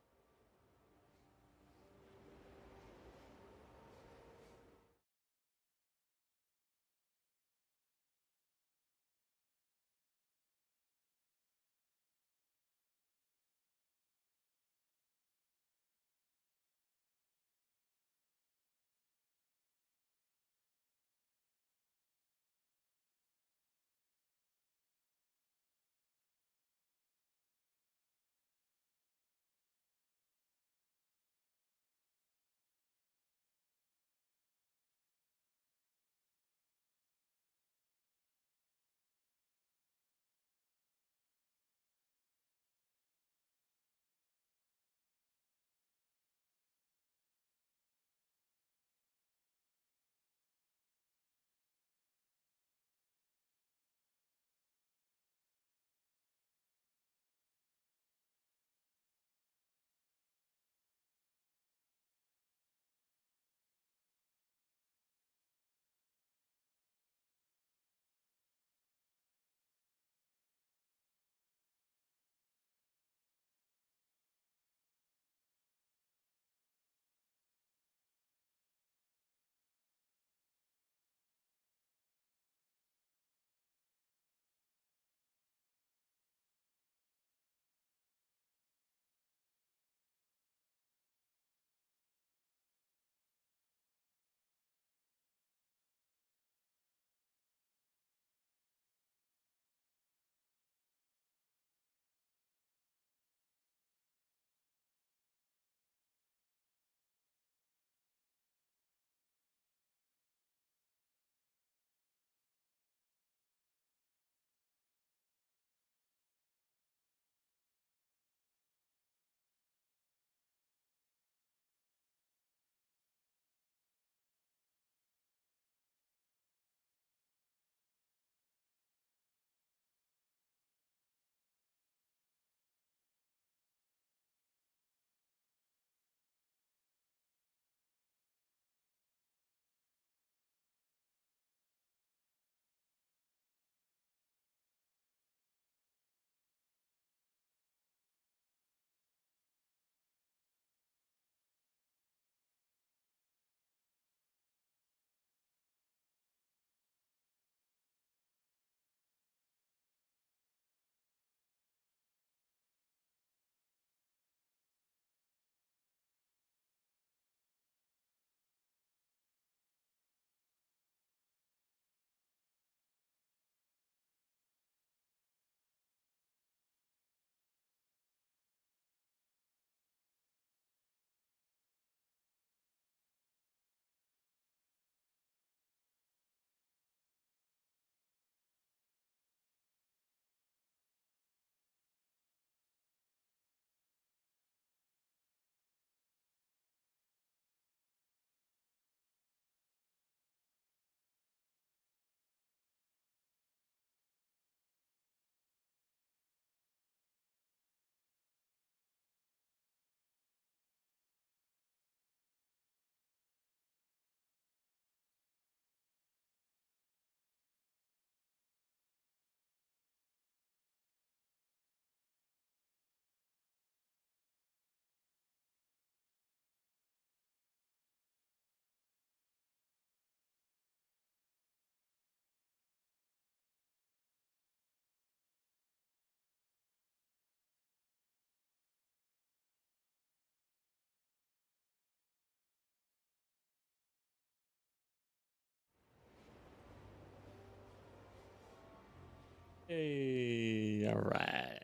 Hey, all right.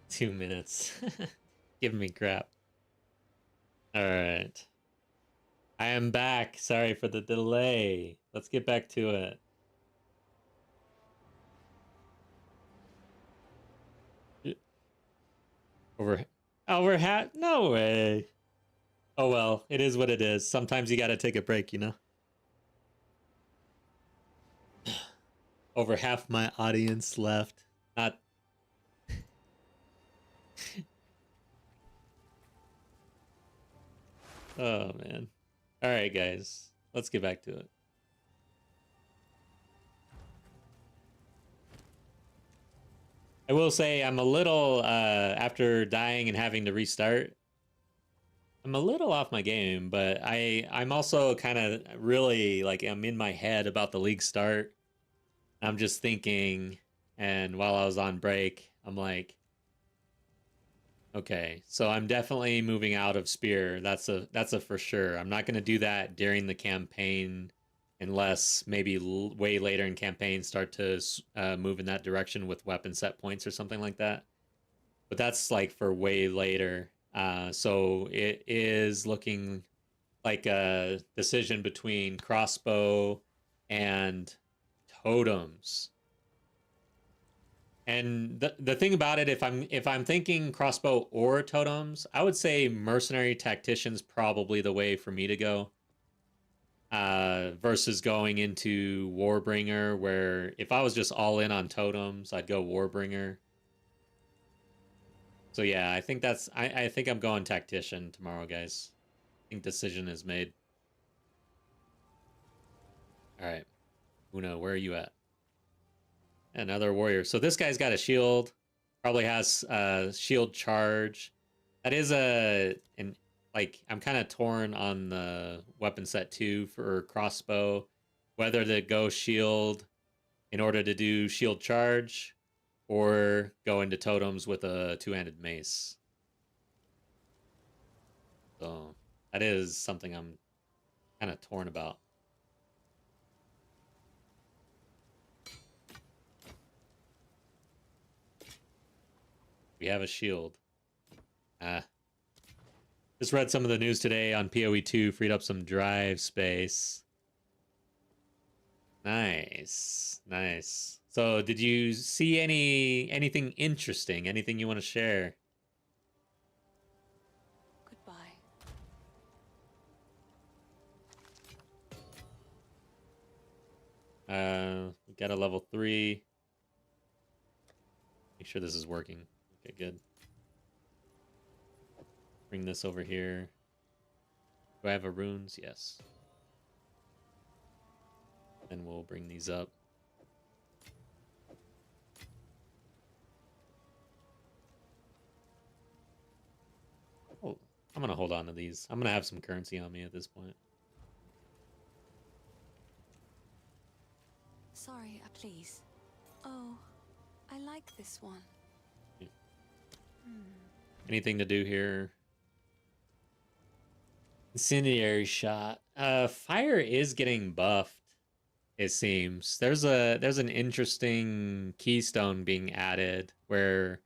2 minutes. giving me crap. All right. I am back. Sorry for the delay. Let's get back to it. Over hat? No way. Oh well, it is what it is. Sometimes you gotta take a break, you know? Over half my audience left. Not. Oh man. Alright, guys. Let's get back to it. I will say I'm a little, after dying and having to restart, I'm a little off my game, but I'm also kind of really, like, I'm in my head about the league start. I'm just thinking, and while I was on break, I'm like, okay, so I'm definitely moving out of Spear. That's a for sure. I'm not going to do that during the campaign unless maybe way later in campaign start to move in that direction with weapon set points or something like that. But that's like for way later. So it is looking like a decision between crossbow and totems. And the thing about it, if I'm thinking crossbow or totems, I would say mercenary tactician's probably the way for me to go. Versus going into Warbringer, where if I was just all in on totems, I'd go Warbringer. So yeah, I think I think I'm going tactician tomorrow, guys. I think decision is made. All right, Uno, where are you at? Another warrior. So this guy's got a shield. Probably has shield charge. That is like, I'm kind of torn on the weapon set 2 for crossbow, whether to go shield in order to do shield charge or go into totems with a two-handed mace. So that is something I'm kind of torn about. We have a shield. Just read some of the news today on PoE2, freed up some drive space. Nice, nice. So did you see anything interesting? Anything you want to share? Goodbye. We got a level 3. Make sure this is working. Okay, good. Bring this over here. Do I have a runes? Yes. Then we'll bring these up. Oh, I'm gonna hold on to these. I'm gonna have some currency on me at this point. Sorry, please. Oh, I like this one. Anything to do here? Incendiary shot. Fire is getting buffed, it seems. There's an interesting keystone being added where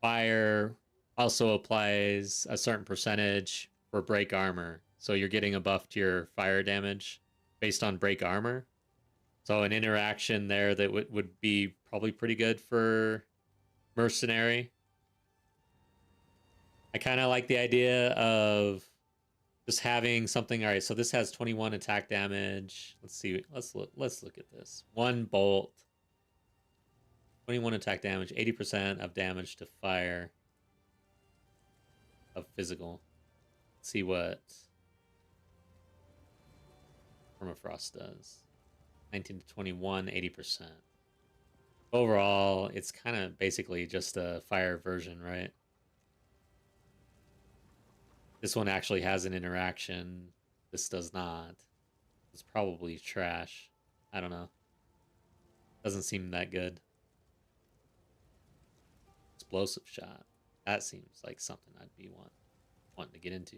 fire also applies a certain percentage for break armor. So you're getting a buff to your fire damage based on break armor. So an interaction there that would be probably pretty good for mercenary. I kind of like the idea of just having something. All right, so this has 21 attack damage. Let's see. Let's look at this. 1 bolt, 21 attack damage, 80% of damage to fire of physical. Let's see what Permafrost does. 19 to 21, 80%. Overall, it's kind of basically just a fire version, right? This one actually has an interaction. This does not. It's probably trash. I don't know. Doesn't seem that good. Explosive shot. That seems like something I'd be wanting to get into.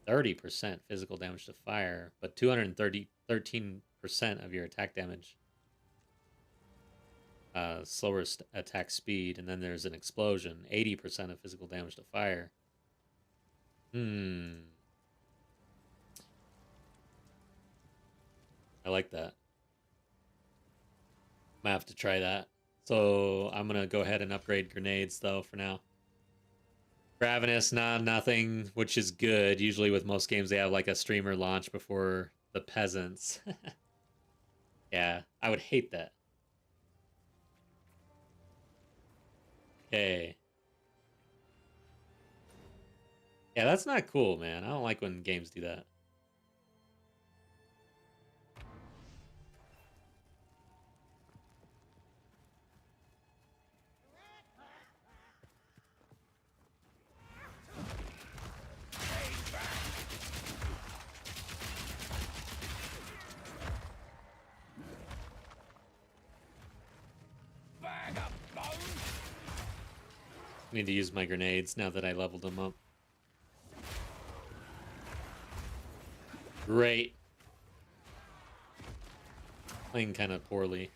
30% physical damage to fire, but 13% of your attack damage. slower attack speed, and then there's an explosion, 80% of physical damage to fire. I like that. Might have to try that. So I'm gonna go ahead and upgrade grenades though for now. Ravenous, nothing, which is good. Usually with most games they have like a streamer launch before the peasants. Yeah, I would hate that. Okay. Yeah, that's not cool, man. I don't like when games do that. Need to use my grenades now that I leveled them up. Great. Playing kind of poorly.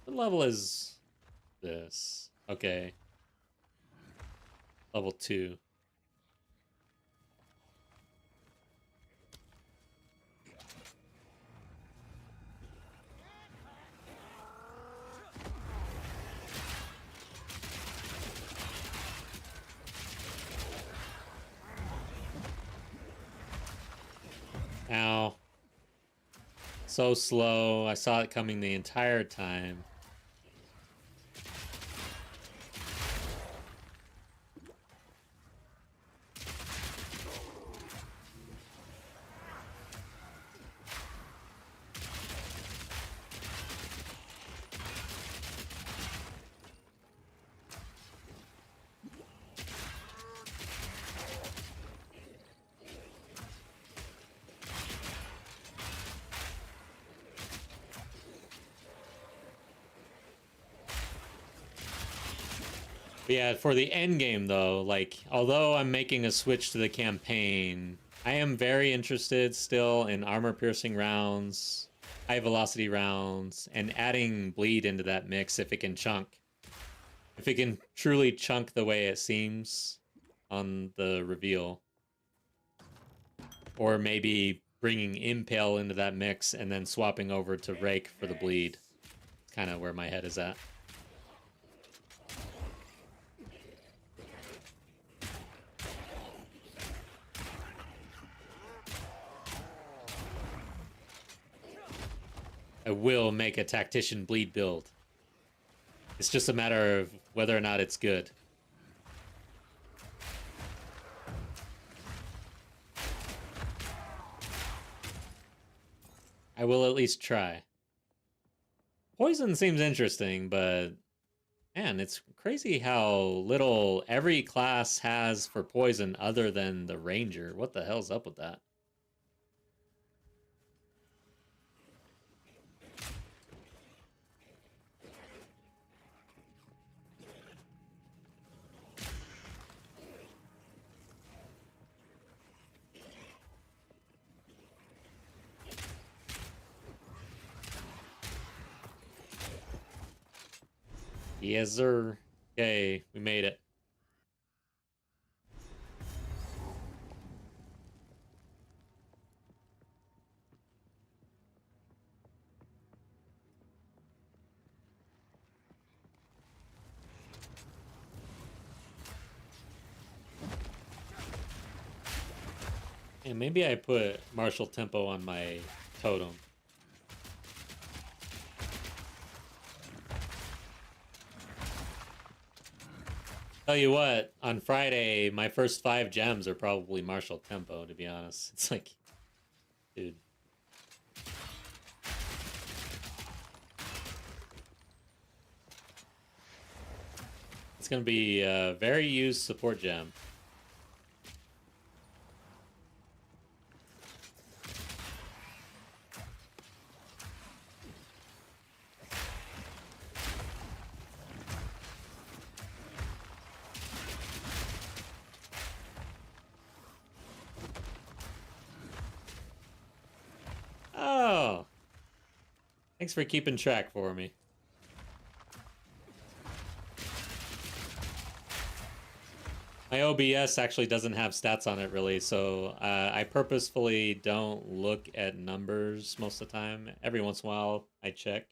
What level is this? Okay. Level 2. Ow. So slow. I saw it coming the entire time. But yeah, for the end game though, like, although I'm making a switch to the campaign, I am very interested still in armor-piercing rounds, high-velocity rounds, and adding bleed into that mix if it can chunk. If it can truly chunk the way it seems on the reveal. Or maybe bringing Impale into that mix and then swapping over to Rake for the bleed. It's kind of where my head is at. I will make a Tactician bleed build. It's just a matter of whether or not it's good. I will at least try. Poison seems interesting, but man, it's crazy how little every class has for poison other than the Ranger. What the hell's up with that? Yes, sir. Okay, we made it. And maybe I put martial tempo on my totem. Tell you what, on Friday, my first 5 gems are probably martial tempo, to be honest. It's like, dude. It's going to be a very used support gem. Thanks for keeping track for me. My OBS actually doesn't have stats on it really, so I purposefully don't look at numbers most of the time. Every once in a while, I check.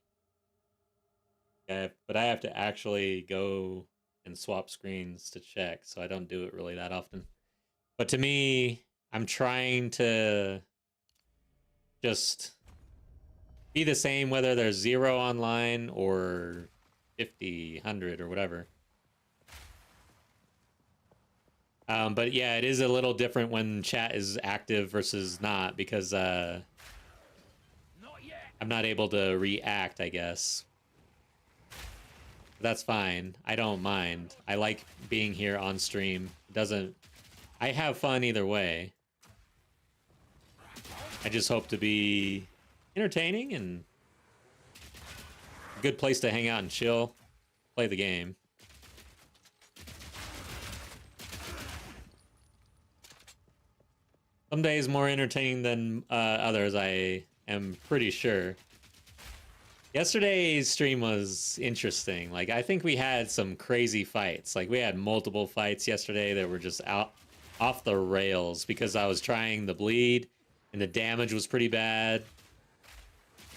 But I have to actually go and swap screens to check, so I don't do it really that often. But to me, I'm trying to just be the same whether there's 0 online or 50, 100, or whatever. But yeah, it is a little different when chat is active versus not, because I'm not able to react, I guess. That's fine. I don't mind. I like being here on stream. I have fun either way. I just hope to be entertaining and a good place to hang out and chill, play the game. Some days more entertaining than others, I am pretty sure. Yesterday's stream was interesting. Like, I think we had some crazy fights. Like, we had multiple fights yesterday that were just off the rails because I was trying the bleed and the damage was pretty bad.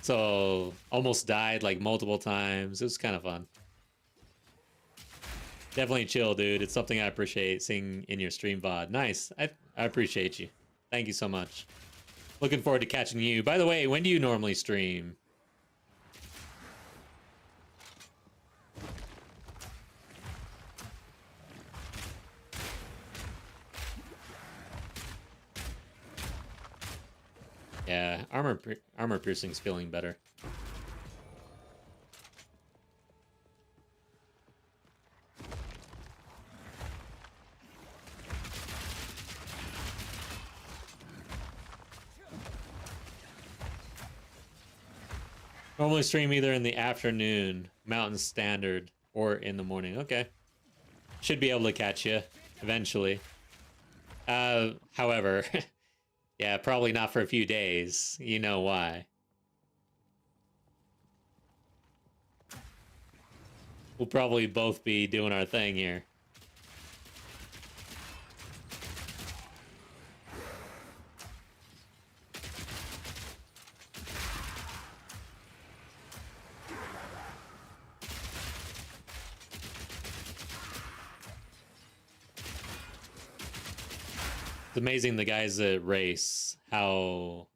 So, almost died like multiple times. It was kind of fun. Definitely chill, dude. It's something I appreciate seeing in your stream VOD. Nice. I appreciate you. Thank you so much. Looking forward to catching you. By the way, when do you normally stream? Yeah, armor piercing's feeling better. Normally stream either in the afternoon, Mountain Standard, or in the morning. Okay. Should be able to catch you eventually. However, yeah, probably not for a few days. You know why. We'll probably both be doing our thing here. It's amazing the guys that race, how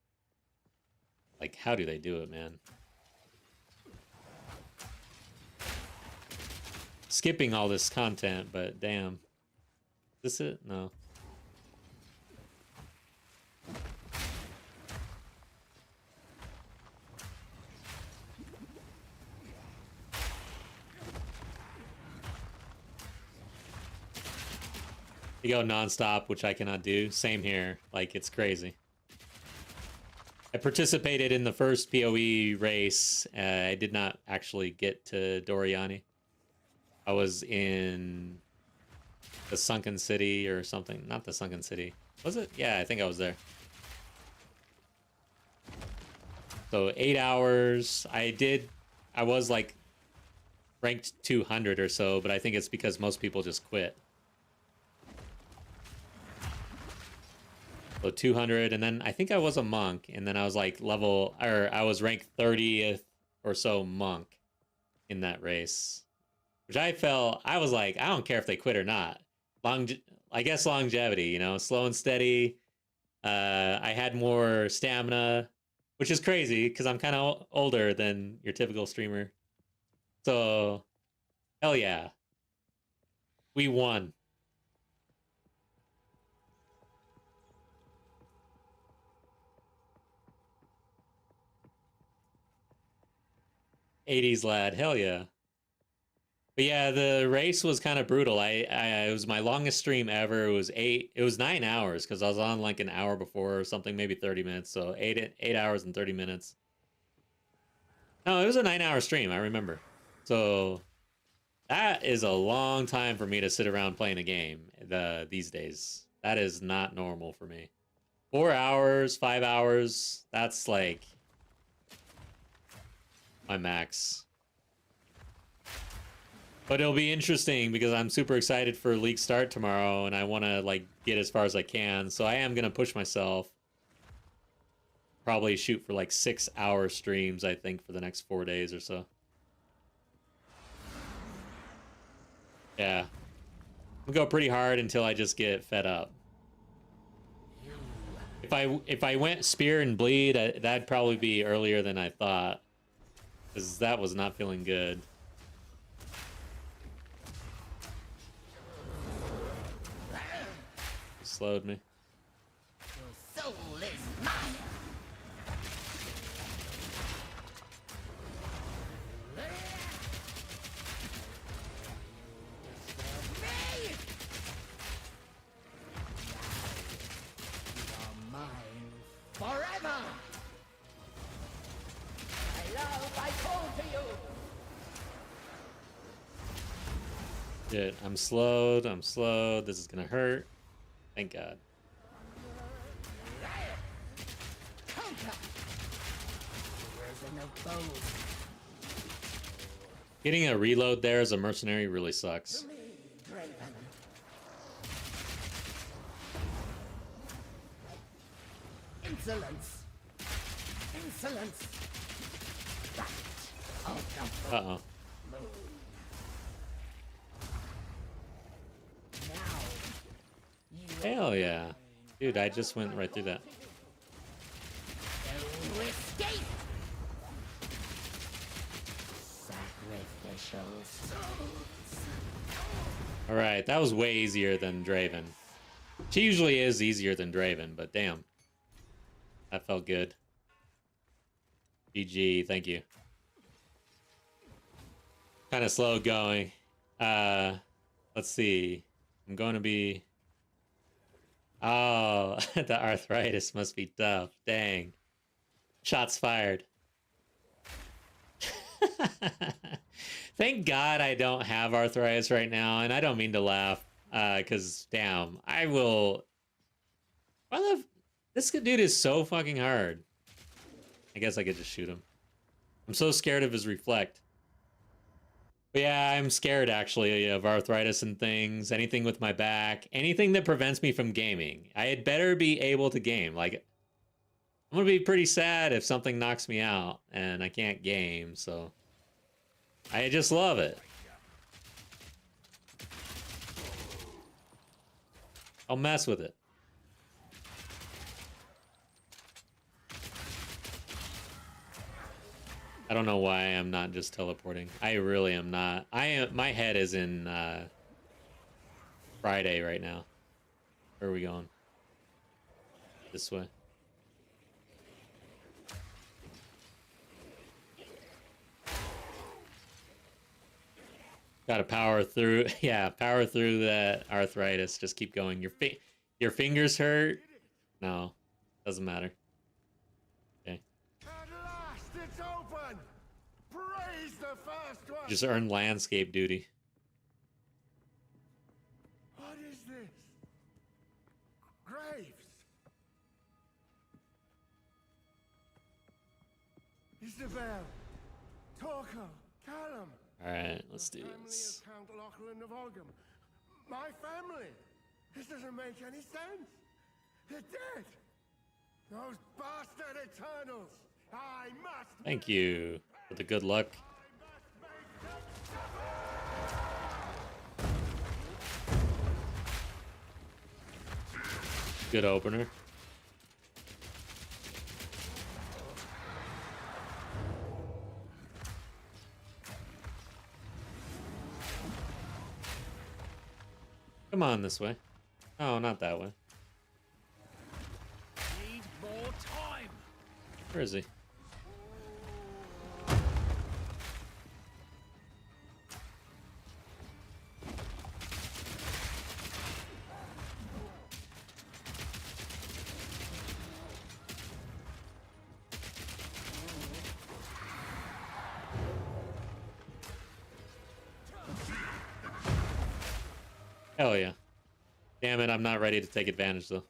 do they do it, man? Skipping all this content, but damn. Is this it? No. You go nonstop, which I cannot do. Same here. Like, it's crazy. I participated in the first PoE race. I did not actually get to Doriani. I was in the Sunken City or something. Not the Sunken City. Was it? Yeah, I think I was there. So 8 hours. I was like ranked 200 or so, but I think it's because most people just quit. So 200, and then I think I was a monk, and then I was like I was ranked 30th or so monk in that race, which I was like, I don't care if they quit or not. I guess longevity, you know, slow and steady. I had more stamina, which is crazy because I'm kind of older than your typical streamer. So, hell yeah, we won. '80s lad, hell yeah. But yeah, the race was kind of brutal. It was my longest stream ever. It was 9 hours because I was on like an hour before or something, maybe 30 minutes. So 8 hours and 30 minutes. No, it was a 9-hour stream, I remember. So that is a long time for me to sit around playing a game these days. That is not normal for me. 4 hours, 5 hours, that's like my max. But it'll be interesting because I'm super excited for League start tomorrow, and I want to like get as far as I can. So I am gonna push myself. Probably shoot for like 6-hour streams, I think, for the next 4 days or so. Yeah, we'll go pretty hard until I just get fed up. If I went spear and bleed, that'd probably be earlier than I thought, because that was not feeling good. Slowed me. Your soul is mine. Forever! I love, I call to you! Shit, I'm slowed, I'm slowed. This is gonna hurt. Thank God. Getting a reload there as a mercenary really sucks. Insolence! Insolence! Uh-oh. Hell yeah. Dude, I just went right through that. Escape! Sacrificial souls. Alright, that was way easier than Draven. She usually is easier than Draven, but damn. That felt good. GG, thank you. Kind of slow going. Let's see. I'm going to be... Oh, the arthritis must be tough. Dang. Shots fired. Thank God I don't have arthritis right now, and I don't mean to laugh, because, damn, I will... This dude is so fucking hard. I guess I could just shoot him. I'm so scared of his reflect. But yeah, I'm scared actually of arthritis and things. Anything with my back. Anything that prevents me from gaming. I had better be able to game. Like, I'm gonna be pretty sad if something knocks me out and I can't game, so... I just love it. I'll mess with it. I don't know why I'm not just teleporting. I really am not. My head is in Friday right now. Where are we going? This way. Gotta power through. Yeah, power through that arthritis. Just keep going. Your fingers hurt? No, doesn't matter. It's open! Praise the first one! Just earn landscape duty. What is this? Graves! Isabel! Torko! Callum! Alright, let's do Family this. of Count Lachlan of Olgam. My family! This doesn't make any sense! They're dead! Those bastard Eternals! I must... Thank you for the good luck. Good opener. Come on this way. Oh, not that way. Need more time. Where is he? Hell yeah. Damn it, I'm not ready to take advantage though.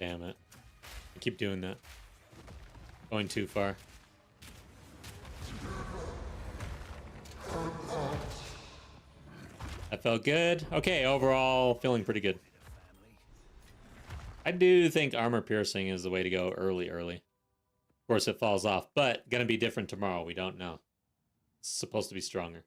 Damn it. I keep doing that. Going too far. That felt good. Okay, overall, feeling pretty good. I do think armor piercing is the way to go early. Of course, it falls off, but gonna be different tomorrow. We don't know. It's supposed to be stronger.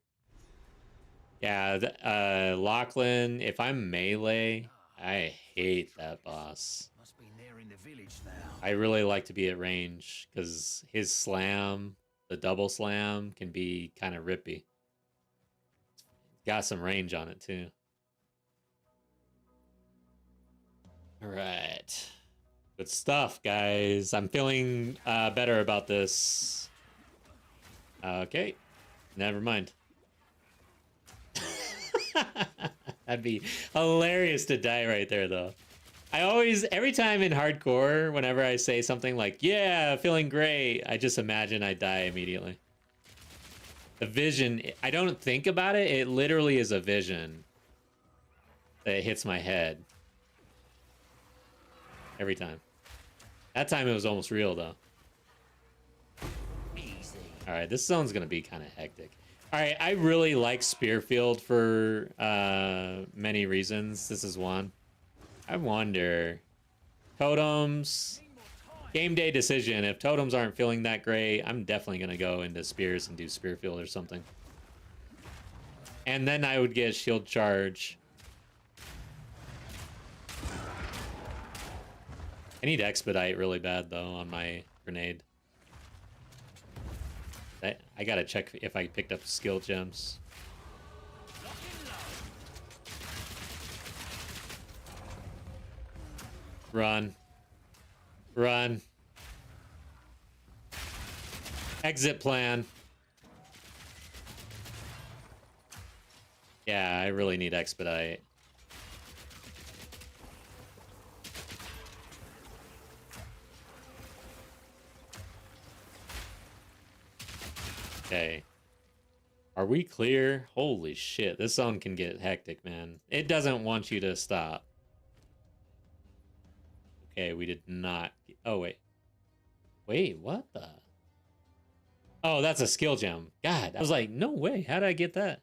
Yeah, Lachlan, if I'm melee, I hate that boss. Must be nearing the village now. I really like to be at range because his slam, the double slam, can be kind of rippy. Got some range on it too. All right. Good stuff, guys. I'm feeling better about this. Okay. Never mind. That'd be hilarious to die right there, though. Every time in hardcore, whenever I say something like, yeah, feeling great, I just imagine I die immediately. The vision, I don't think about it. It literally is a vision that hits my head. Every time. That time it was almost real, though. Easy. All right, this zone's going to be kind of hectic. All right, I really like Spearfield for many reasons. This is one. I wonder, totems, game day decision. If totems aren't feeling that great, I'm definitely going to go into spears and do Spearfield or something. And then I would get shield charge. I need expedite really bad, though, on my grenade. I gotta check if I picked up skill gems. Run. Run. Exit plan. Yeah, I really need expedite. Okay. Are we clear? Holy shit, this zone can get hectic, man. It doesn't want you to stop. Okay, we did not... Oh, wait. Wait, what the... Oh, that's a skill gem. God, I was like, no way. How did I get that?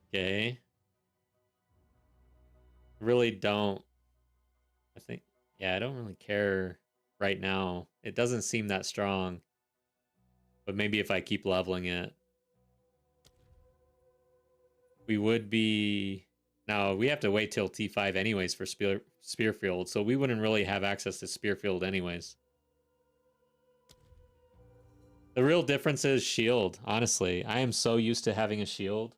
Okay. Really don't... I think... Yeah, I don't really care right now. It doesn't seem that strong. But maybe if I keep leveling it. We would be... Now, we have to wait till T5 anyways for Spearfield, so we wouldn't really have access to Spearfield anyways. The real difference is shield, honestly. I am so used to having a shield.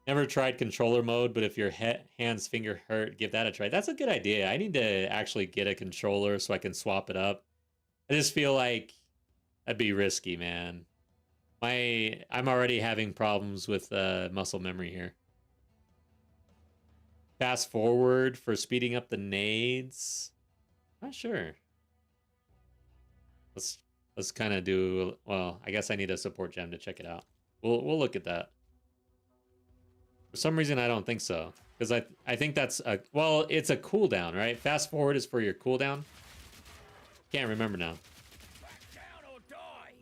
Never tried controller mode, but if your hands finger hurt, give that a try. That's a good idea. I need to actually get a controller so I can swap it up. I just feel like that'd be risky, man. I'm already having problems with muscle memory here. Fast forward for speeding up the nades. Not sure. Let's kind of do. Well, I guess I need a support gem to check it out. We'll look at that. For some reason, I don't think so, because I think that's a it's a cooldown, right? Fast forward is for your cooldown. Can't remember now. Back down or die.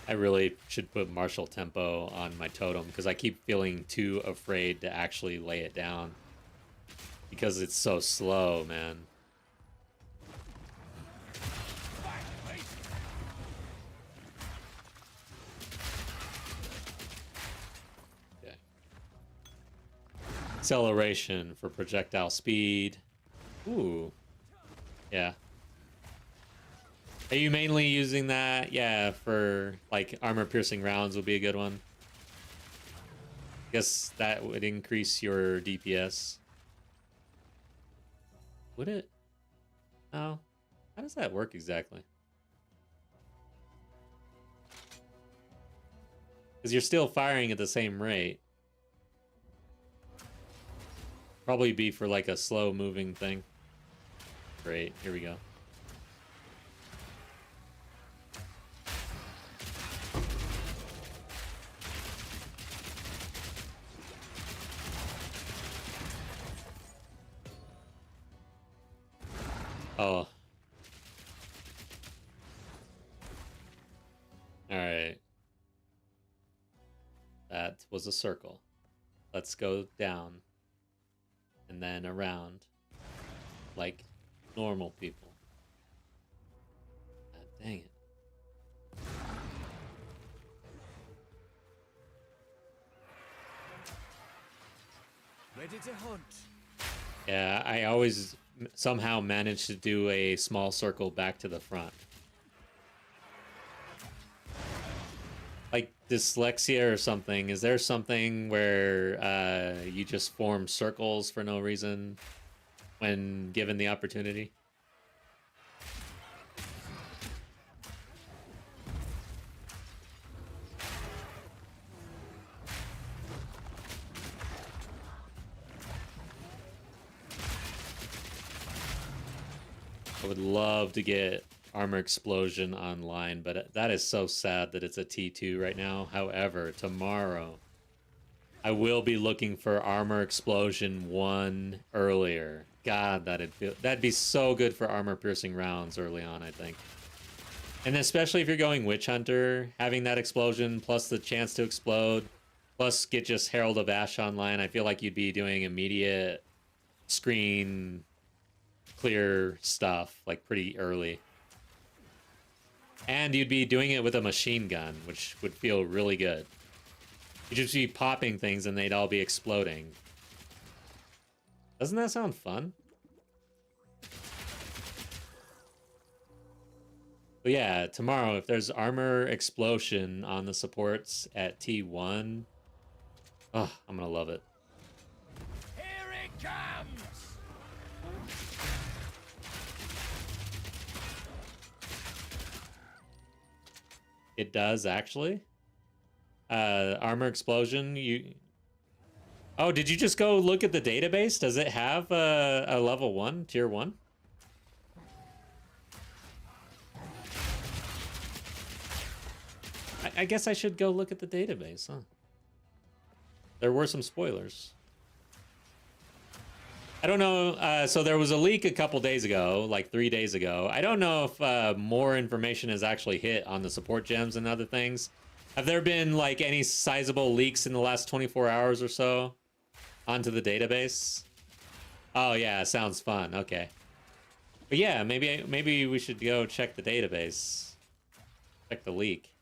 I really should put martial tempo on my totem because I keep feeling too afraid to actually lay it down because it's so slow, man. Okay. Acceleration for projectile speed. Ooh. Yeah. Are you mainly using that? Yeah, for like armor piercing rounds would be a good one. Guess that would increase your DPS. Would it? No. How does that work exactly? Because you're still firing at the same rate. Probably be for like a slow moving thing. Great, here we go. Oh. Alright. That was a circle. Let's go down. And then around. Like normal people. God dang it. Ready to hunt. Yeah, I always somehow manage to do a small circle back to the front. Like dyslexia or something. Is there something where you just form circles for no reason when given the opportunity? I would love to get Armor Explosion online, but that is so sad that it's a T2 right now. However, tomorrow I will be looking for Armor Explosion 1 earlier. God, that'd be so good for armor piercing rounds early on, I think. And especially if you're going Witch Hunter, having that explosion plus the chance to explode, plus get just Herald of Ash online, I feel like you'd be doing immediate screen clear stuff like pretty early. And you'd be doing it with a machine gun, which would feel really good. You'd just be popping things and they'd all be exploding. Doesn't that sound fun? But yeah, tomorrow, if there's armor explosion on the supports at T1, oh, I'm gonna love it. Here it comes! It does, actually. Armor explosion, you... Oh, did you just go look at the database? Does it have a level 1, tier 1? I guess I should go look at the database, huh? There were some spoilers. I don't know. So there was a leak a couple days ago, like 3 days ago. I don't know if more information has actually hit on the support gems and other things. Have there been like any sizable leaks in the last 24 hours or so onto the database? Oh yeah, sounds fun. Okay. But yeah, maybe we should go check the database. Check the leak.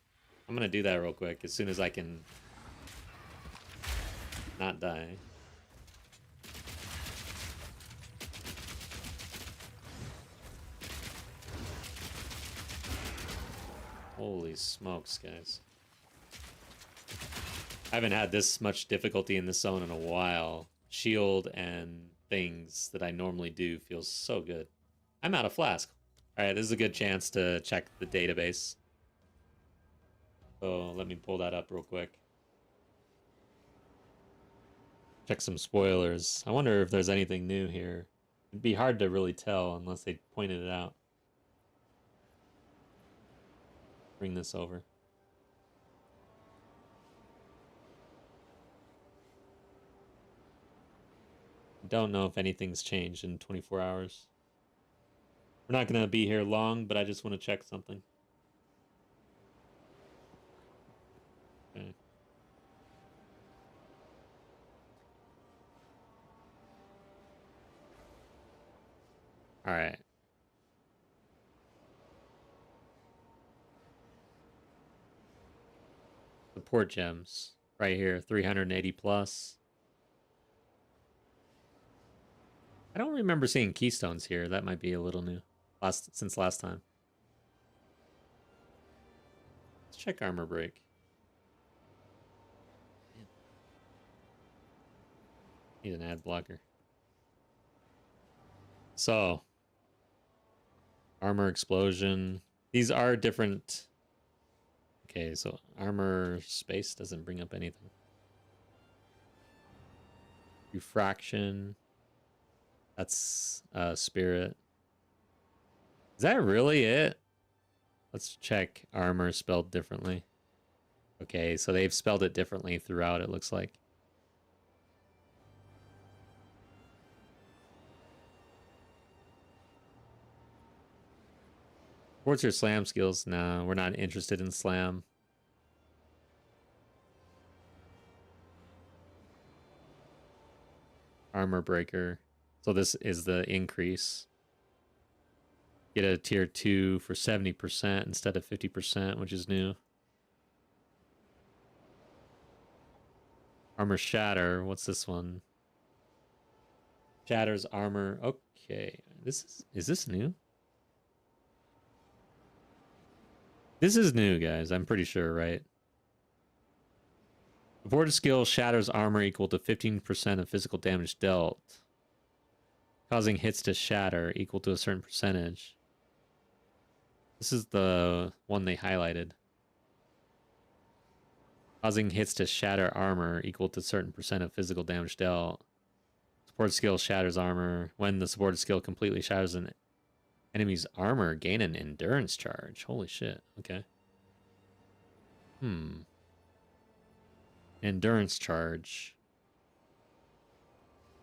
I'm gonna do that real quick as soon as I can not die. Holy smokes, guys. I haven't had this much difficulty in this zone in a while. Shield and things that I normally do feels so good. I'm out of flask. Alright, this is a good chance to check the database. So let me pull that up real quick. Check some spoilers. I wonder if there's anything new here. It'd be hard to really tell unless they pointed it out. Bring this over. Don't know if anything's changed in 24 hours. We're not going to be here long, but I just want to check something. Okay. All right. Support gems right here, 380 plus. I don't remember seeing keystones here. That might be a little new since last time. Let's check armor break. Need an ad blocker. So, armor explosion. These are different. Okay, so armor space doesn't bring up anything. Refraction. That's spirit. Is that really it? Let's check armor spelled differently. Okay, so they've spelled it differently throughout, it looks like. What's your slam skills? No, we're not interested in slam. Armor breaker. So this is the increase. Get a tier 2 for 70% instead of 50%, which is new. Armor shatter. What's this one? Shatters armor. Okay. Is this new? This is new, guys. I'm pretty sure, right? Supported skill shatters armor equal to 15% of physical damage dealt, causing hits to shatter equal to a certain percentage. This is the one they highlighted. Causing hits to shatter armor equal to a certain percent of physical damage dealt. Support skill shatters armor. When the supported skill completely shatters an enemy's armor, gain an endurance charge. Holy shit. Okay. Endurance charge.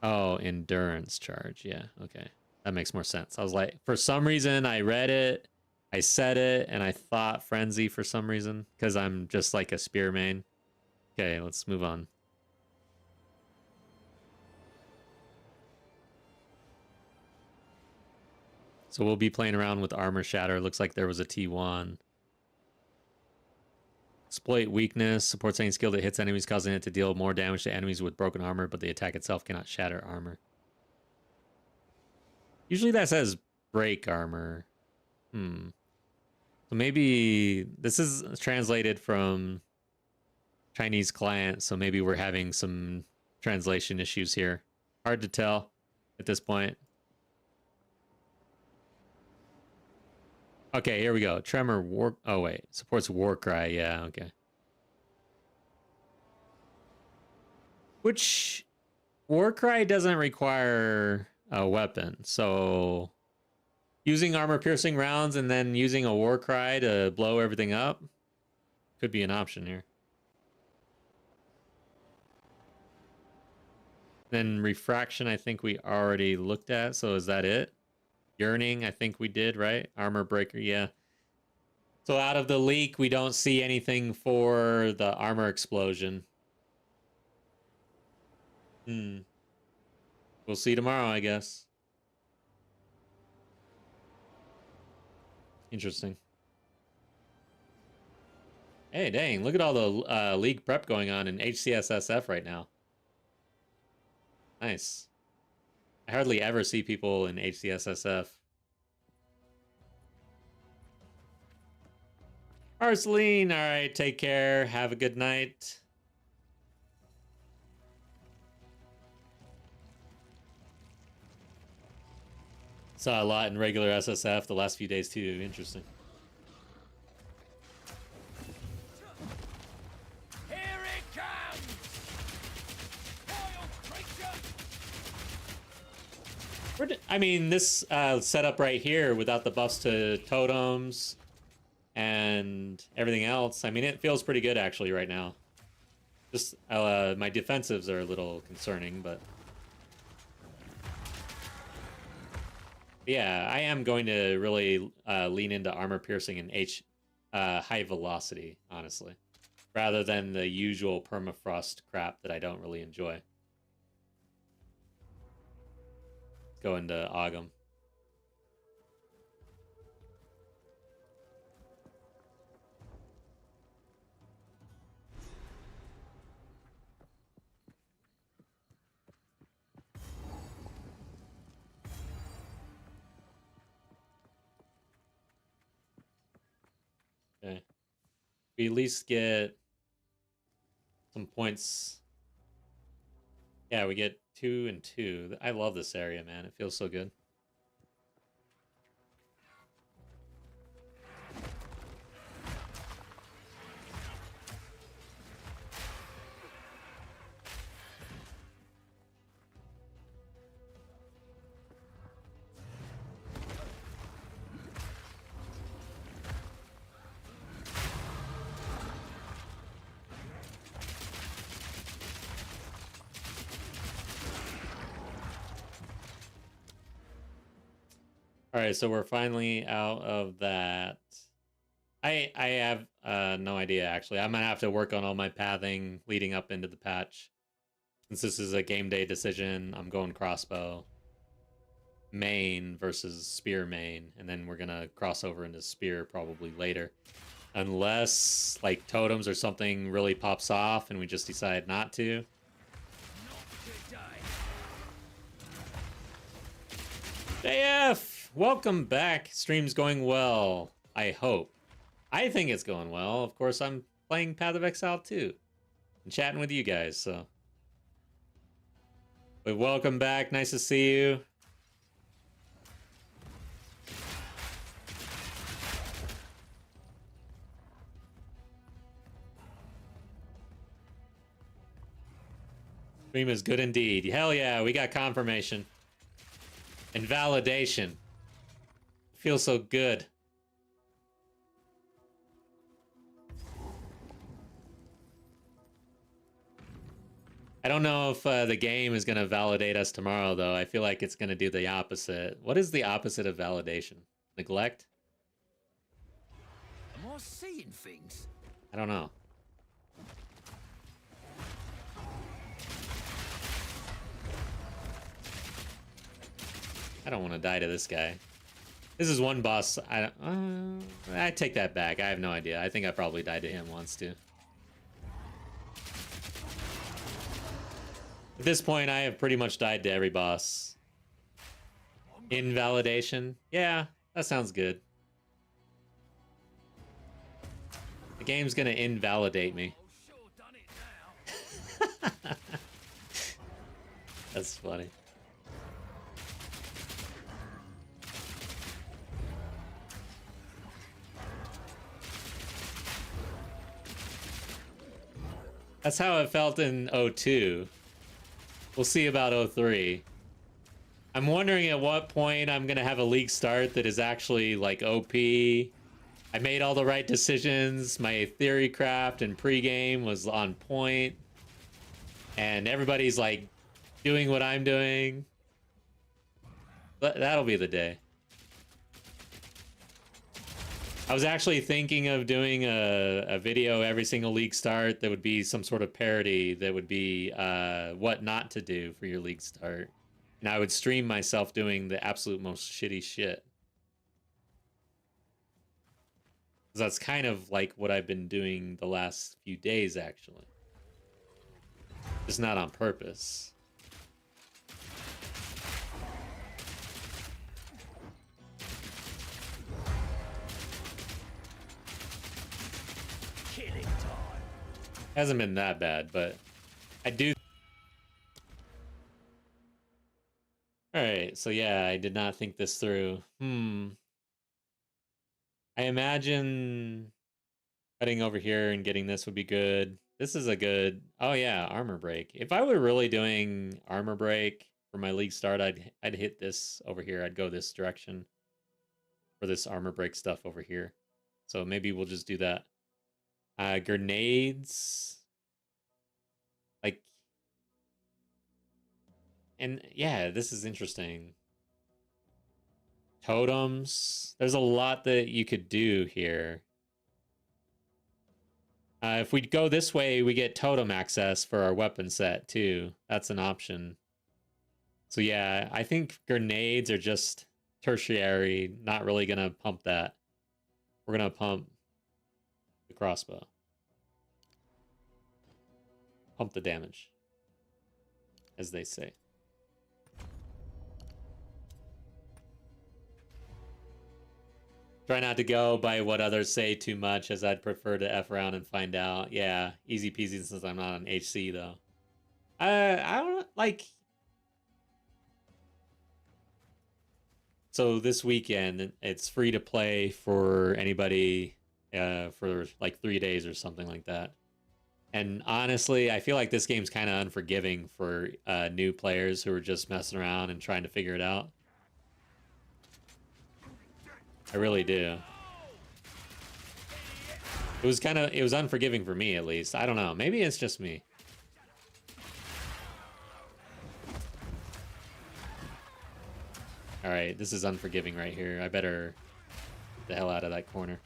Oh, endurance charge. Yeah, okay. That makes more sense. I was like, for some reason, I read it, I said it, and I thought frenzy for some reason, because I'm just like a spear main. Okay, let's move on. So we'll be playing around with armor shatter. Looks like there was a T1. Exploit weakness. Supports any skill that hits enemies, causing it to deal more damage to enemies with broken armor, but the attack itself cannot shatter armor. Usually that says break armor. So maybe this is translated from Chinese client, so maybe we're having some translation issues here. Hard to tell at this point. Okay, here we go. Tremor war. Oh wait, supports war cry. Yeah, okay. Which war cry doesn't require a weapon, so using armor piercing rounds and then using a war cry to blow everything up could be an option here. Then refraction, I think we already looked at. So is that it? Yearning, I think we did, right? Armor breaker, yeah. So out of the leak, we don't see anything for the armor explosion. We'll see tomorrow, I guess. Interesting. Hey, dang, look at all the league prep going on in HCSSF right now. Nice. I hardly ever see people in HCSSF. Arceline, all right, take care. Have a good night. Saw a lot in regular SSF the last few days too. Interesting. Here it comes! Wild creature! I mean, this setup right here without the buffs to totems and everything else, I mean, it feels pretty good actually right now. Just my defensives are a little concerning, but yeah, I am going to really lean into armor piercing and high velocity, honestly, rather than the usual permafrost crap that I don't really enjoy. Go into Ogum. Okay. We at least get some points. Yeah, we get 2 and 2. I love this area, man. It feels so good. All right, so we're finally out of that. I have no idea, actually. I'm going to have to work on all my pathing leading up into the patch. Since this is a game day decision, I'm going crossbow main versus spear main, and then we're going to cross over into spear probably later. Unless, like, totems or something really pops off and we just decide not to. JF, welcome back. Stream's going well, I hope. I think it's going well. Of course, I'm playing Path of Exile too. And chatting with you guys, so. But welcome back. Nice to see you. Stream is good indeed. Hell yeah, we got confirmation. And validation. Feels so good. I don't know if the game is going to validate us tomorrow, though. I feel like it's going to do the opposite. What is the opposite of validation? Neglect? Am I seeing things? I don't know. I don't want to die to this guy. This is one boss. I take that back. I have no idea. I think I probably died to him once, too. At this point, I have pretty much died to every boss. Invalidation? Yeah, that sounds good. The game's gonna invalidate me. That's funny. That's how it felt in 02. We'll see about 03. I'm wondering at what point I'm going to have a league start that is actually like OP. I made all the right decisions. My theory craft and pregame was on point. And everybody's like doing what I'm doing. But that'll be the day. I was actually thinking of doing a video every single league start that would be some sort of parody that would be what not to do for your league start. And I would stream myself doing the absolute most shitty shit. That's kind of like what I've been doing the last few days, actually. Just not on purpose. Hasn't been that bad, but I do. Alright, so yeah, I did not think this through. I imagine cutting over here and getting this would be good. This is a good... Oh yeah, armor break. If I were really doing armor break for my league start, I'd hit this over here. I'd go this direction for this armor break stuff over here. So maybe we'll just do that. Grenades, like, and yeah, this is interesting. Totems, there's a lot that you could do here. If we go this way, we get totem access for our weapon set too. That's an option. So yeah, I think grenades are just tertiary, not really gonna pump that. We're gonna pump the crossbow. Pump the damage, as they say. Try not to go by what others say too much, as I'd prefer to F around and find out. Yeah, easy peasy since I'm not on HC, though. I don't, like... So this weekend, it's free to play for anybody for like 3 days or something like that. And honestly, I feel like this game's kind of unforgiving for new players who are just messing around and trying to figure it out. I really do. It was unforgiving for me, at least. I don't know. Maybe it's just me. Alright, this is unforgiving right here. I better get the hell out of that corner.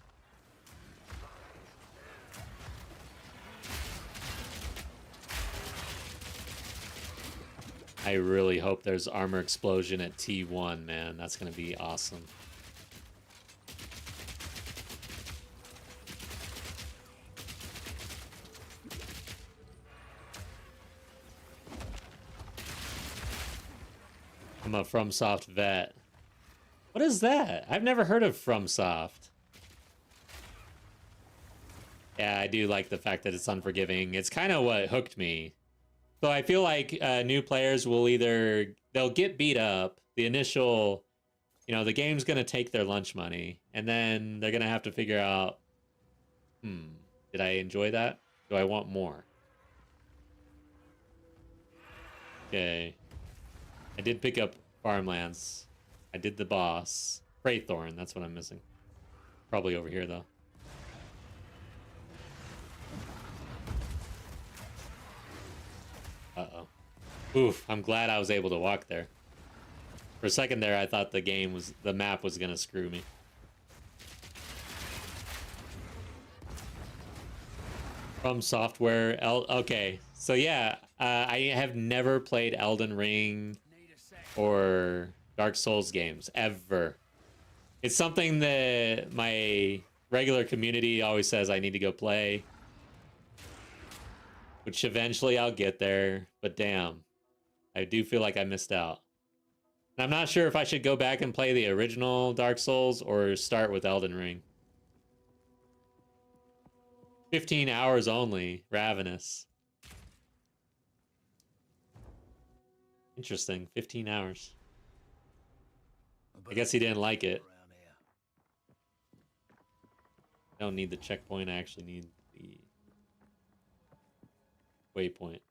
I really hope there's armor explosion at T1, man. That's gonna be awesome. I'm a FromSoft vet. What is that? I've never heard of FromSoft. Yeah, I do like the fact that it's unforgiving. It's kind of what hooked me. So I feel like new players will they'll get beat up. The initial, the game's going to take their lunch money. And then they're going to have to figure out, did I enjoy that? Do I want more? Okay. I did pick up farmlands. I did the boss. Freythorn, that's what I'm missing. Probably over here, though. Uh-oh. Oof, I'm glad I was able to walk there. For a second there, I thought the map was gonna screw me. From Software, okay. So yeah, I have never played Elden Ring or Dark Souls games, ever. It's something that my regular community always says I need to go play. Which eventually I'll get there, but damn. I do feel like I missed out. And I'm not sure if I should go back and play the original Dark Souls or start with Elden Ring. 15 hours only, Ravenous. Interesting, 15 hours. I guess he didn't like it. I don't need the checkpoint, I actually need the waypoint.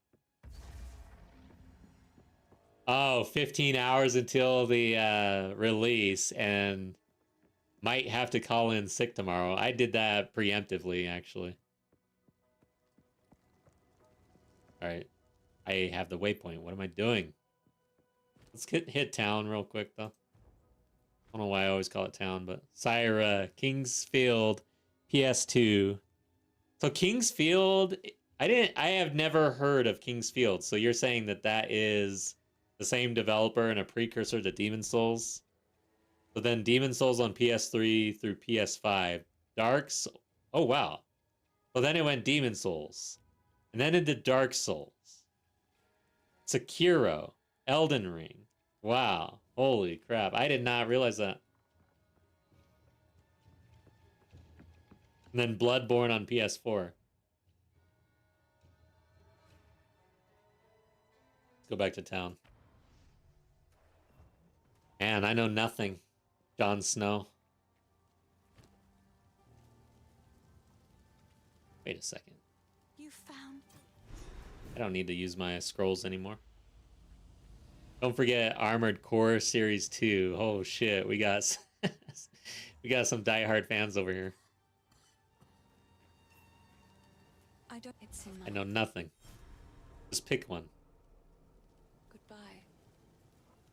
Oh, 15 hours until the release, and might have to call in sick tomorrow. I did that preemptively, actually. Alright. I have the waypoint. What am I doing? Let's hit town real quick, though. I don't know why I always call it town, but Syra, Kingsfield, PS2. So Kingsfield, I have never heard of Kingsfield. So you're saying that is the same developer and a precursor to Demon Souls? So then Demon Souls on PS3 through PS5. Oh wow. So then it went Demon Souls. And then into Dark Souls. Sekiro. Elden Ring. Wow. Holy crap. I did not realize that. And then Bloodborne on PS4. Let's go back to town. Man, I know nothing. Jon Snow. Wait a second. You found... I don't need to use my scrolls anymore. Don't forget Armored Core Series 2. Oh shit, we got we got some diehard fans over here. It's in my... I know nothing. Just pick one. Goodbye.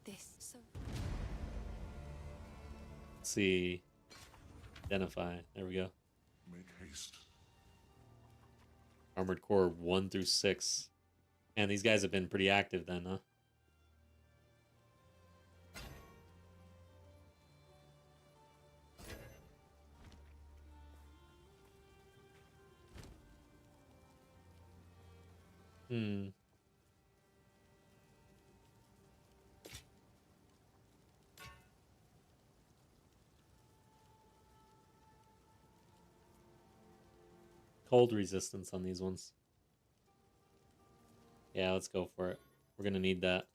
This so... Let's see. Identify. There we go. Make haste. Armored Core 1 through 6. Man, these guys have been pretty active then, huh? Cold resistance on these ones. Yeah, let's go for it. We're gonna need that.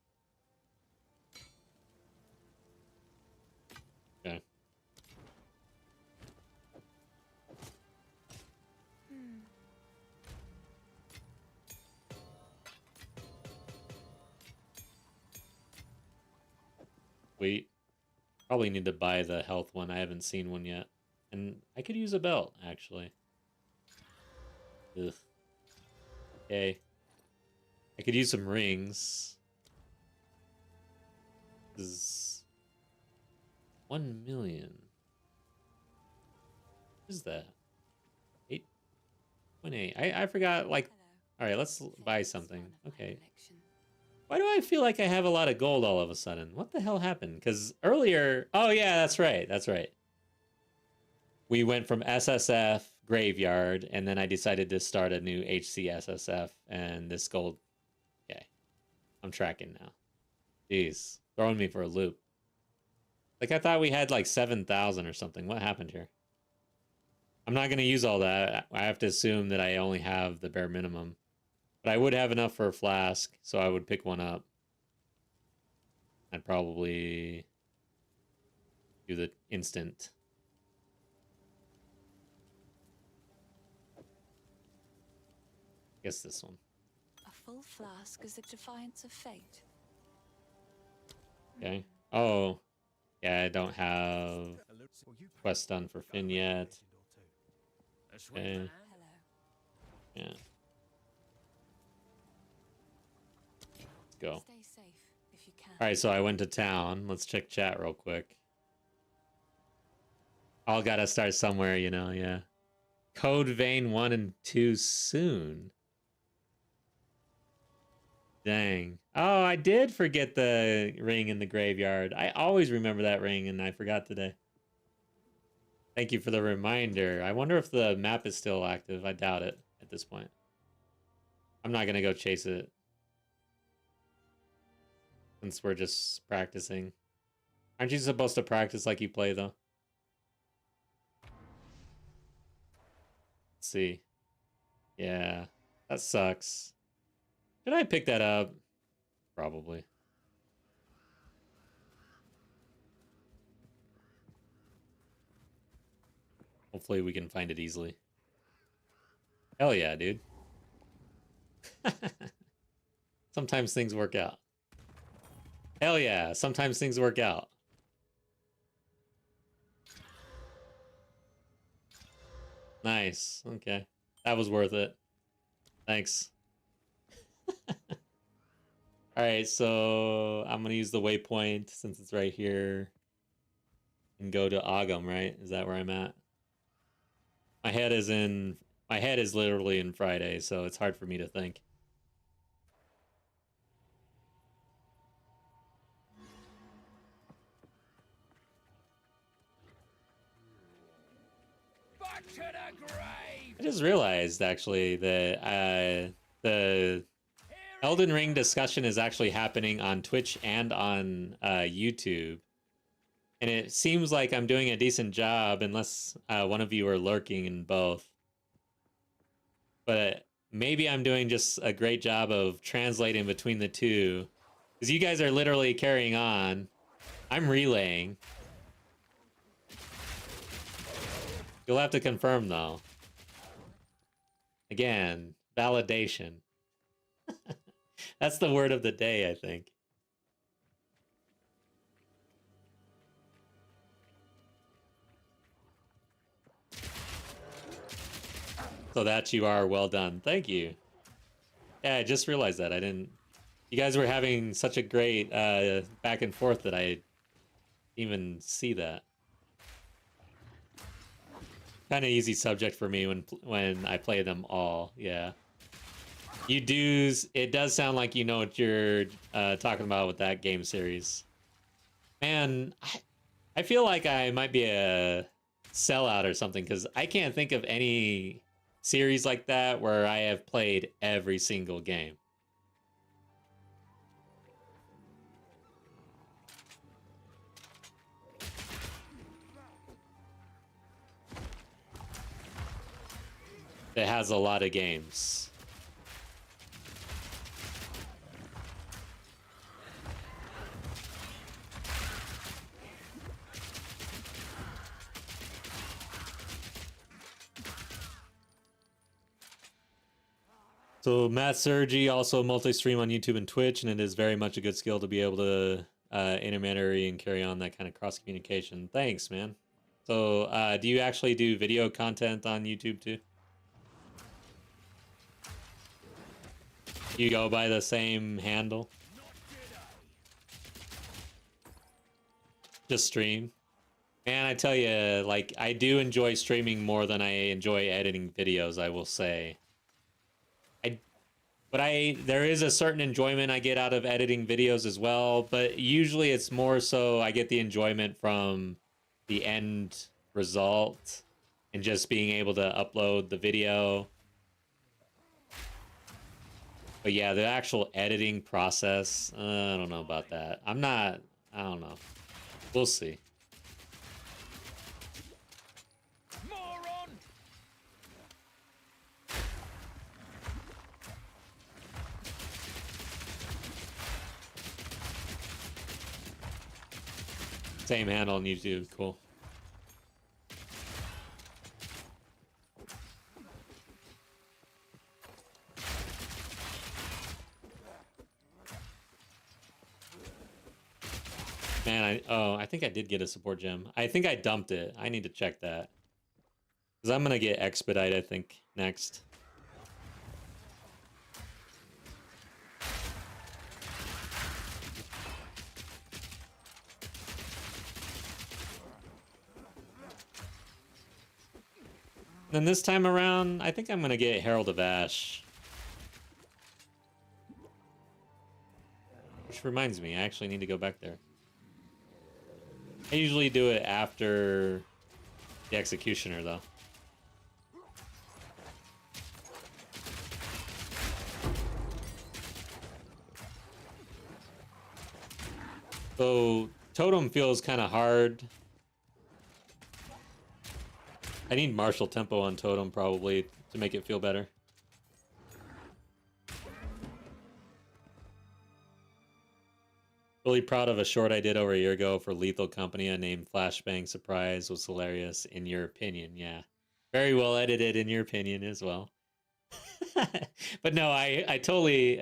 Okay. Wait. Probably need to buy the health one. I haven't seen one yet. And I could use a belt, actually. Ugh. Okay. I could use some rings. 1 million. What is that? 8.8. I forgot, like... Hello. Alright, let's buy Favorite something. one of my Okay. collection. Why do I feel like I have a lot of gold all of a sudden? What the hell happened? Because earlier... Oh, yeah, that's right. That's right. We went from SSF Graveyard, and then I decided to start a new HCSSF, and this gold... Okay. I'm tracking now. Jeez. Throwing me for a loop. Like, I thought we had, like, 7,000 or something. What happened here? I'm not going to use all that. I have to assume that I only have the bare minimum. But I would have enough for a flask, so I would pick one up. I'd probably do the instant. Guess this one. A full flask is a defiance of fate. Okay. Oh. Yeah, I don't have quest done for Finn yet. Okay. Hello. Yeah. Let's go. Stay safe if you can. Alright, so I went to town. Let's check chat real quick. All gotta start somewhere, you know, yeah. Code Vein 1 and 2 soon. Dang. Oh, I did forget the ring in the graveyard. I always remember that ring, and I forgot today. Thank you for the reminder. I wonder if the map is still active. I doubt it at this point. I'm not going to go chase it. Since we're just practicing. Aren't you supposed to practice like you play, though? Let's see. Yeah, that sucks. Did I pick that up? Probably. Hopefully we can find it easily. Hell yeah, dude. Sometimes things work out. Hell yeah, sometimes things work out. Nice. Okay. That was worth it. Thanks. Alright, so I'm gonna use the waypoint since it's right here. And go to Agam, right? Is that where I'm at? My head is literally in Friday, so it's hard for me to think. Back to the grave! I just realized actually that the Elden Ring discussion is actually happening on Twitch and on YouTube. And it seems like I'm doing a decent job unless one of you are lurking in both. But maybe I'm doing just a great job of translating between the two. Because you guys are literally carrying on. I'm relaying. You'll have to confirm though. Again, validation. That's the word of the day, I think. So that you are well done. Thank you. Yeah, I just realized that. I didn't... You guys were having such a great back and forth that I didn't even see that. Kind of easy subject for me when I play them all, yeah. You do... It does sound like you know what you're talking about with that game series. Man, I feel like I might be a sellout or something, because I can't think of any series like that where I have played every single game. It has a lot of games. So Matt Sergi also multi-stream on YouTube and Twitch, and it is very much a good skill to be able to intermediary and carry on that kind of cross communication. Thanks, man. So do you actually do video content on YouTube too? You go by the same handle? Just stream? Man, I tell you, like, I do enjoy streaming more than I enjoy editing videos, I will say. There is a certain enjoyment I get out of editing videos as well, but usually it's more so I get the enjoyment from the end result and just being able to upload the video. But yeah, the actual editing process, I don't know about that. I don't know. We'll see. Moron! Same handle on YouTube, cool. Man, I think I did get a support gem. I think I dumped it. I need to check that. Because I'm going to get Expedite, I think, next. Then this time around, I think I'm going to get Herald of Ash. Which reminds me, I actually need to go back there. I usually do it after the Executioner, though. So, Totem feels kind of hard. I need martial tempo on Totem, probably, to make it feel better. Really proud of a short I did over a year ago for Lethal Company. I named Flashbang Surprise. Was hilarious, in your opinion. Yeah. Very well edited, in your opinion, as well. But no, I totally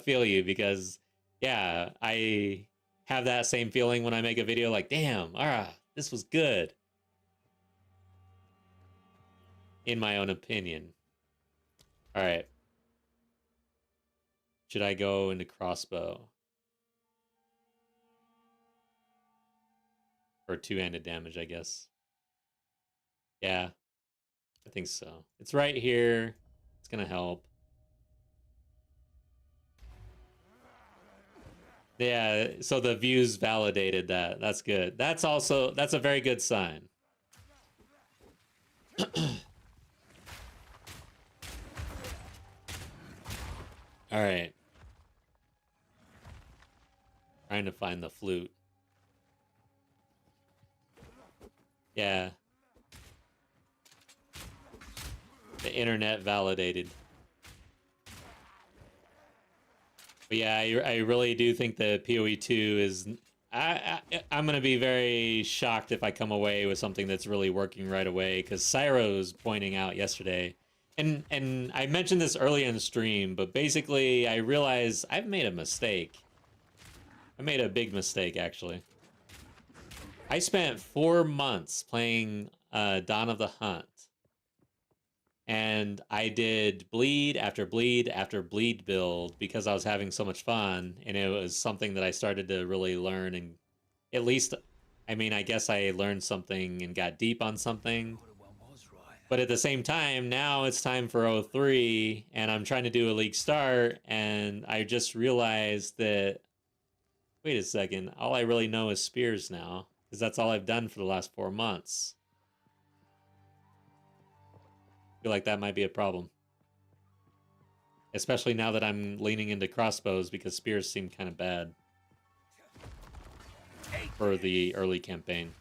feel you because, yeah, I have that same feeling when I make a video like, damn, this was good. In my own opinion. All right. Should I go into crossbow? Or two-handed damage, I guess. Yeah. I think so. It's right here. It's gonna help. Yeah, so the views validated that. That's good. That's a very good sign. All right. Trying to find the flute. Yeah. The internet validated. But yeah, I really do think the PoE2 is... I'm going to be very shocked if I come away with something that's really working right away, because Cyro was pointing out yesterday, and I mentioned this earlier in the stream, but basically I realized I've made a mistake. I made a big mistake, actually. I spent 4 months playing Dawn of the Hunt. And I did bleed after bleed after bleed build because I was having so much fun. And it was something that I started to really learn. And at least, I mean, I guess I learned something and got deep on something. But at the same time, now it's time for 03. And I'm trying to do a league start. And I just realized that, wait a second, all I really know is spears now. Because that's all I've done for the last 4 months. I feel like that might be a problem. Especially now that I'm leaning into crossbows because spears seem kind of bad. For the early campaign.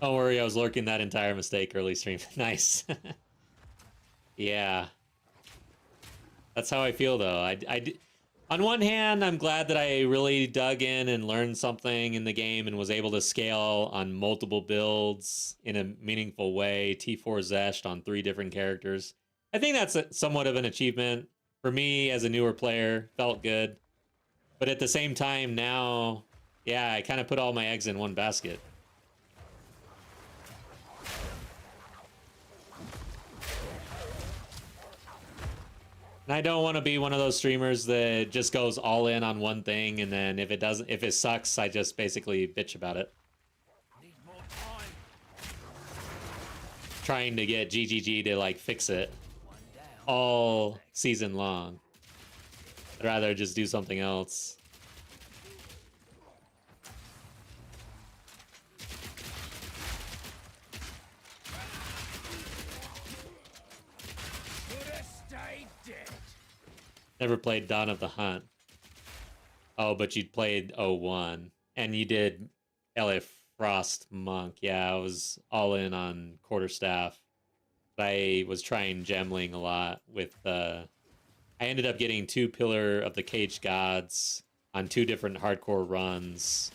Don't worry, I was lurking that entire mistake early stream. Nice. Yeah. That's how I feel though. On one hand, I'm glad that I really dug in and learned something in the game and was able to scale on multiple builds in a meaningful way. T4 Zesht on 3 different characters. I think that's somewhat of an achievement. For me, as a newer player, felt good. But at the same time now, yeah, I kind of put all my eggs in one basket. And I don't want to be one of those streamers that just goes all in on one thing, and then if it sucks, I just basically bitch about it. Need more time. Trying to get GGG to like fix it One down. all season long. I'd rather just do something else. Could have stayed dead. Never played Dawn of the Hunt. Oh, but you played 01. And you did LA Frost Monk. Yeah, I was all in on Quarterstaff. But I was trying Gemling a lot with I ended up getting 2 Pillar of the Caged Gods on 2 different hardcore runs.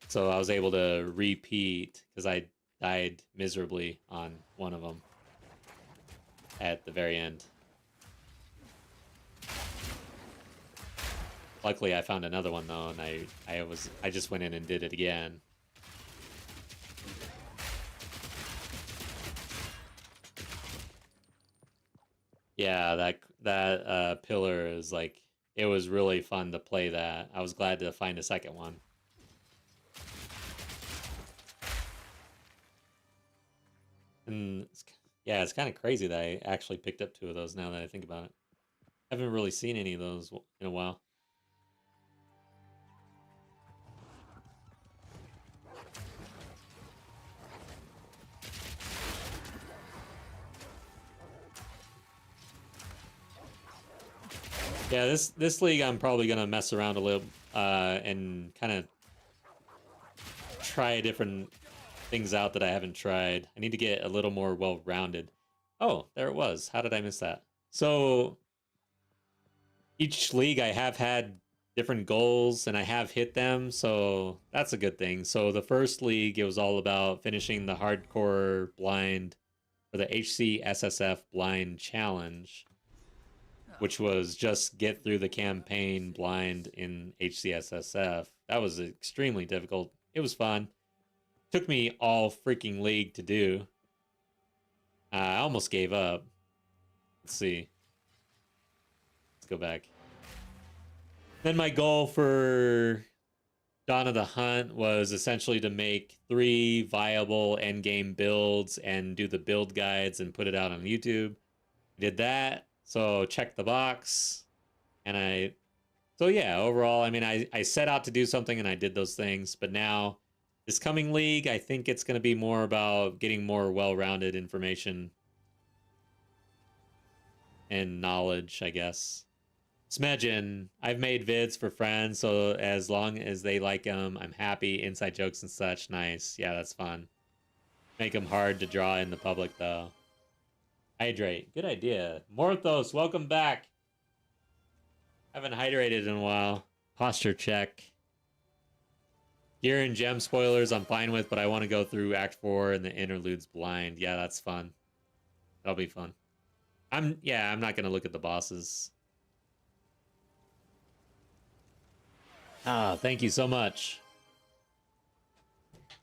So I was able to repeat because I died miserably on one of them at the very end. Luckily, I found another one though, and I just went in and did it again. Yeah, that pillar is like, it was really fun to play that. I was glad to find a second one. And yeah, it's kind of crazy that I actually picked up 2 of those now that I think about it. I haven't really seen any of those in a while. Yeah, this league I'm probably gonna mess around a little and kind of try different things out that I haven't tried. I need to get a little more well-rounded. Oh, there it was. How did I miss that? So each league I have had different goals and I have hit them, so that's a good thing. So the first league, it was all about finishing the hardcore blind for the HCSSF blind challenge, which was just get through the campaign blind in HCSSF. That was extremely difficult. It was fun. Took me all freaking league to do. I almost gave up. Let's see. Let's go back. Then my goal for Dawn of the Hunt was essentially to make 3 viable endgame builds and do the build guides and put it out on YouTube. I did that. So check the box. And so yeah, overall, I mean, I set out to do something and I did those things. But now, this coming league, I think it's going to be more about getting more well-rounded information and knowledge, I guess. Smedgen, I've made vids for friends, so as long as they like them, I'm happy. Inside jokes and such, nice. Yeah, that's fun. Make them hard to draw in the public, though. Hydrate. Good idea. Morthos, welcome back. Haven't hydrated in a while. Posture check. Gear and gem spoilers I'm fine with, but I want to go through Act 4 and the interludes blind. Yeah, that's fun. That'll be fun. I'm not going to look at the bosses. Ah, thank you so much.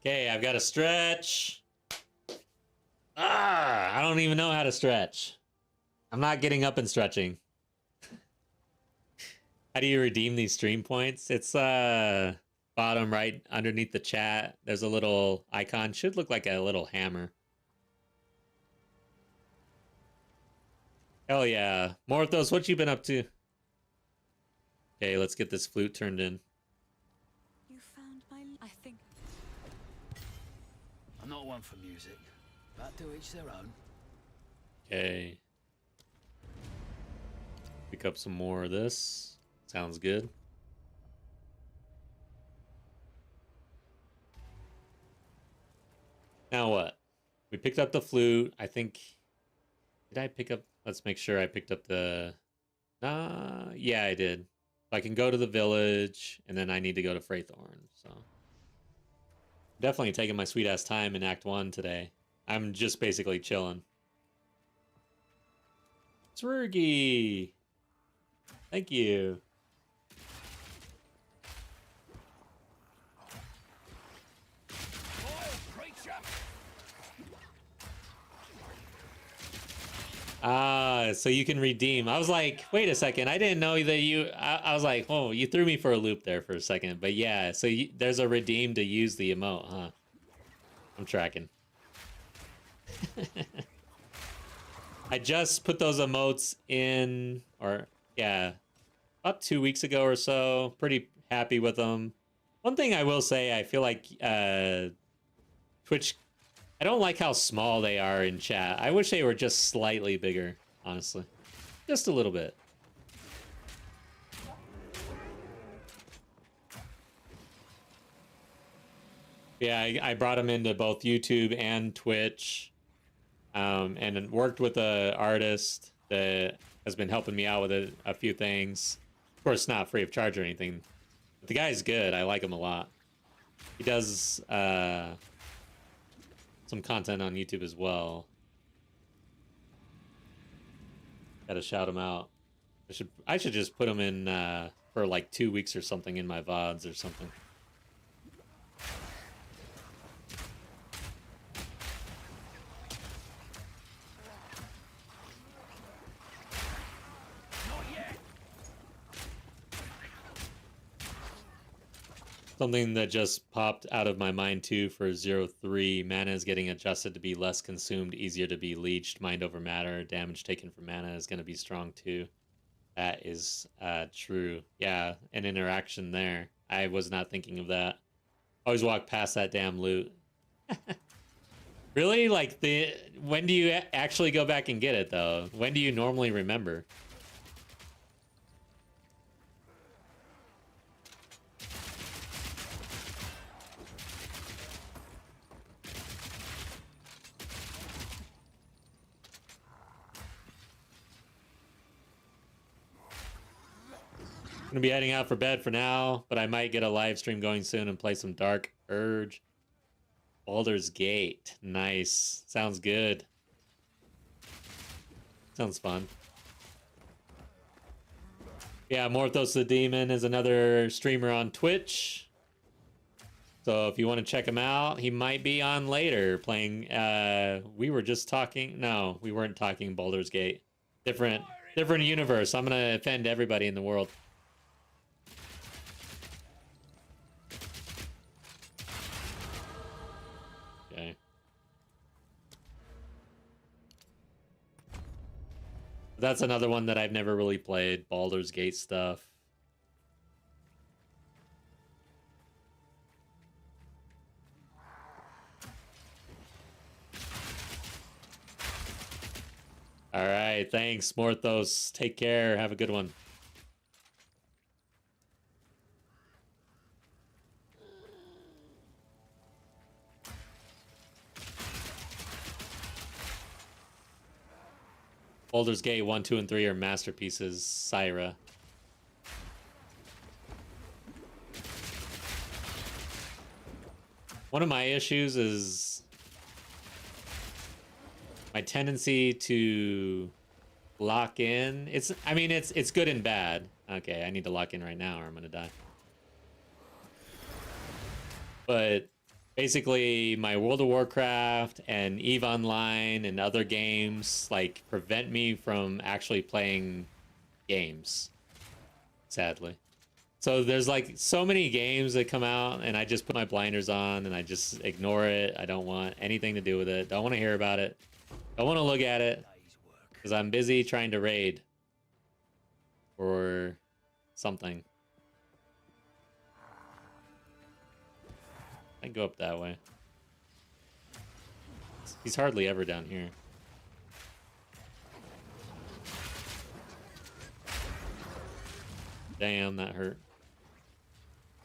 Okay, I've got to stretch. I don't even know how to stretch. I'm not getting up and stretching. How do you redeem these stream points? It's bottom right underneath the chat. There's a little icon. Should look like a little hammer. Hell yeah. Morthos, what you been up to? Okay, let's get this flute turned in. You found my... I think... I'm not one for music, but to each their own. Okay. Pick up some more of this. Sounds good. Now what? We picked up the flute. I think... Did I pick up... Let's make sure I picked up the... Yeah, I did. I can go to the village, and then I need to go to Freythorn, so... Definitely taking my sweet-ass time in Act 1 today. I'm just basically chilling. Zwergy! Thank you. So you can redeem. I was like, wait a second. I didn't know that you... I was like, oh, you threw me for a loop there for a second. But yeah, so there's a redeem to use the emote, huh? I'm tracking. I just put those emotes in, or yeah, about 2 weeks ago or so. Pretty happy with them. One thing I will say, I feel like Twitch, I don't like how small they are in chat. I wish they were just slightly bigger, honestly. Just a little bit. Yeah, I brought them into both YouTube and Twitch, and worked with an artist that has been helping me out with a few things. Of course, not free of charge or anything. But the guy's good. I like him a lot. He does some content on YouTube as well. Gotta shout him out. I should just put him in for like 2 weeks or something in my VODs or something. Something that just popped out of my mind too for 0-3. Mana is getting adjusted to be less consumed, easier to be leeched. Mind over matter. Damage taken from mana is going to be strong too. That is true. Yeah, an interaction there. I was not thinking of that. Always walk past that damn loot. Really? Like, when do you actually go back and get it though? When do you normally remember? Gonna be heading out for bed for now, but I might get a live stream going soon and play some Dark Urge. Baldur's Gate. Nice. Sounds good. Sounds fun. Yeah, Morthos the Demon is another streamer on Twitch. So if you want to check him out, he might be on later playing... we were just talking... No, we weren't talking Baldur's Gate. Different universe. I'm gonna offend everybody in the world. Okay. That's another one that I've never really played, Baldur's Gate stuff. All right, thanks, Morthos. Take care. Have a good one. Baldur's Gate 1, 2, and 3 are masterpieces, Syra. One of my issues is my tendency to lock in. I mean, it's good and bad. Okay, I need to lock in right now or I'm gonna die. But basically, my World of Warcraft and EVE Online and other games like prevent me from actually playing games, sadly. So there's like so many games that come out and I just put my blinders on and I just ignore it. I don't want anything to do with it. Don't want to hear about it. Don't want to look at it because I'm busy trying to raid or something. I can go up that way. He's hardly ever down here. Damn, that hurt.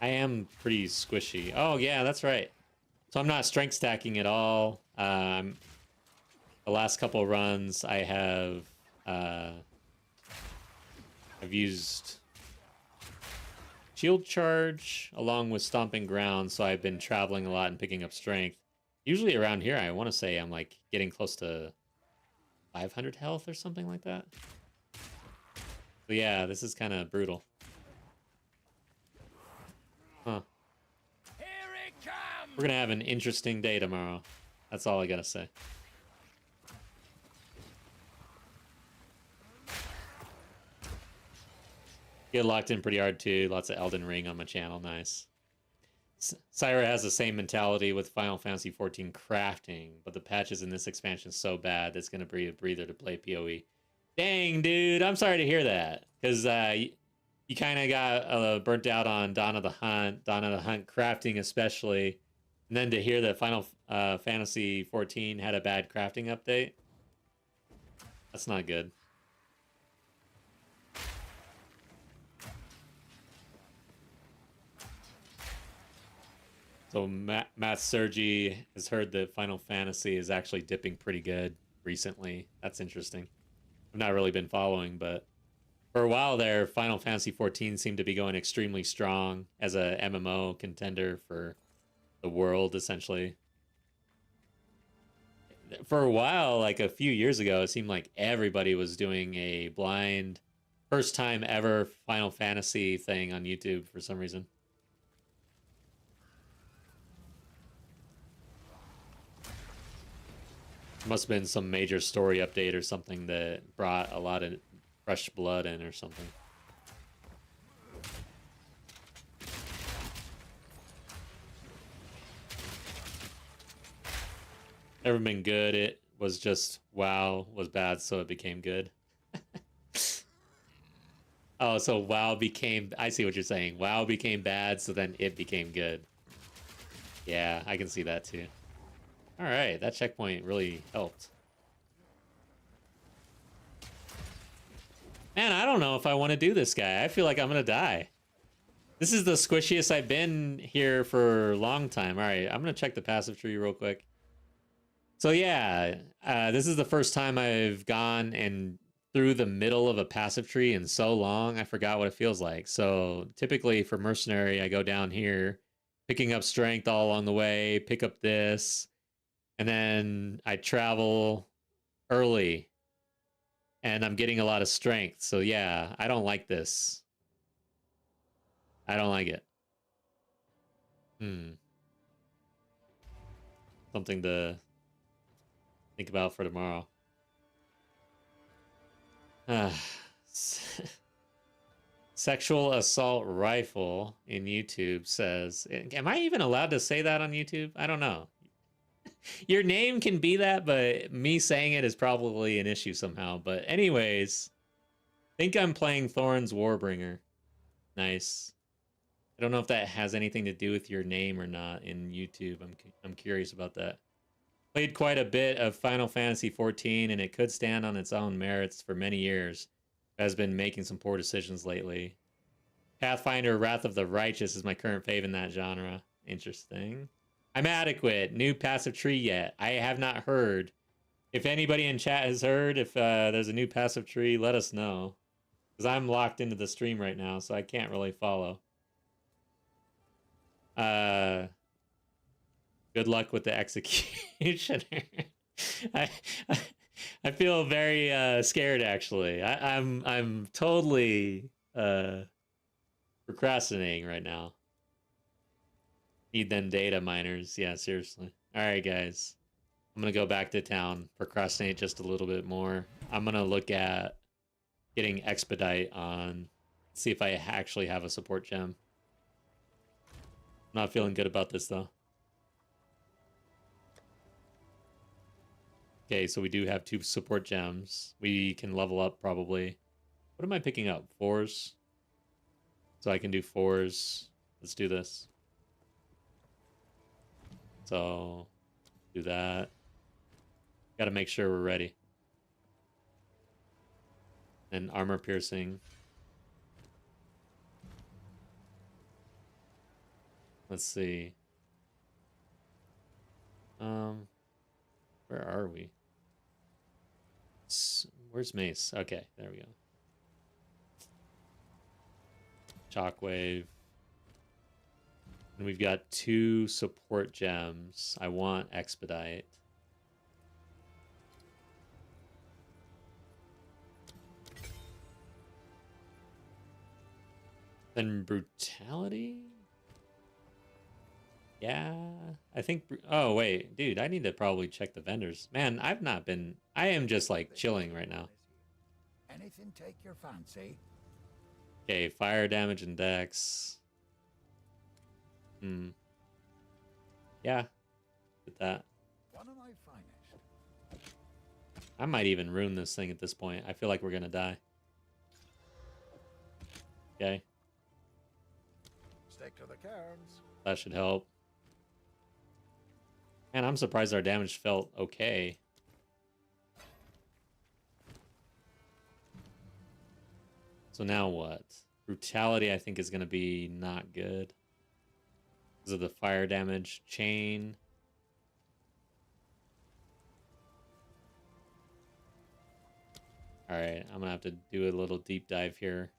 I am pretty squishy. Oh, yeah, that's right. So I'm not strength stacking at all. The last couple of runs I have... I've used shield charge along with stomping ground, so I've been traveling a lot and picking up strength. Usually around here, I want to say I'm like getting close to 500 health or something like that. So yeah, this is kind of brutal. Huh. Here it comes! We're gonna have an interesting day tomorrow. That's all I gotta say. Get locked in pretty hard too. Lots of Elden Ring on my channel. Nice. Syra has the same mentality with Final Fantasy XIV crafting, but the patches in this expansion so bad that's going to be a breather to play PoE. Dang, dude. I'm sorry to hear that. Because you kind of got burnt out on Dawn of the Hunt crafting especially. And then to hear that Final Fantasy XIV had a bad crafting update, that's not good. So Matt Sergi has heard that Final Fantasy is actually dipping pretty good recently. That's interesting. I've not really been following, but for a while there, Final Fantasy XIV seemed to be going extremely strong as a MMO contender for the world, essentially. For a while, like a few years ago, it seemed like everybody was doing a blind, first time ever Final Fantasy thing on YouTube for some reason. Must have been some major story update or something that brought a lot of fresh blood in or something. Never been good. It was just WoW was bad, so it became good. Oh, so WoW became... I see what you're saying. WoW became bad, so then it became good. Yeah, I can see that too. All right, that checkpoint really helped. Man, I don't know if I want to do this guy. I feel like I'm going to die. This is the squishiest I've been here for a long time. All right, I'm going to check the passive tree real quick. So yeah, this is the first time I've gone and through the middle of a passive tree in so long. I forgot what it feels like. So typically for Mercenary, I go down here, picking up strength all along the way, pick up this, and then I travel early, and I'm getting a lot of strength. So yeah, I don't like this. I don't like it. Something to think about for tomorrow. Sexual assault rifle in YouTube says, am I even allowed to say that on YouTube? I don't know. Your name can be that, but me saying it is probably an issue somehow. But anyways, I think I'm playing Thorn's Warbringer. Nice. I don't know if that has anything to do with your name or not in YouTube. I'm curious about that. Played quite a bit of Final Fantasy XIV, and it could stand on its own merits for many years. It has been making some poor decisions lately. Pathfinder Wrath of the Righteous is my current fave in that genre. Interesting. I'm adequate. New passive tree yet? I have not heard. If anybody in chat has heard, if there's a new passive tree, let us know. Because I'm locked into the stream right now, so I can't really follow. Good luck with the executioner. I feel very scared actually. I'm totally procrastinating right now. Need them data miners. Yeah, seriously. All right, guys. I'm going to go back to town, procrastinate just a little bit more. I'm going to look at getting Expedite on, see if I actually have a support gem. I'm not feeling good about this, though. Okay, so we do have 2 support gems. We can level up, probably. What am I picking up? 4s? So I can do 4s. Let's do this. So, do that. Gotta make sure we're ready. And armor piercing. Let's see. Where are we? Where's Mace? Okay, there we go. Shockwave. And we've got 2 support gems. I want Expedite. Then Brutality? Yeah, I think... Oh, wait. Dude, I need to probably check the vendors. Man, I've not been... I am just, like, chilling right now. Anything take your fancy? Okay, fire damage and dex. Yeah, get that. One of my finest. I might even ruin this thing at this point. I feel like we're gonna die. Okay. Stick to the cairns. That should help. And I'm surprised our damage felt okay. So now what? Brutality, I think, is going to be not good. Because of the fire damage. Chain. Alright, I'm going to have to do a little deep dive here.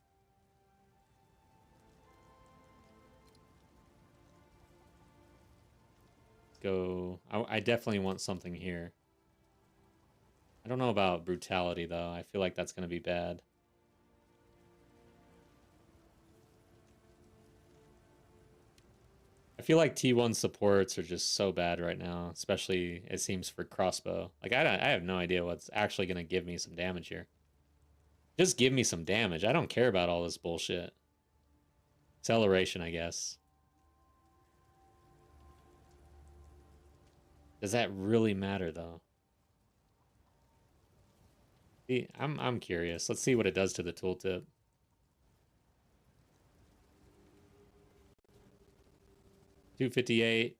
Go. I definitely want something here. I don't know about brutality, though. I feel like that's going to be bad. I feel like T1 supports are just so bad right now, especially, it seems, for crossbow. Like, I have no idea what's actually going to give me some damage here. Just give me some damage. I don't care about all this bullshit. Acceleration, I guess. Does that really matter, though? See, I'm curious. Let's see what it does to the tooltip. $258.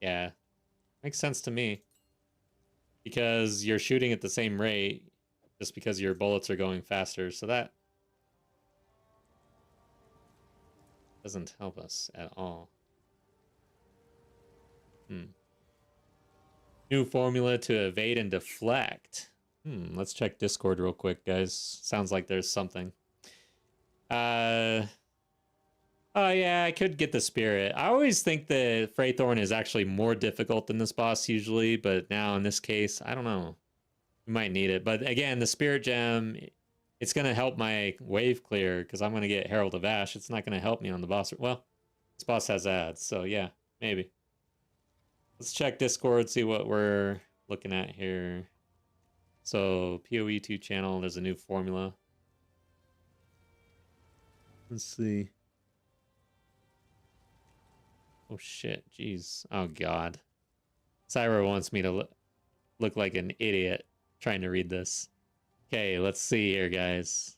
Yeah, makes sense to me. Because you're shooting at the same rate, just because your bullets are going faster. So that doesn't help us at all. New formula to evade and deflect. Let's check Discord real quick, guys. Sounds like there's something. Oh yeah, I could get the spirit. I always think that Freythorn is actually more difficult than this boss usually, but now in this case, I don't know. We might need it. But again, the spirit gem, it's going to help my wave clear because I'm going to get Herald of Ash. It's not going to help me on the boss. Well, this boss has ads, so yeah, maybe. Let's check Discord, see what we're looking at here. So, PoE2 channel, there's a new formula. Let's see. Oh shit, jeez. Oh god. Cyro wants me to look like an idiot trying to read this. Okay, let's see here, guys.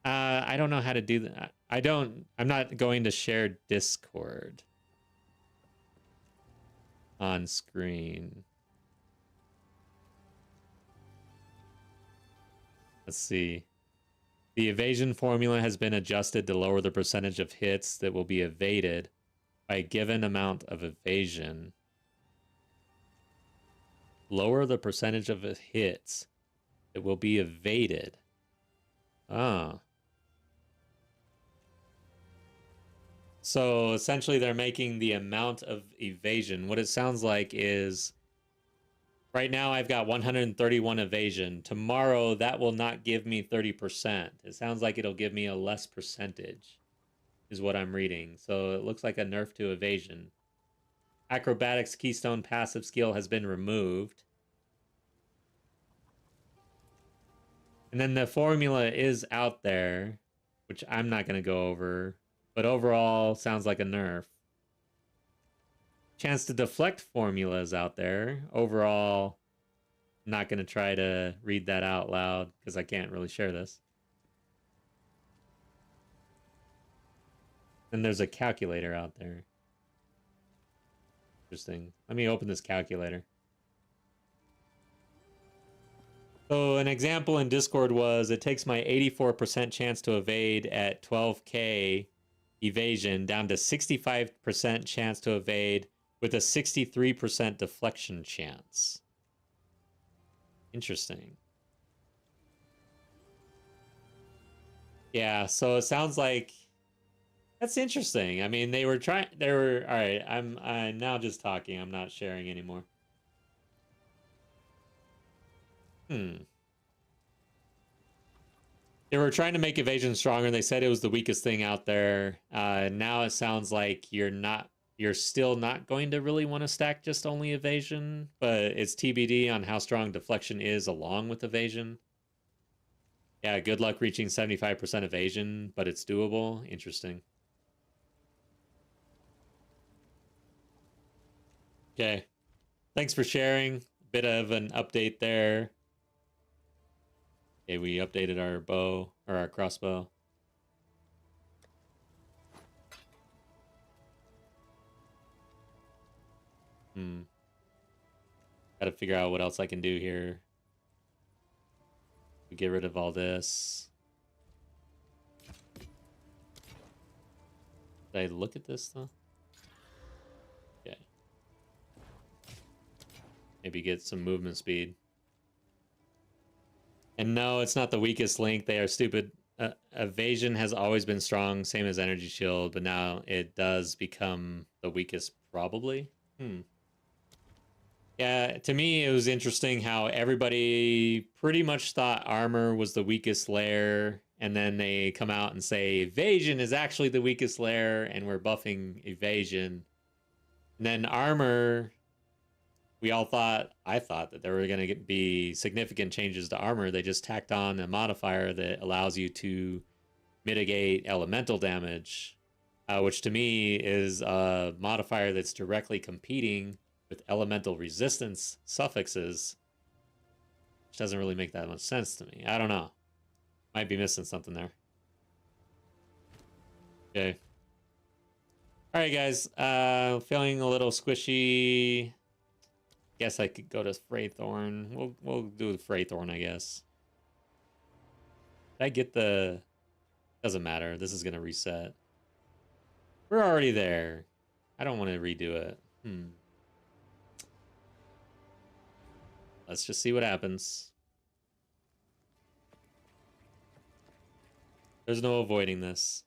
I don't know how to do that. I'm not going to share Discord on screen. Let's see. The evasion formula has been adjusted to lower the percentage of hits that will be evaded by a given amount of evasion. Lower the percentage of hits that will be evaded. Ah. So essentially they're making the amount of evasion. What it sounds like is right now I've got 131 evasion. Tomorrow that will not give me 30%. It sounds like it'll give me a less percentage is what I'm reading. So it looks like a nerf to evasion. Acrobatics Keystone passive skill has been removed. And then the formula is out there, which I'm not going to go over. But overall, sounds like a nerf. Chance to deflect formula is out there. Overall, not going to try to read that out loud because I can't really share this. And there's a calculator out there. Interesting. Let me open this calculator. So an example in Discord was it takes my 84% chance to evade at 12k evasion down to 65% chance to evade with a 63% deflection chance. Interesting. Yeah, so it sounds like that's interesting. I mean, all right, I'm now just talking. I'm not sharing anymore. They were trying to make evasion stronger. They said it was the weakest thing out there. Now it sounds like you're still not going to really want to stack just only evasion, but it's TBD on how strong deflection is along with evasion. Yeah, good luck reaching 75% evasion, but it's doable. Interesting. Okay. Thanks for sharing. Bit of an update there. Okay, we updated our bow, or our crossbow. Gotta figure out what else I can do here. Get rid of all this. Did I look at this though? Okay. Maybe get some movement speed. And no, it's not the weakest link. They are stupid. Evasion has always been strong, same as energy shield, but now it does become the weakest probably. Yeah, to me it was interesting how everybody pretty much thought armor was the weakest layer, and then they come out and say evasion is actually the weakest layer and we're buffing evasion. And then armor, we all thought, I thought that there were going to be significant changes to armor. They just tacked on a modifier that allows you to mitigate elemental damage, which to me is a modifier that's directly competing with elemental resistance suffixes, which doesn't really make that much sense to me. I don't know. Might be missing something there. Okay. All right, guys. Feeling a little squishy. Guess I could go to Fraythorn. We'll do the Fraythorn, I guess. Did I get the... Doesn't matter. This is going to reset. We're already there. I don't want to redo it. Let's just see what happens. There's no avoiding this.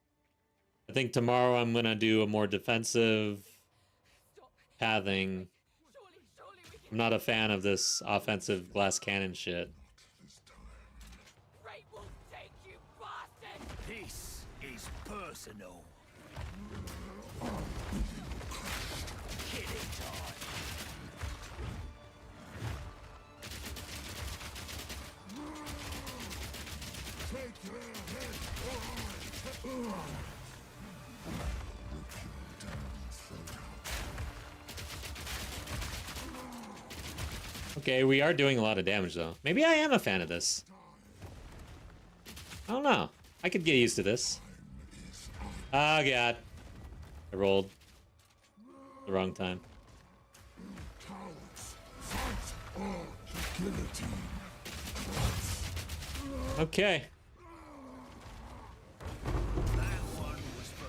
I think tomorrow I'm going to do a more defensive pathing. I'm not a fan of this offensive glass cannon shit. This is personal. Killing time. Okay, we are doing a lot of damage, though. Maybe I am a fan of this. I don't know. I could get used to this. Oh, God. I rolled the wrong time. Okay.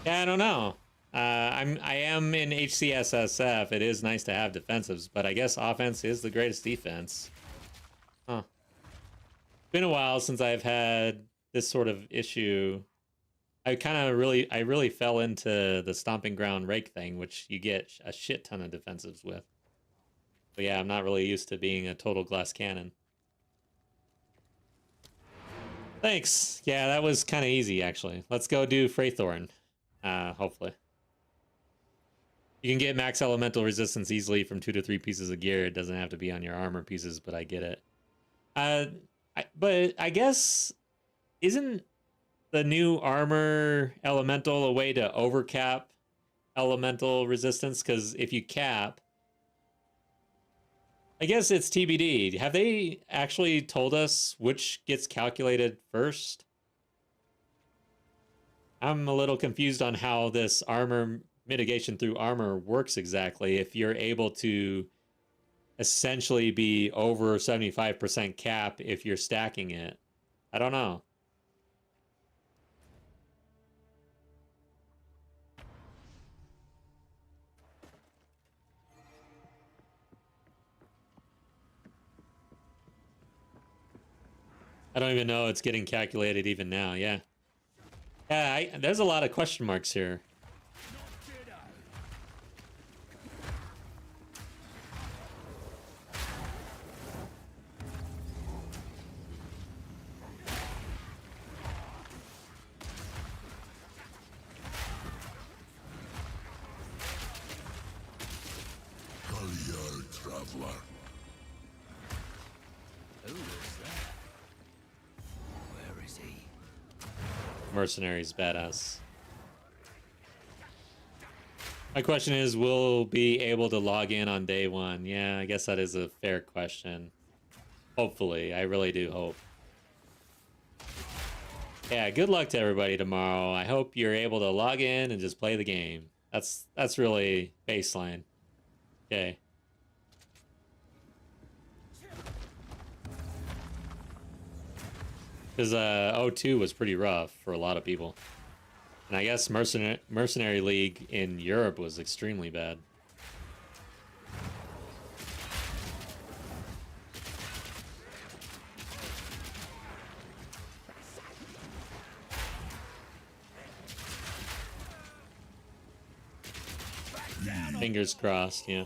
Yeah, I don't know. I am in HCSSF. It is nice to have defensives, but I guess offense is the greatest defense. Huh. Been a while since I've had this sort of issue. I really fell into the stomping ground rake thing, which you get a shit ton of defensives with. But yeah, I'm not really used to being a total glass cannon. Thanks. Yeah, that was kind of easy, actually. Let's go do Fraythorn. Hopefully. You can get max elemental resistance easily from 2 to 3 pieces of gear. It doesn't have to be on your armor pieces, but I get it. But I guess, isn't the new armor elemental a way to overcap elemental resistance? Because if you cap, I guess it's TBD. Have they actually told us which gets calculated first? I'm a little confused on how this armor mitigation through armor works exactly. If you're able to essentially be over 75% cap if you're stacking it. I don't know. I don't even know it's getting calculated even now. Yeah. Yeah, there's a lot of question marks here. Traveler. Who is that? Where is he? mercenaries badass. My question is, will be able to log in on day one? Yeah, I guess that is a fair question. Hopefully, I really do hope. Yeah, good luck to everybody tomorrow. I hope you're able to log in and just play the game. That's really baseline. Okay. Because O2 was pretty rough for a lot of people. And I guess Mercenary League in Europe was extremely bad. Fingers crossed, yeah.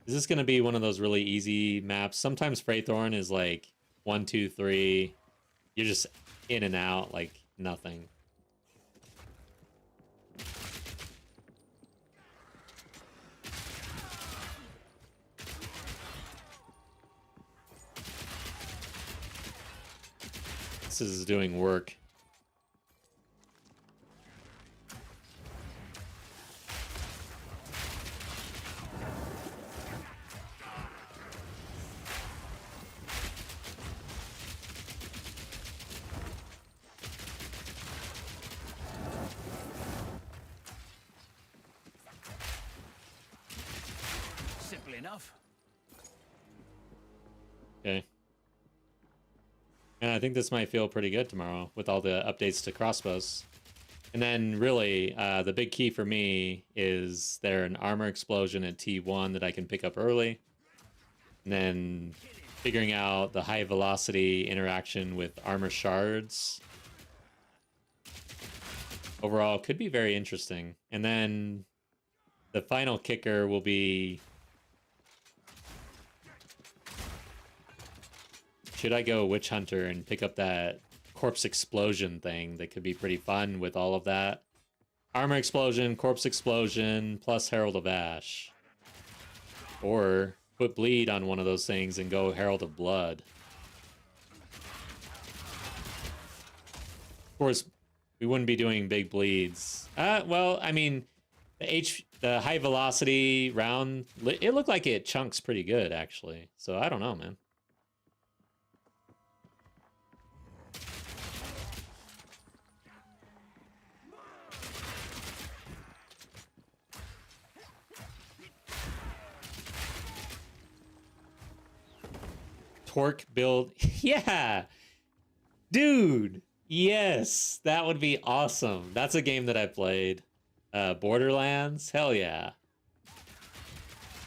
Is this going to be one of those really easy maps? Sometimes Freythorn is like 1, 2, 3. You're just in and out like nothing. This is doing work. Simple enough. Okay. And I think this might feel pretty good tomorrow with all the updates to crossbows. And then really, the big key for me is there an armor explosion at T1 that I can pick up early. And then figuring out the high velocity interaction with armor shards. Overall, could be very interesting. And then the final kicker will be... should I go Witch Hunter and pick up that corpse explosion thing that could be pretty fun with all of that? Armor explosion, corpse explosion, plus Herald of Ash. Or put bleed on one of those things and go Herald of Blood. Of course, we wouldn't be doing big bleeds. Well, I mean, the high velocity round, it looked like it chunks pretty good, actually. So I don't know, man. Torque build. Yeah. Dude. Yes. That would be awesome. That's a game that I played. Borderlands. Hell yeah.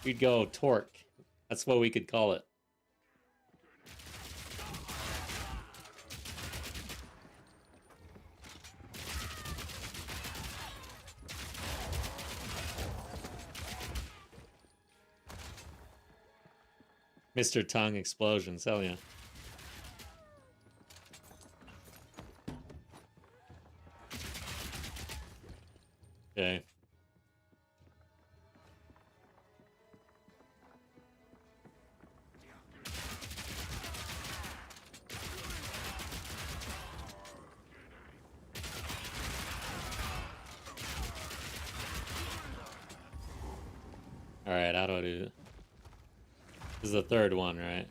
We'd go Torque. That's what we could call it. Mr. Tongue Explosions, hell yeah. Okay. Alright, how do I do it? This is the third one, right?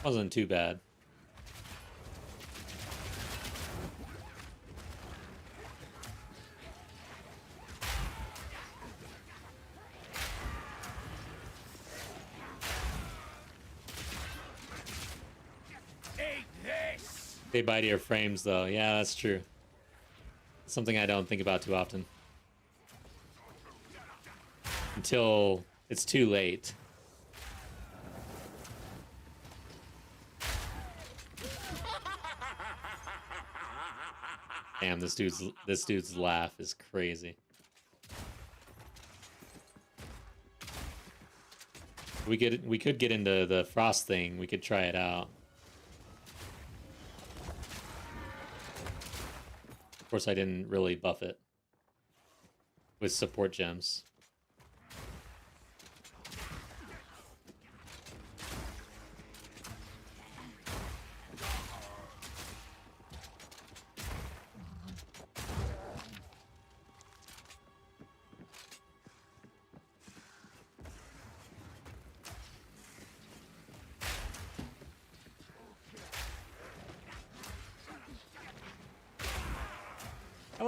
Wasn't too bad. They bite your frames, though. Yeah, that's true. Something I don't think about too often. Until it's too late. Damn, this dude's laugh is crazy. We could get into the frost thing. We could try it out. Of course, I didn't really buff it with support gems.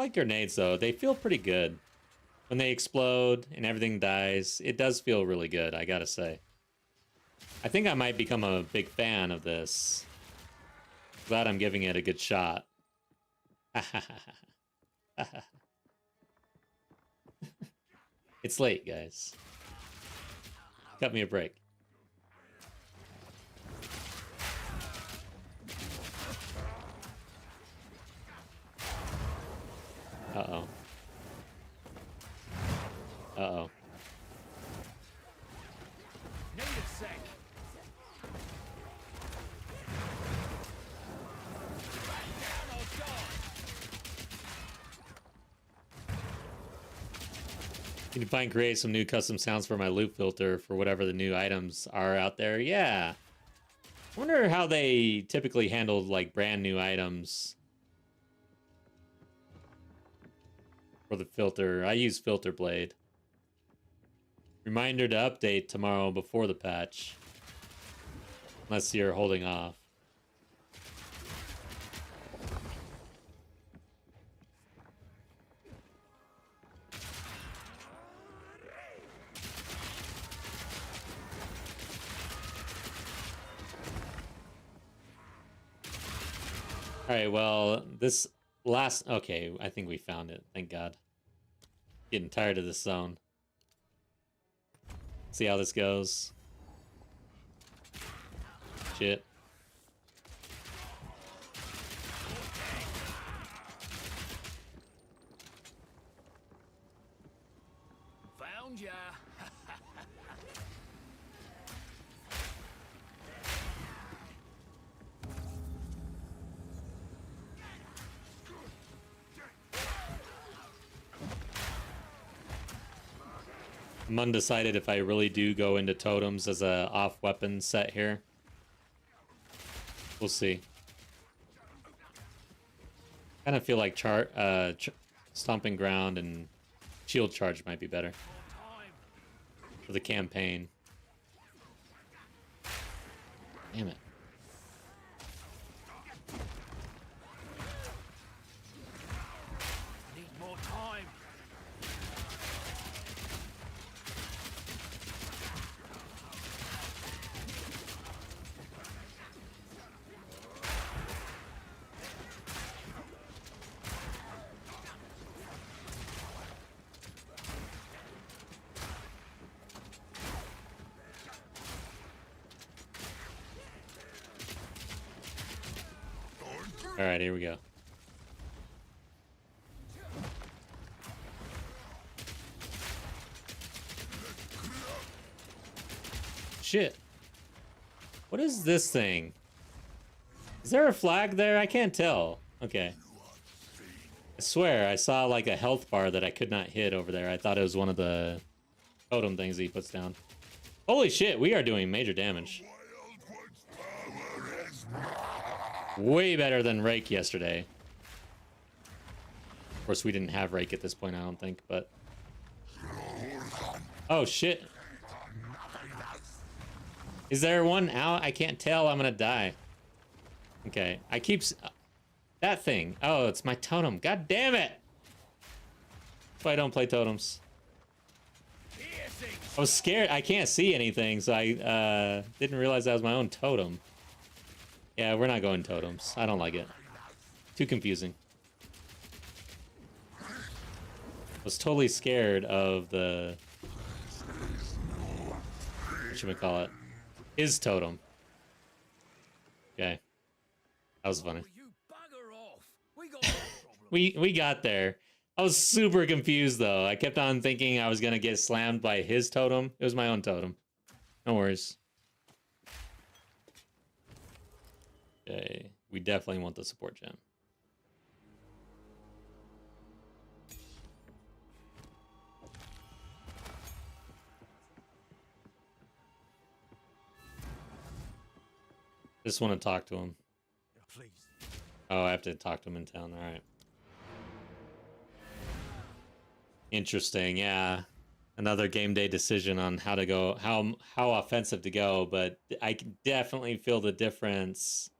like grenades though. They feel pretty good. When they explode and everything dies, it does feel really good, I gotta say. I think I might become a big fan of this. Glad I'm giving it a good shot. It's late, guys. Cut me a break. Uh-oh. Uh-oh. Need a sec. Can you find create some new custom sounds for my loop filter for whatever the new items are out there? Yeah. I wonder how they typically handled like brand new items for the filter. I use Filter Blade. Reminder to update tomorrow before the patch. Unless you're holding off. Alright, well, this last... Okay, I think we found it. Thank God. Getting tired of this zone. See how this goes. Shit. Found ya. I'm undecided if I really do go into totems as a off weapon set here. We'll see. Kind of feel like stomping ground and shield charge might be better for the campaign. Damn it. Need more time. All right, here we go. Shit. What is this thing? Is there a flag there? I can't tell. Okay. I swear I saw like a health bar that I could not hit over there. I thought it was one of the totem things he puts down. Holy shit, we are doing major damage. Way better than Rake yesterday. Of course, we didn't have Rake at this point, I don't think, but... Oh, shit. Is there one out? I can't tell. I'm gonna die. Okay, I keep... That thing. Oh, it's my totem. God damn it! That's why I don't play totems. I was scared. I can't see anything, so I didn't realize that was my own totem. Yeah, we're not going totems. I don't like it. Too confusing. I was totally scared of the... whatchamacallit? His totem. Okay. That was funny. You bugger off. We got no problem. We got there. I was super confused, though. I kept on thinking I was going to get slammed by his totem. It was my own totem. No worries. Okay, we definitely want the support gem. Just want to talk to him. Please. Oh, I have to talk to him in town. All right. Interesting. Yeah. Another game day decision on how to go, how offensive to go, but I can definitely feel the difference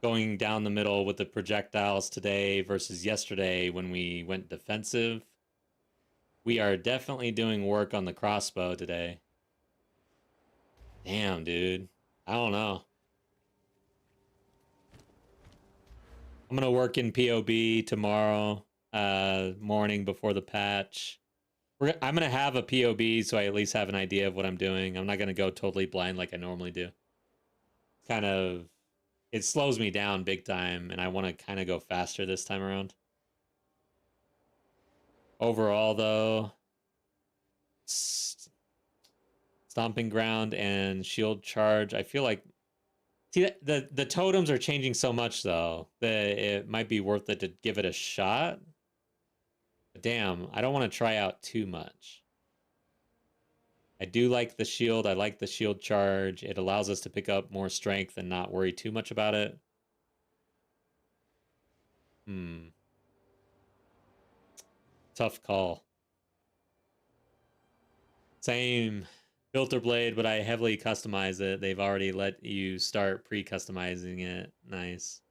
going down the middle with the projectiles today versus yesterday when we went defensive. We are definitely doing work on the crossbow today. Damn, dude. I don't know. I'm gonna work in POB tomorrow morning before the patch. I'm gonna have a POB so I at least have an idea of what I'm doing. I'm not gonna go totally blind like I normally do. Kind of, it slows me down big time, and I want to kind of go faster this time around. Overall, though, Stomping Ground and Shield Charge, I feel like, see, the totems are changing so much though that it might be worth it to give it a shot. But damn, I don't want to try out too much. I do like the shield. I like the shield charge. It allows us to pick up more strength and not worry too much about it. Tough call. Same filter blade, but I heavily customize it. They've already let you start pre-customizing it. Nice.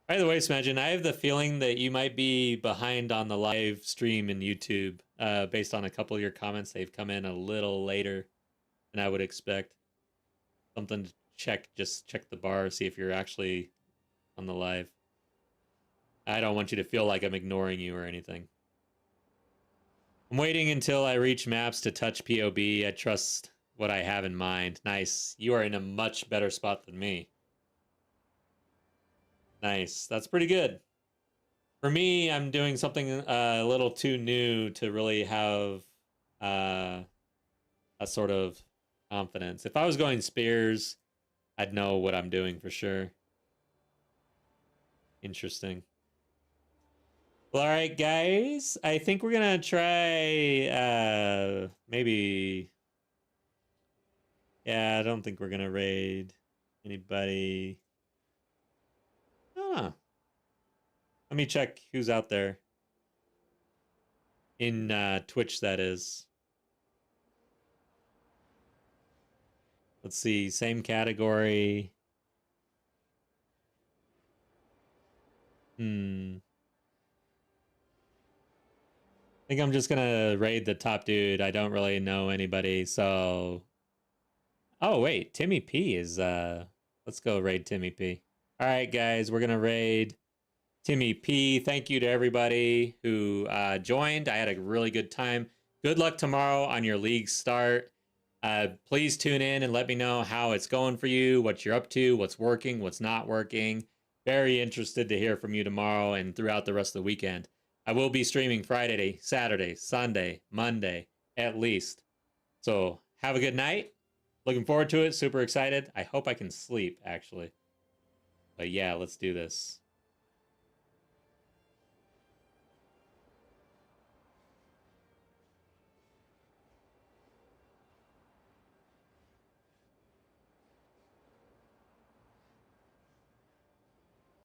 By the way, Smedgen, I have the feeling that you might be behind on the live stream in YouTube. Based on a couple of your comments, they've come in a little later than I would expect. Something to check, just check the bar, see if you're actually on the live. I don't want you to feel like I'm ignoring you or anything. I'm waiting until I reach maps to touch POB. I trust what I have in mind. Nice. You are in a much better spot than me. Nice. That's pretty good. For me, I'm doing something a little too new to really have a sort of confidence. If I was going spears, I'd know what I'm doing for sure. Interesting. Well, all right, guys. I think we're gonna try maybe. Yeah, I don't think we're gonna raid anybody. I don't know. Let me check who's out there. In Twitch, that is. Let's see, same category. I think I'm just gonna raid the top dude. I don't really know anybody, so... Oh, wait, Timmy P is... Let's go raid Timmy P. Alright, guys, we're gonna raid Timmy P. Thank you to everybody who joined. I had a really good time. Good luck tomorrow on your league start. Please tune in and let me know how it's going for you, what you're up to, what's working, what's not working. Very interested to hear from you tomorrow and throughout the rest of the weekend. I will be streaming Friday, Saturday, Sunday, Monday, at least. So have a good night. Looking forward to it. Super excited. I hope I can sleep, actually. But yeah, let's do this.